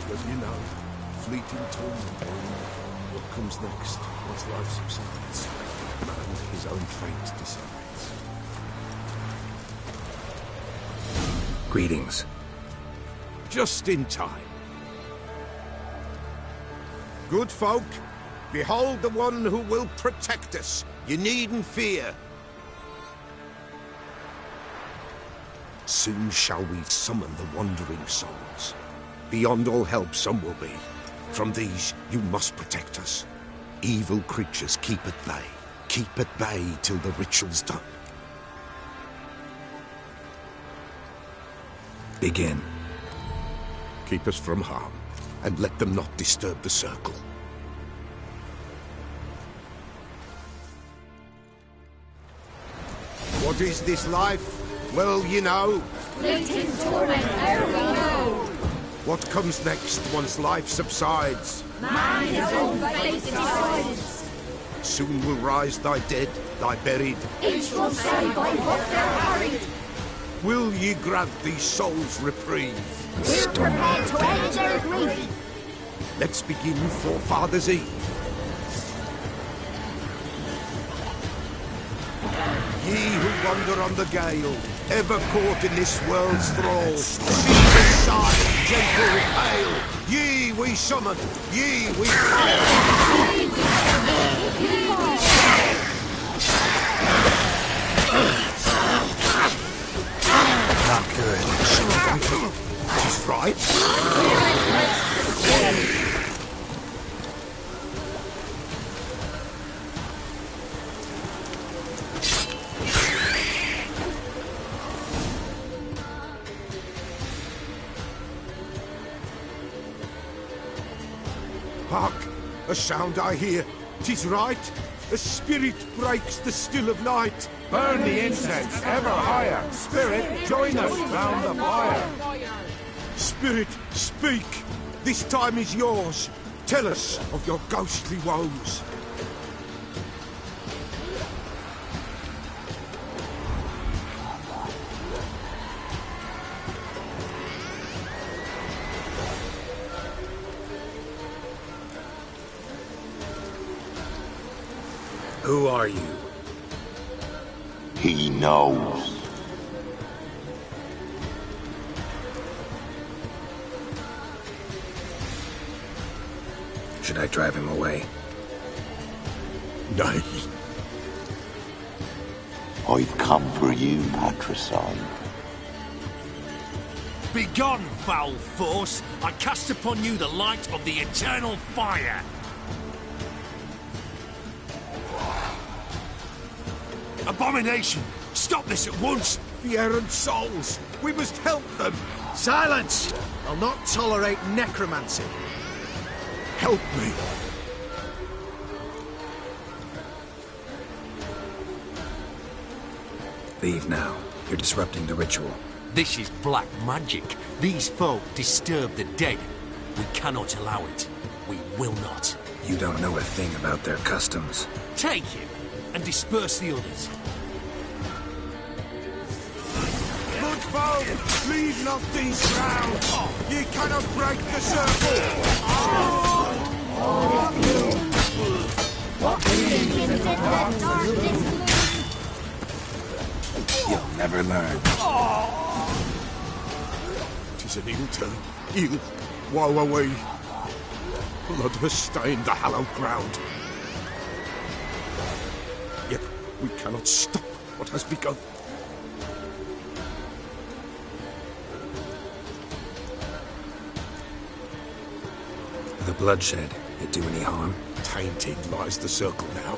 But you know, fleeting torment. What comes next, once life subsides? Man, his own fate decides. Greetings. Just in time. Good folk, behold the one who will protect us. You needn't fear. Soon shall we summon the wandering souls. Beyond all help some will be. From these you must protect us. Evil creatures keep at bay. Keep at bay till the ritual's done. Begin. Keep us from harm, and let them not disturb the circle. What is this life? Well, you know. Fleeting torment, we know. What comes next once life subsides? Man his own fate decides. Soon will rise thy dead, thy buried. Each will say by what they're hurried. Will ye grant these souls reprieve? We're prepared to end their grief. Let's begin Forefathers' Eve. Ye who wander on the gale, ever caught in this world's thrall, be silent, gentle, pale. Ye we summon, ye we call. Not good. She's right. Hark! A sound I hear. 'Tis right. A spirit breaks the still of night. Burn the incense ever higher. Spirit, join us round the fire. Spirit, speak. This time is yours. Tell us of your ghostly woes. Who are you? He knows. Should I drive him away? Nay. I've come for you, patricide. Begone, foul force! I cast upon you the light of the eternal fire! Abomination! Stop this at once! The errant souls! We must help them! Silence! I'll not tolerate necromancy. Help me! Leave now. You're disrupting the ritual. This is black magic. These folk disturb the dead. We cannot allow it. We will not. You don't know a thing about their customs. Take him and disperse the others. Good folk, leave not these grounds. Ye cannot break the circle. You'll never learn. Tis an ill turn. Ill. Woe away. Blood has stained the hallowed ground. Yet we cannot stop what has begun. The bloodshed, it do any harm? Tainted lies the circle now.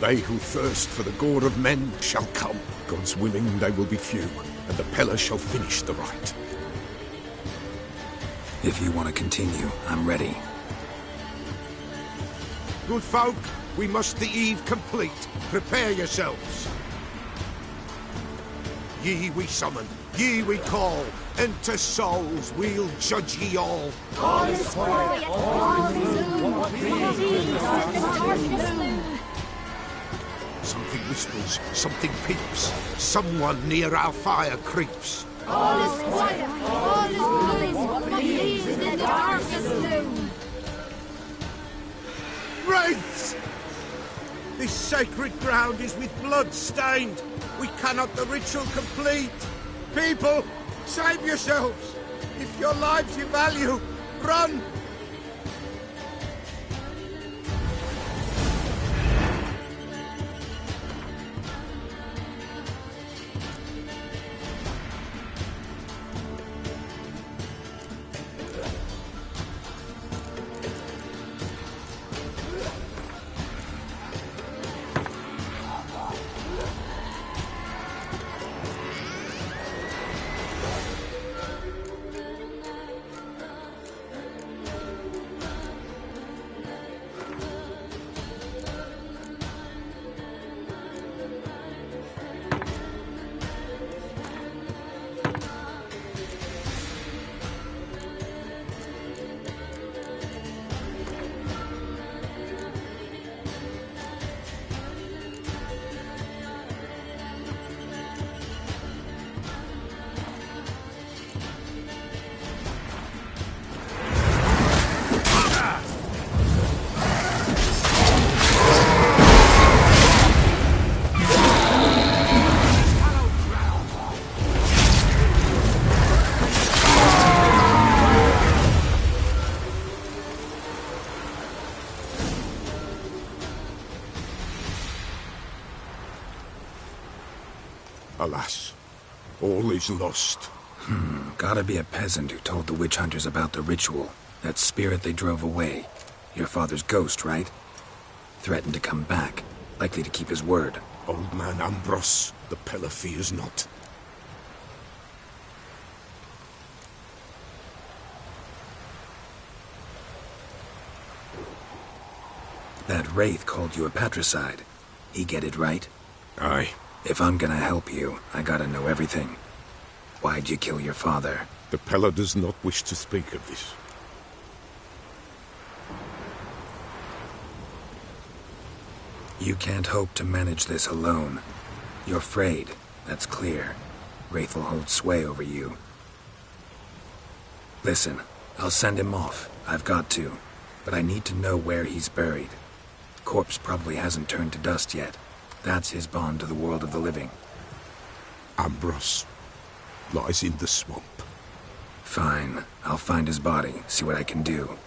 They who thirst for the gore of men shall come. God's willing they will be few, and the Peller shall finish the rite. If you want to continue, I'm ready. Good folk, we must the eve complete. Prepare yourselves. Ye we summon, ye we call, enter souls, we'll judge ye all. All is quiet, all is gloom. Something whispers, something peeps, someone near our fire creeps. All is quiet, all is gloom, in the darkest gloom. Wraiths! This sacred ground is with blood stained. We cannot the ritual complete. People, save yourselves. If your lives you value, run! Alas, all is lost. Gotta be a peasant who told the witch hunters about the ritual. That spirit they drove away. Your father's ghost, right? Threatened to come back. Likely to keep his word. Old man Ambrose, the Pella fears not. That wraith called you a patricide. He get it right? Aye. If I'm gonna help you, I gotta know everything. Why'd you kill your father? The Pella does not wish to speak of this. You can't hope to manage this alone. You're afraid, that's clear. Wraith will hold sway over you. Listen, I'll send him off. I've got to. But I need to know where he's buried. Corpse probably hasn't turned to dust yet. That's his bond to the world of the living. Ambrose lies in the swamp. Fine. I'll find his body, see what I can do.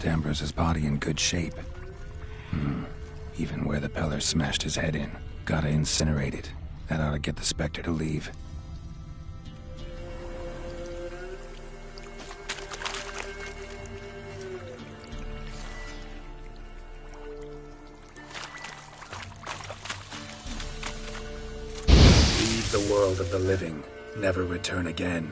left Ambrose's body in good shape. Even where the Peller smashed his head in. Gotta incinerate it. That ought to get the Spectre to leave. Leave the world of the living. Never return again.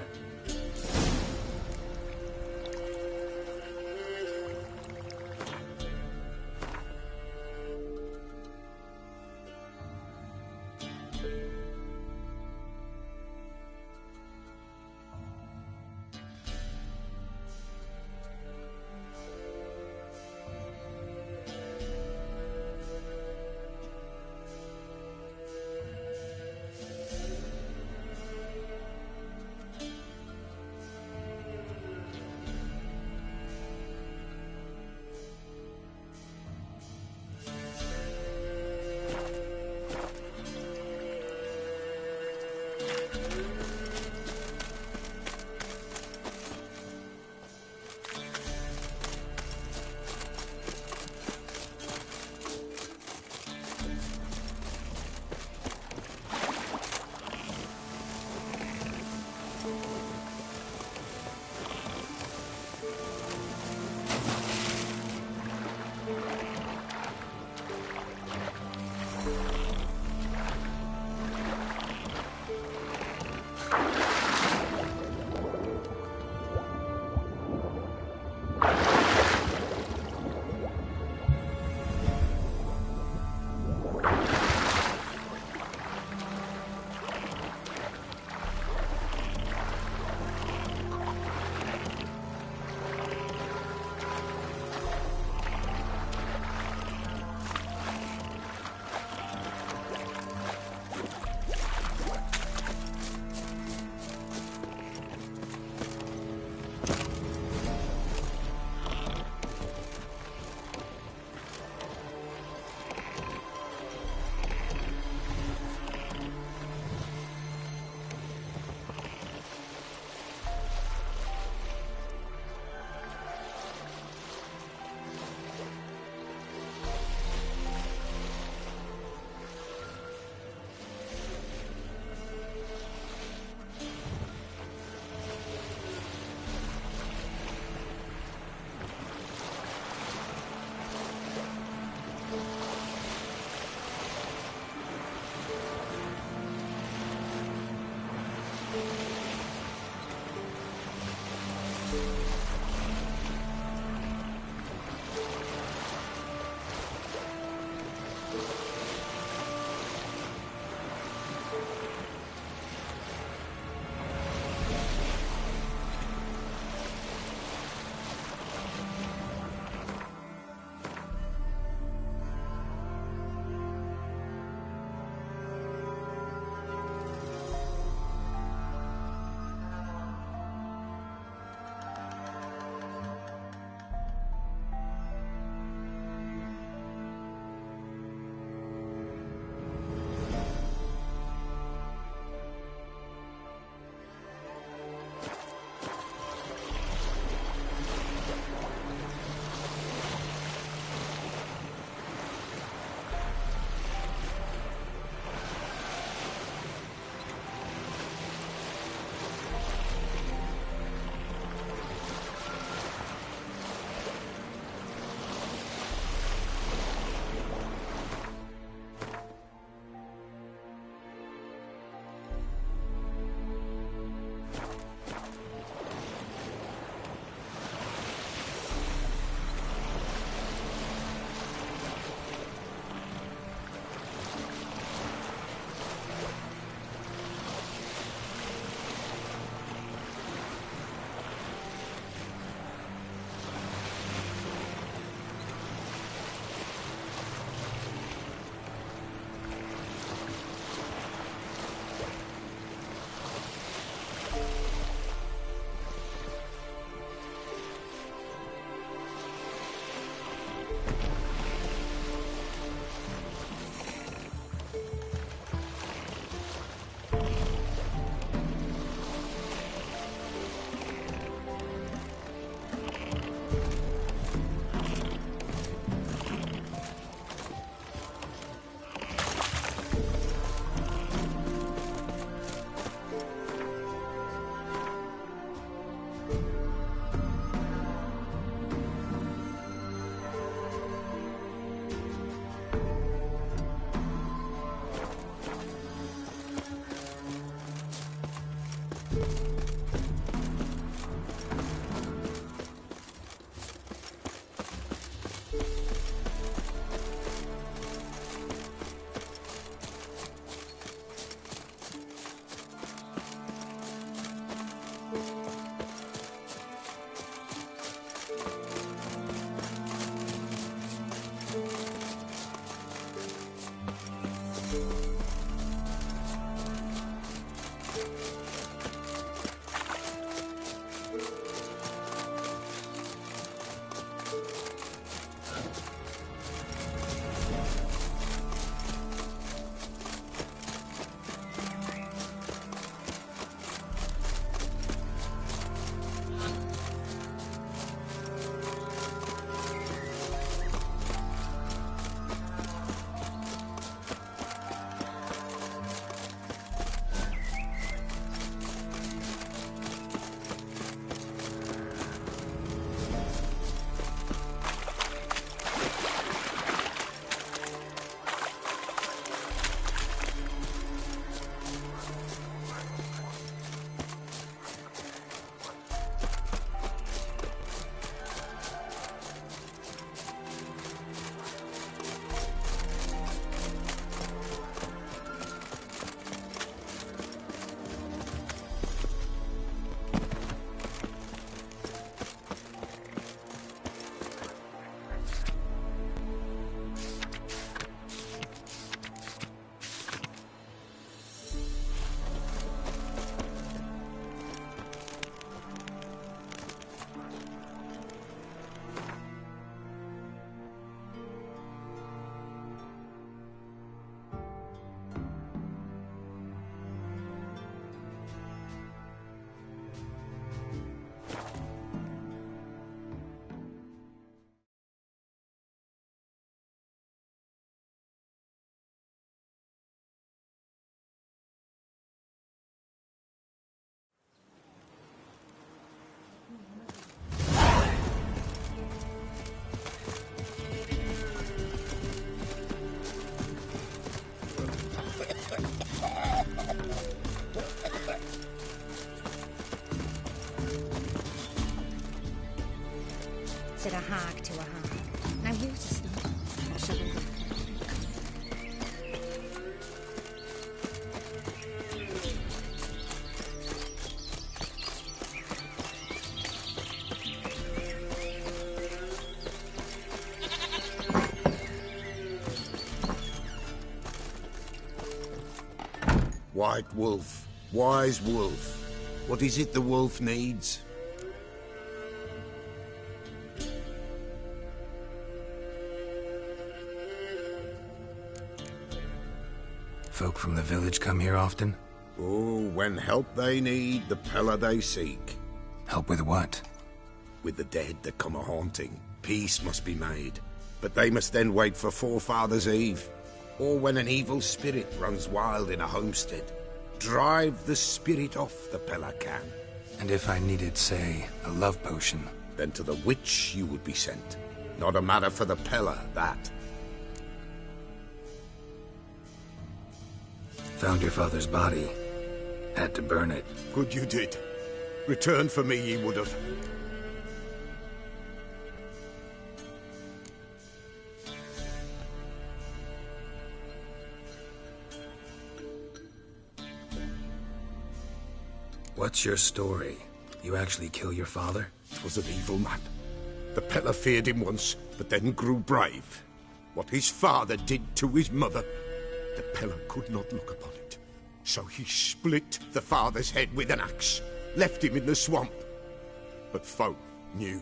hag to a hag. Now use a stump. I'll shovel back. White wolf, wise wolf. What is it the wolf needs? Folk from the village come here often? Oh, when help they need, the Pella they seek. Help with what? With the dead that come a-haunting. Peace must be made. But they must then wait for Forefathers' Eve. Or when an evil spirit runs wild in a homestead. Drive the spirit off, the Pella can. And if I needed, say, a love potion? Then to the witch you would be sent. Not a matter for the Pella, that. Found your father's body. Had to burn it. Good you did. Return for me ye would have. What's your story? You actually kill your father? 'Twas an evil man. The Pella feared him once, but then grew brave. What his father did to his mother, the Pella could not look upon it. So he split the father's head with an axe, left him in the swamp. But folk knew.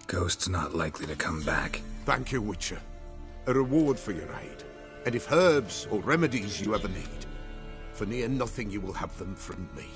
Ghost's not likely to come back. Thank you, Witcher. A reward for your aid. And if herbs or remedies you ever need, for near nothing you will have them from me.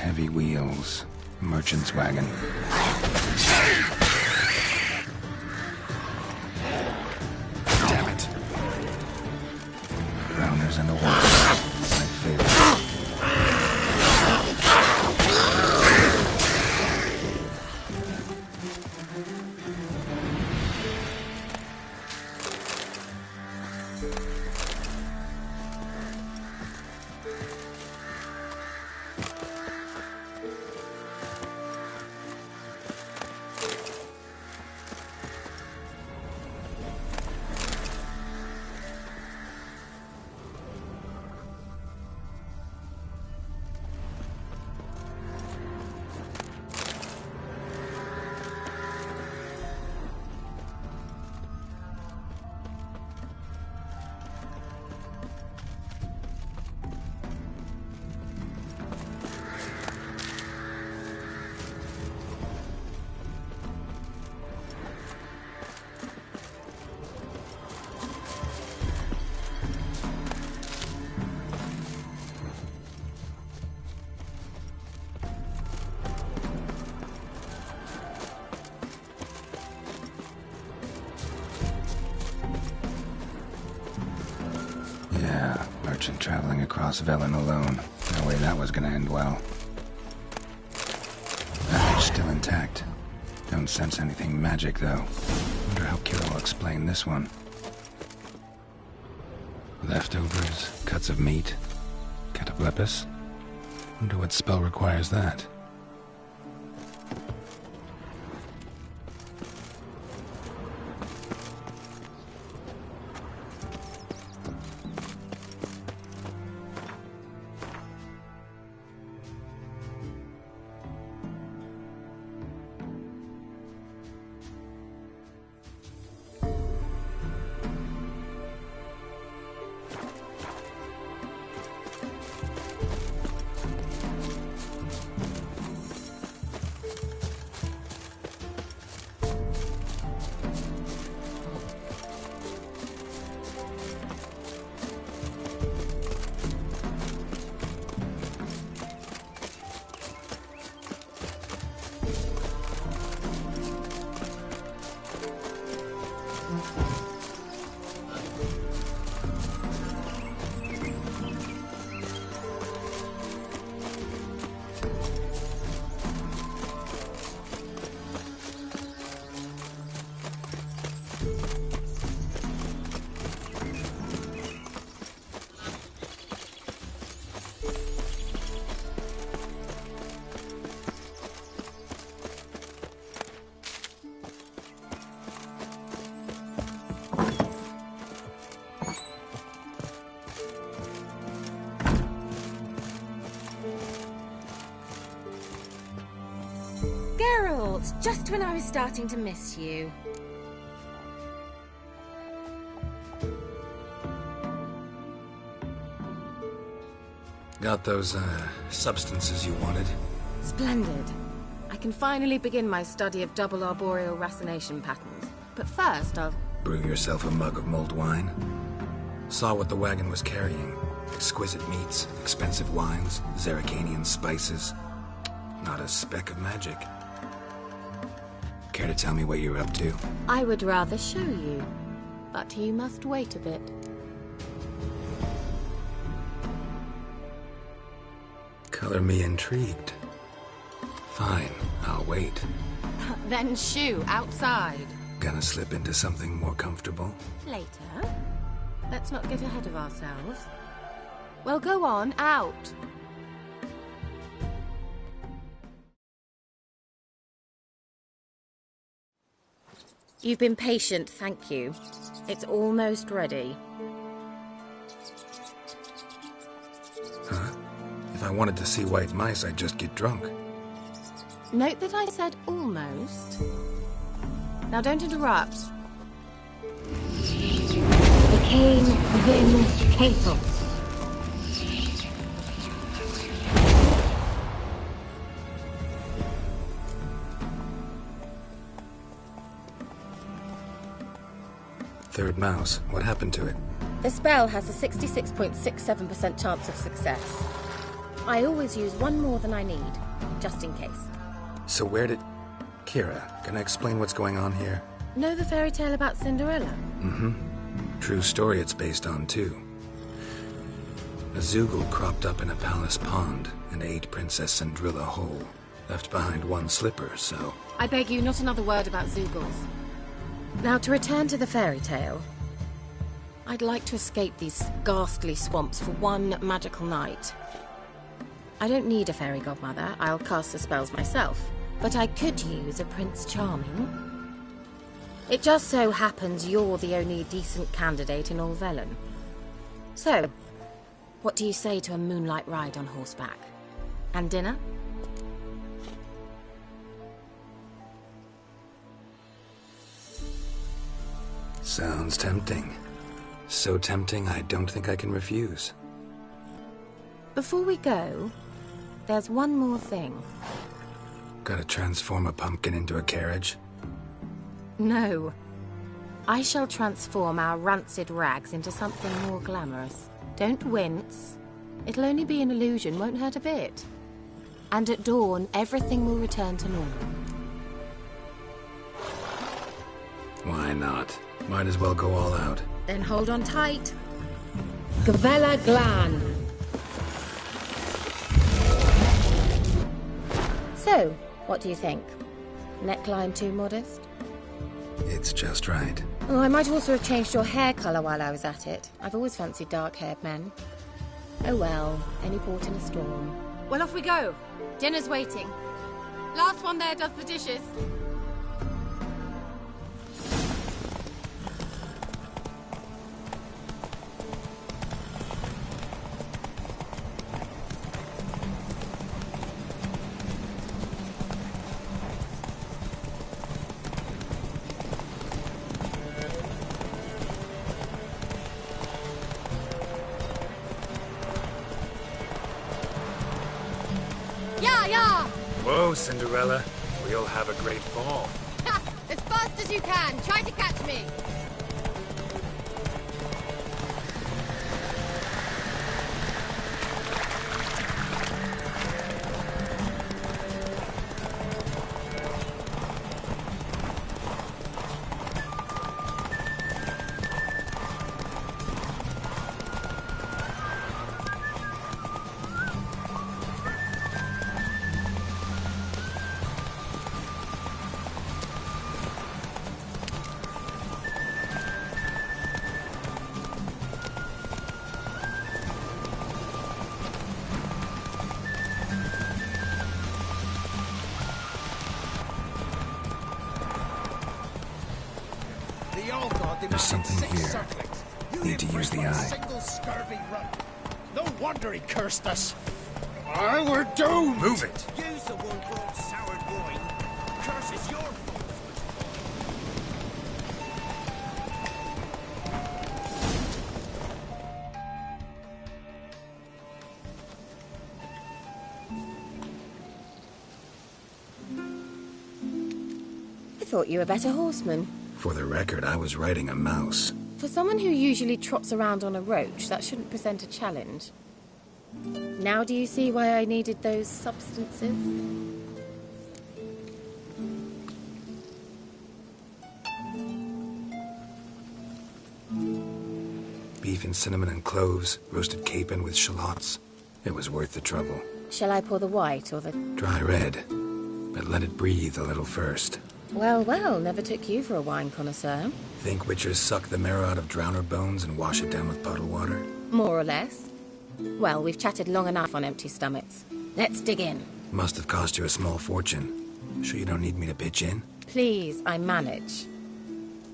heavy wheels. Merchant's wagon. Damn it. Drowners and the horse. My favorite. Traveling across Velen alone. No way that was gonna end well. That edge still intact. Don't sense anything magic, though. Wonder how Kira will explain this one. Leftovers, cuts of meat, cataplepis. Wonder what spell requires that. Just when I was starting to miss you. Got those, substances you wanted? Splendid. I can finally begin my study of double arboreal racination patterns. But first, I'll... Brew yourself a mug of mulled wine. Saw what the wagon was carrying. Exquisite meats, expensive wines, Zerrikanian spices. Not a speck of magic. Care to tell me what you're up to? I would rather show you, but you must wait a bit. Color me intrigued. Fine, I'll wait. Then shoo, outside. Gonna slip into something more comfortable? Later. Let's not get ahead of ourselves. Well, go on, out. You've been patient, thank you. It's almost ready. Huh? If I wanted to see white mice, I'd just get drunk. Note that I said almost. Now don't interrupt. Became Vin Cato. Third mouse. What happened to it? The spell has a 66.67% chance of success. I always use one more than I need, just in case. So where did... Kira, can I explain what's going on here? Know the fairy tale about Cinderella? Mm-hmm. True story it's based on, too. A Zoogle cropped up in a palace pond and ate Princess Cinderella whole. Left behind one slipper, so... I beg you, not another word about Zoogles. Now, to return to the fairy tale, I'd like to escape these ghastly swamps for one magical night. I don't need a fairy godmother, I'll cast the spells myself, but I could use a Prince Charming. It just so happens you're the only decent candidate in all Velen. So, what do you say to a moonlight ride on horseback? And dinner? Sounds tempting. So tempting, I don't think I can refuse. Before we go, there's one more thing. Gotta transform a pumpkin into a carriage? No. I shall transform our rancid rags into something more glamorous. Don't wince. It'll only be an illusion, won't hurt a bit. And at dawn, everything will return to normal. Why not? Might as well go all out. Then hold on tight. Gavella Glan. So, what do you think? Neckline too modest? It's just right. Oh, I might also have changed your hair colour while I was at it. I've always fancied dark-haired men. Oh well, any port in a storm. Well, off we go. Dinner's waiting. Last one there does the dishes. Whoa, Cinderella. We'll have a great fall. As fast as you can. Try to catch me. There's something here. Need to use the eye. No wonder he cursed us. We're doomed! Move it! Use the one brought soured wine. Curse is your fault. I thought you were a better horseman. For the record, I was riding a mouse. For someone who usually trots around on a roach, that shouldn't present a challenge. Now do you see why I needed those substances? Beef and cinnamon and cloves, roasted capon with shallots. It was worth the trouble. Shall I pour the white or the... Dry red, but let it breathe a little first. Well, well, never took you for a wine connoisseur. Think witchers suck the marrow out of drowner bones and wash it down with puddle water? More or less. Well, we've chatted long enough on empty stomachs. Let's dig in. Must have cost you a small fortune. Sure you don't need me to pitch in? Please, I manage.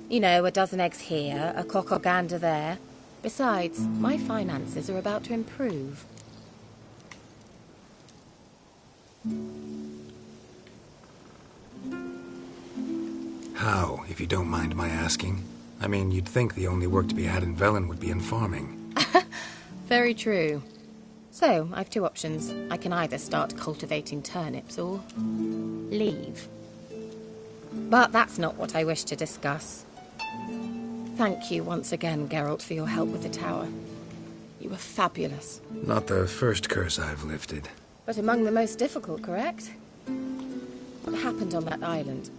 You know, a dozen eggs here, a cock or gander there. Besides, my finances are about to improve. How, if you don't mind my asking? I mean, you'd think the only work to be had in Velen would be in farming. Very true. So, I've two options. I can either start cultivating turnips or... leave. But that's not what I wish to discuss. Thank you once again, Geralt, for your help with the tower. You were fabulous. Not the first curse I've lifted. But among the most difficult, correct? What happened on that island?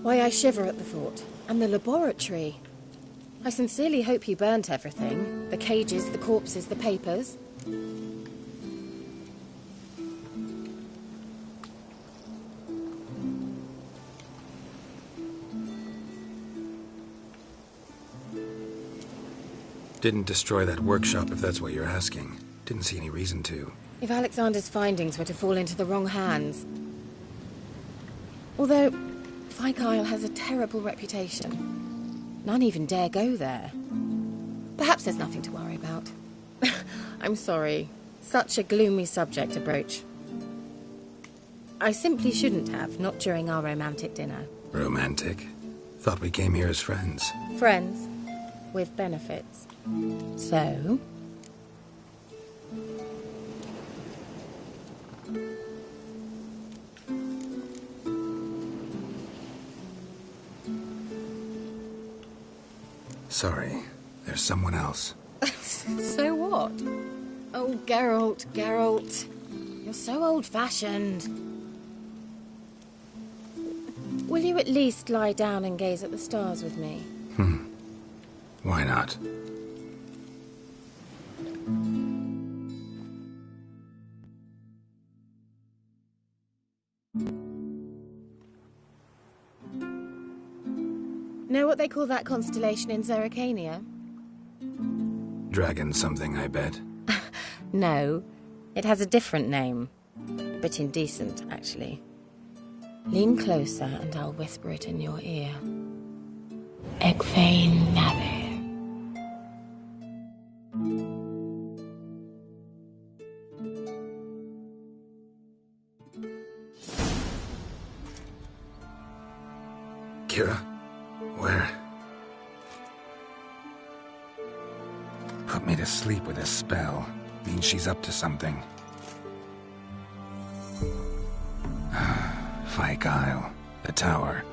Why I shiver at the thought. And the laboratory. I sincerely hope you burnt everything. The cages, the corpses, the papers. Didn't destroy that workshop, if that's what you're asking. Didn't see any reason to. If Alexander's findings were to fall into the wrong hands... Although, Fyke Isle has a terrible reputation. None even dare go there. Perhaps there's nothing to worry about. I'm sorry. Such a gloomy subject to broach. I simply shouldn't have, not during our romantic dinner. Romantic? Thought we came here as friends. Friends, with benefits. So... Sorry, there's someone else. So what? Oh, Geralt. You're so old-fashioned. Will you at least lie down and gaze at the stars with me? Why not? Know what they call that constellation in Zerrikania? Dragon something, I bet. No, it has a different name. A bit indecent, actually. Lean closer and I'll whisper it in your ear. Egfain Nave. Kira? Where? Put me to sleep with a spell. Means she's up to something. Fyke Isle. The tower.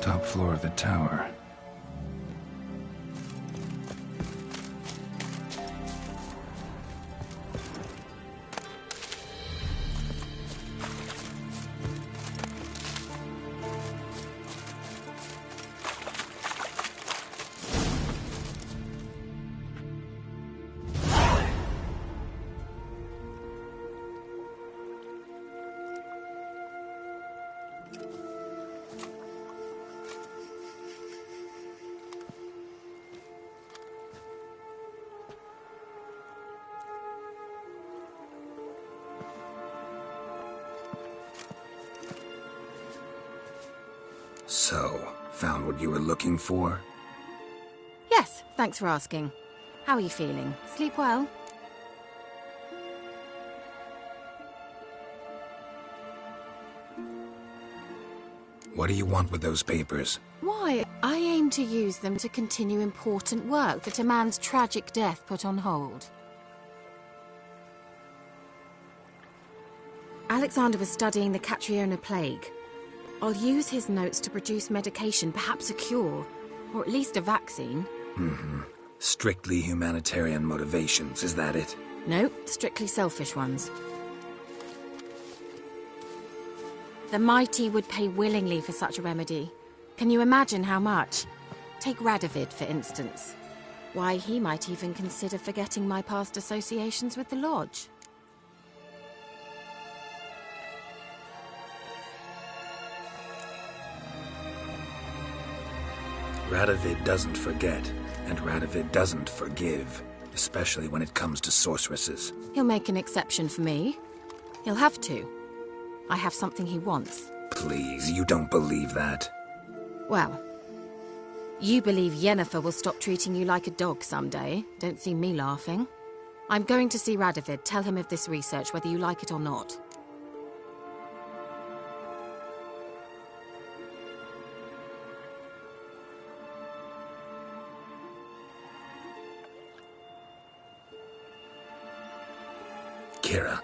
top floor of the tower. So, found what you were looking for? Yes, thanks for asking. How are you feeling? Sleep well? What do you want with those papers? Why, I aim to use them to continue important work that a man's tragic death put on hold. Alexander was studying the Catriona plague. I'll use his notes to produce medication, perhaps a cure, or at least a vaccine. Mm-hmm. Strictly humanitarian motivations, is that it? No, strictly selfish ones. The mighty would pay willingly for such a remedy. Can you imagine how much? Take Radovid, for instance. Why, he might even consider forgetting my past associations with the Lodge. Radovid doesn't forget, and Radovid doesn't forgive, especially when it comes to sorceresses. He'll make an exception for me. He'll have to. I have something he wants. Please, you don't believe that. Well, you believe Yennefer will stop treating you like a dog someday. Don't see me laughing. I'm going to see Radovid. Tell him of this research, whether you like it or not. Kira,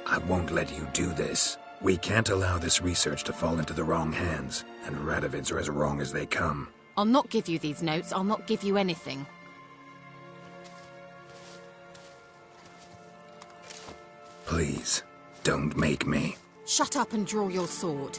I won't let you do this. We can't allow this research to fall into the wrong hands, and Radovids are as wrong as they come. I'll not give you these notes. I'll not give you anything. Please, don't make me. Shut up and draw your sword.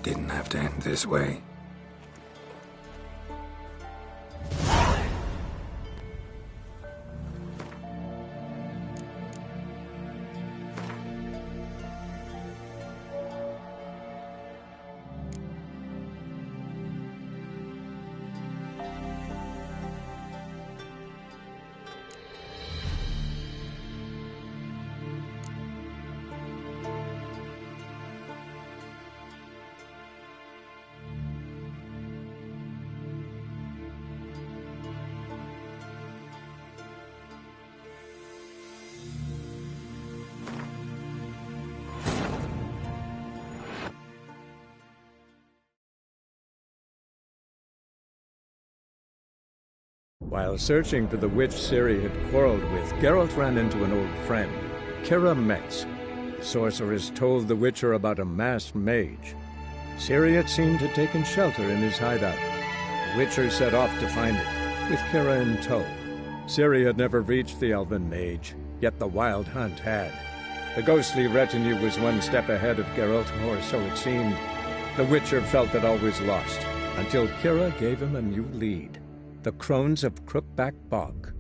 Didn't have to end this way. While searching for the witch Ciri had quarreled with, Geralt ran into an old friend, Kira Metz. The sorceress told the Witcher about a masked mage. Ciri had seemed to have taken shelter in his hideout. The Witcher set off to find it, with Kira in tow. Ciri had never reached the elven mage, yet the wild hunt had. The ghostly retinue was one step ahead of Geralt, or so it seemed. The Witcher felt that all was lost, until Kira gave him a new lead. The Crones of Crookback Bog.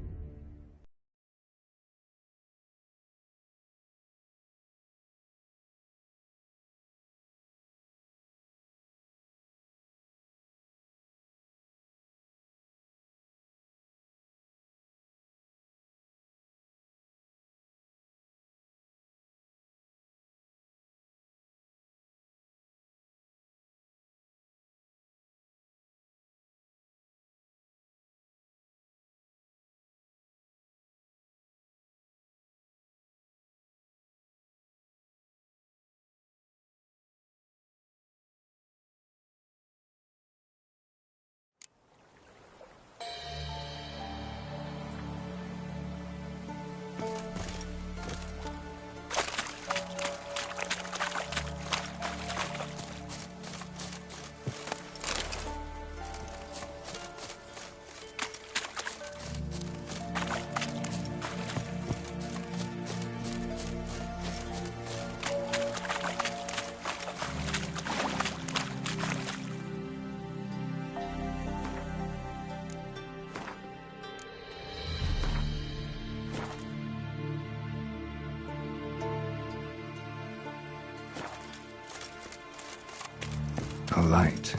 light.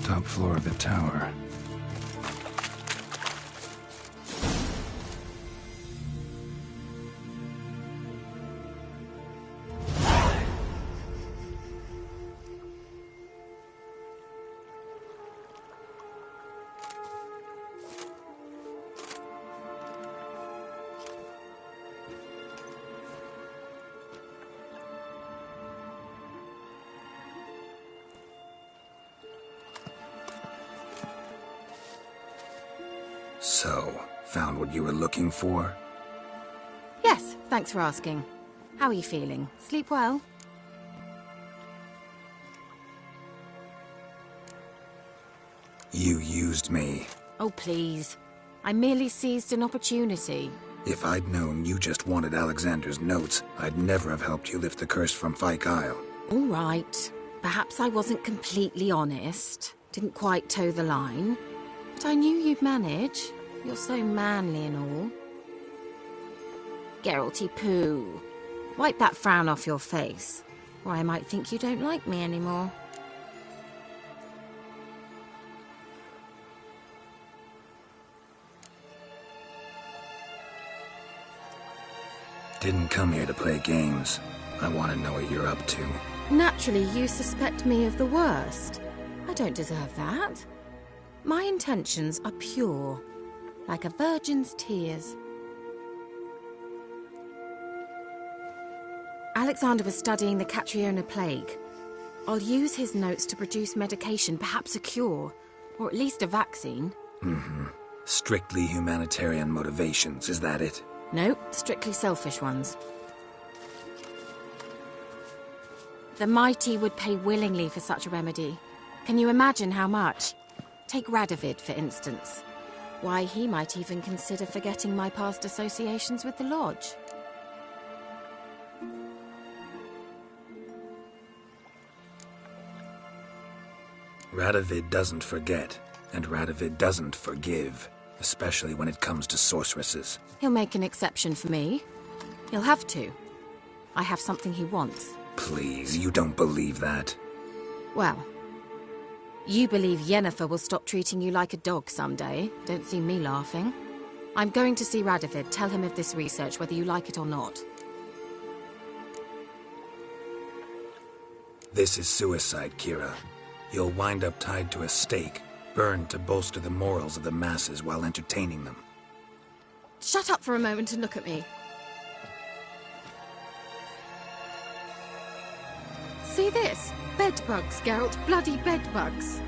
Top floor of the tower. So, found what you were looking for? Yes, thanks for asking. How are you feeling? Sleep well? You used me. Oh, please. I merely seized an opportunity. If I'd known you just wanted Alexander's notes, I'd never have helped you lift the curse from Fyke Isle. All right. Perhaps I wasn't completely honest. Didn't quite toe the line. But I knew you'd manage. You're so manly and all. Geralty poo. Wipe that frown off your face, or I might think you don't like me anymore. Didn't come here to play games. I want to know what you're up to. Naturally, you suspect me of the worst. I don't deserve that. My intentions are pure, like a virgin's tears. Alexander was studying the Catriona plague. I'll use his notes to produce medication, perhaps a cure, or at least a vaccine. Strictly humanitarian motivations, is that it? No, strictly selfish ones. The mighty would pay willingly for such a remedy. Can you imagine how much? Take Radovid, for instance. Why, he might even consider forgetting my past associations with the Lodge. Radovid doesn't forget, and Radovid doesn't forgive, especially when it comes to sorceresses. He'll make an exception for me. He'll have to. I have something he wants. Please, you don't believe that. Well, you believe Yennefer will stop treating you like a dog someday. Don't see me laughing. I'm going to see Radovid, tell him of this research, whether you like it or not. This is suicide, Kira. You'll wind up tied to a stake, burned to bolster the morals of the masses while entertaining them. Shut up for a moment and look at me. See this? Bedbugs, Geralt. Bloody bedbugs.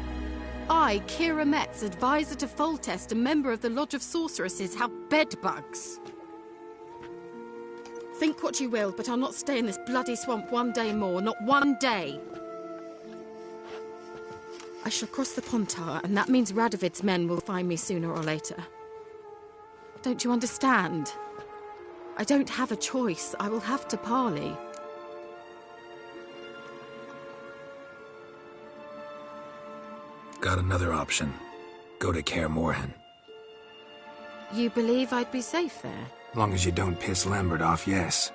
I, Kira Metz, advisor to Foltest, a member of the Lodge of Sorceresses, have bedbugs. Think what you will, but I'll not stay in this bloody swamp one day more. Not one day. I shall cross the Pontar, and that means Radovid's men will find me sooner or later. Don't you understand? I don't have a choice. I will have to parley. Got another option. Go to Kaer Morhen. You believe I'd be safe there? Long as you don't piss Lambert off, yes.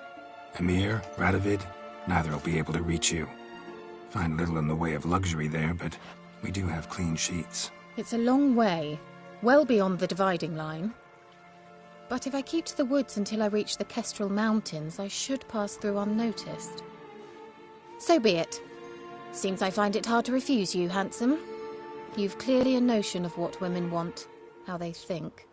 Emir, Radovid, neither will be able to reach you. Find little in the way of luxury there, but we do have clean sheets. It's a long way, well beyond the dividing line. But if I keep to the woods until I reach the Kestrel Mountains, I should pass through unnoticed. So be it. Seems I find it hard to refuse you, handsome. You've clearly a notion of what women want, how they think.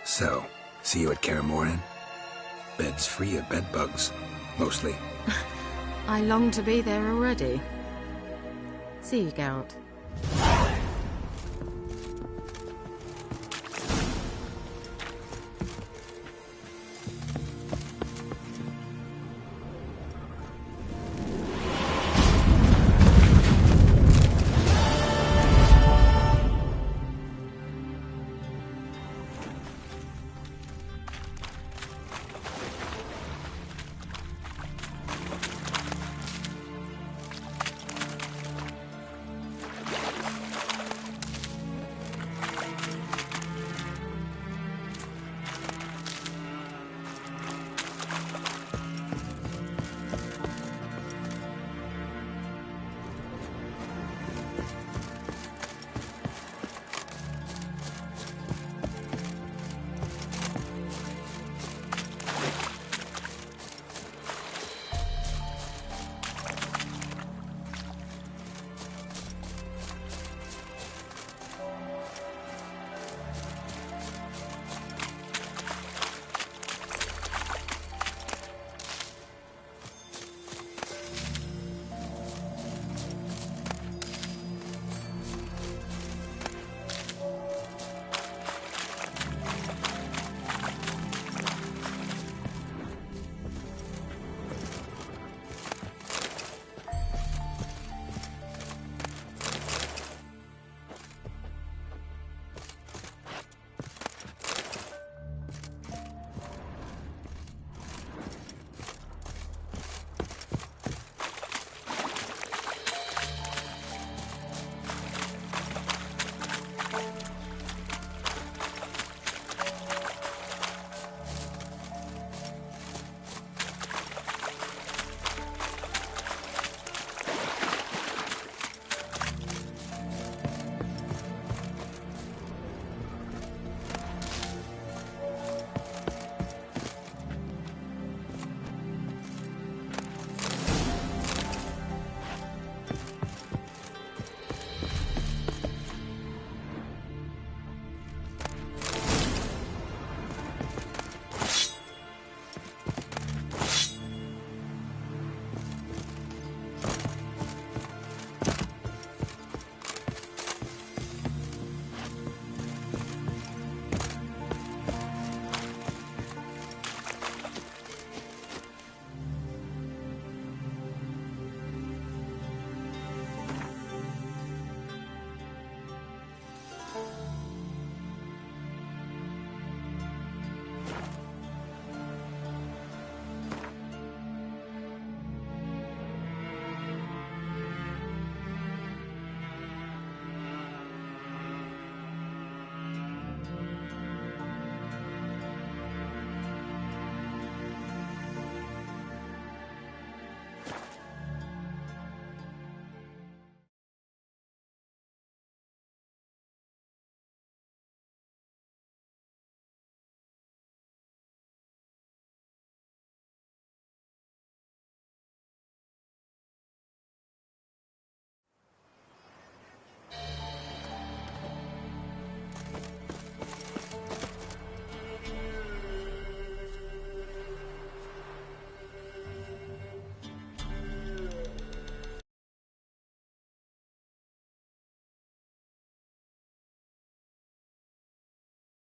So, see you at Kaer Morhen? Beds free of bedbugs, mostly. I long to be there already. See you, Geralt.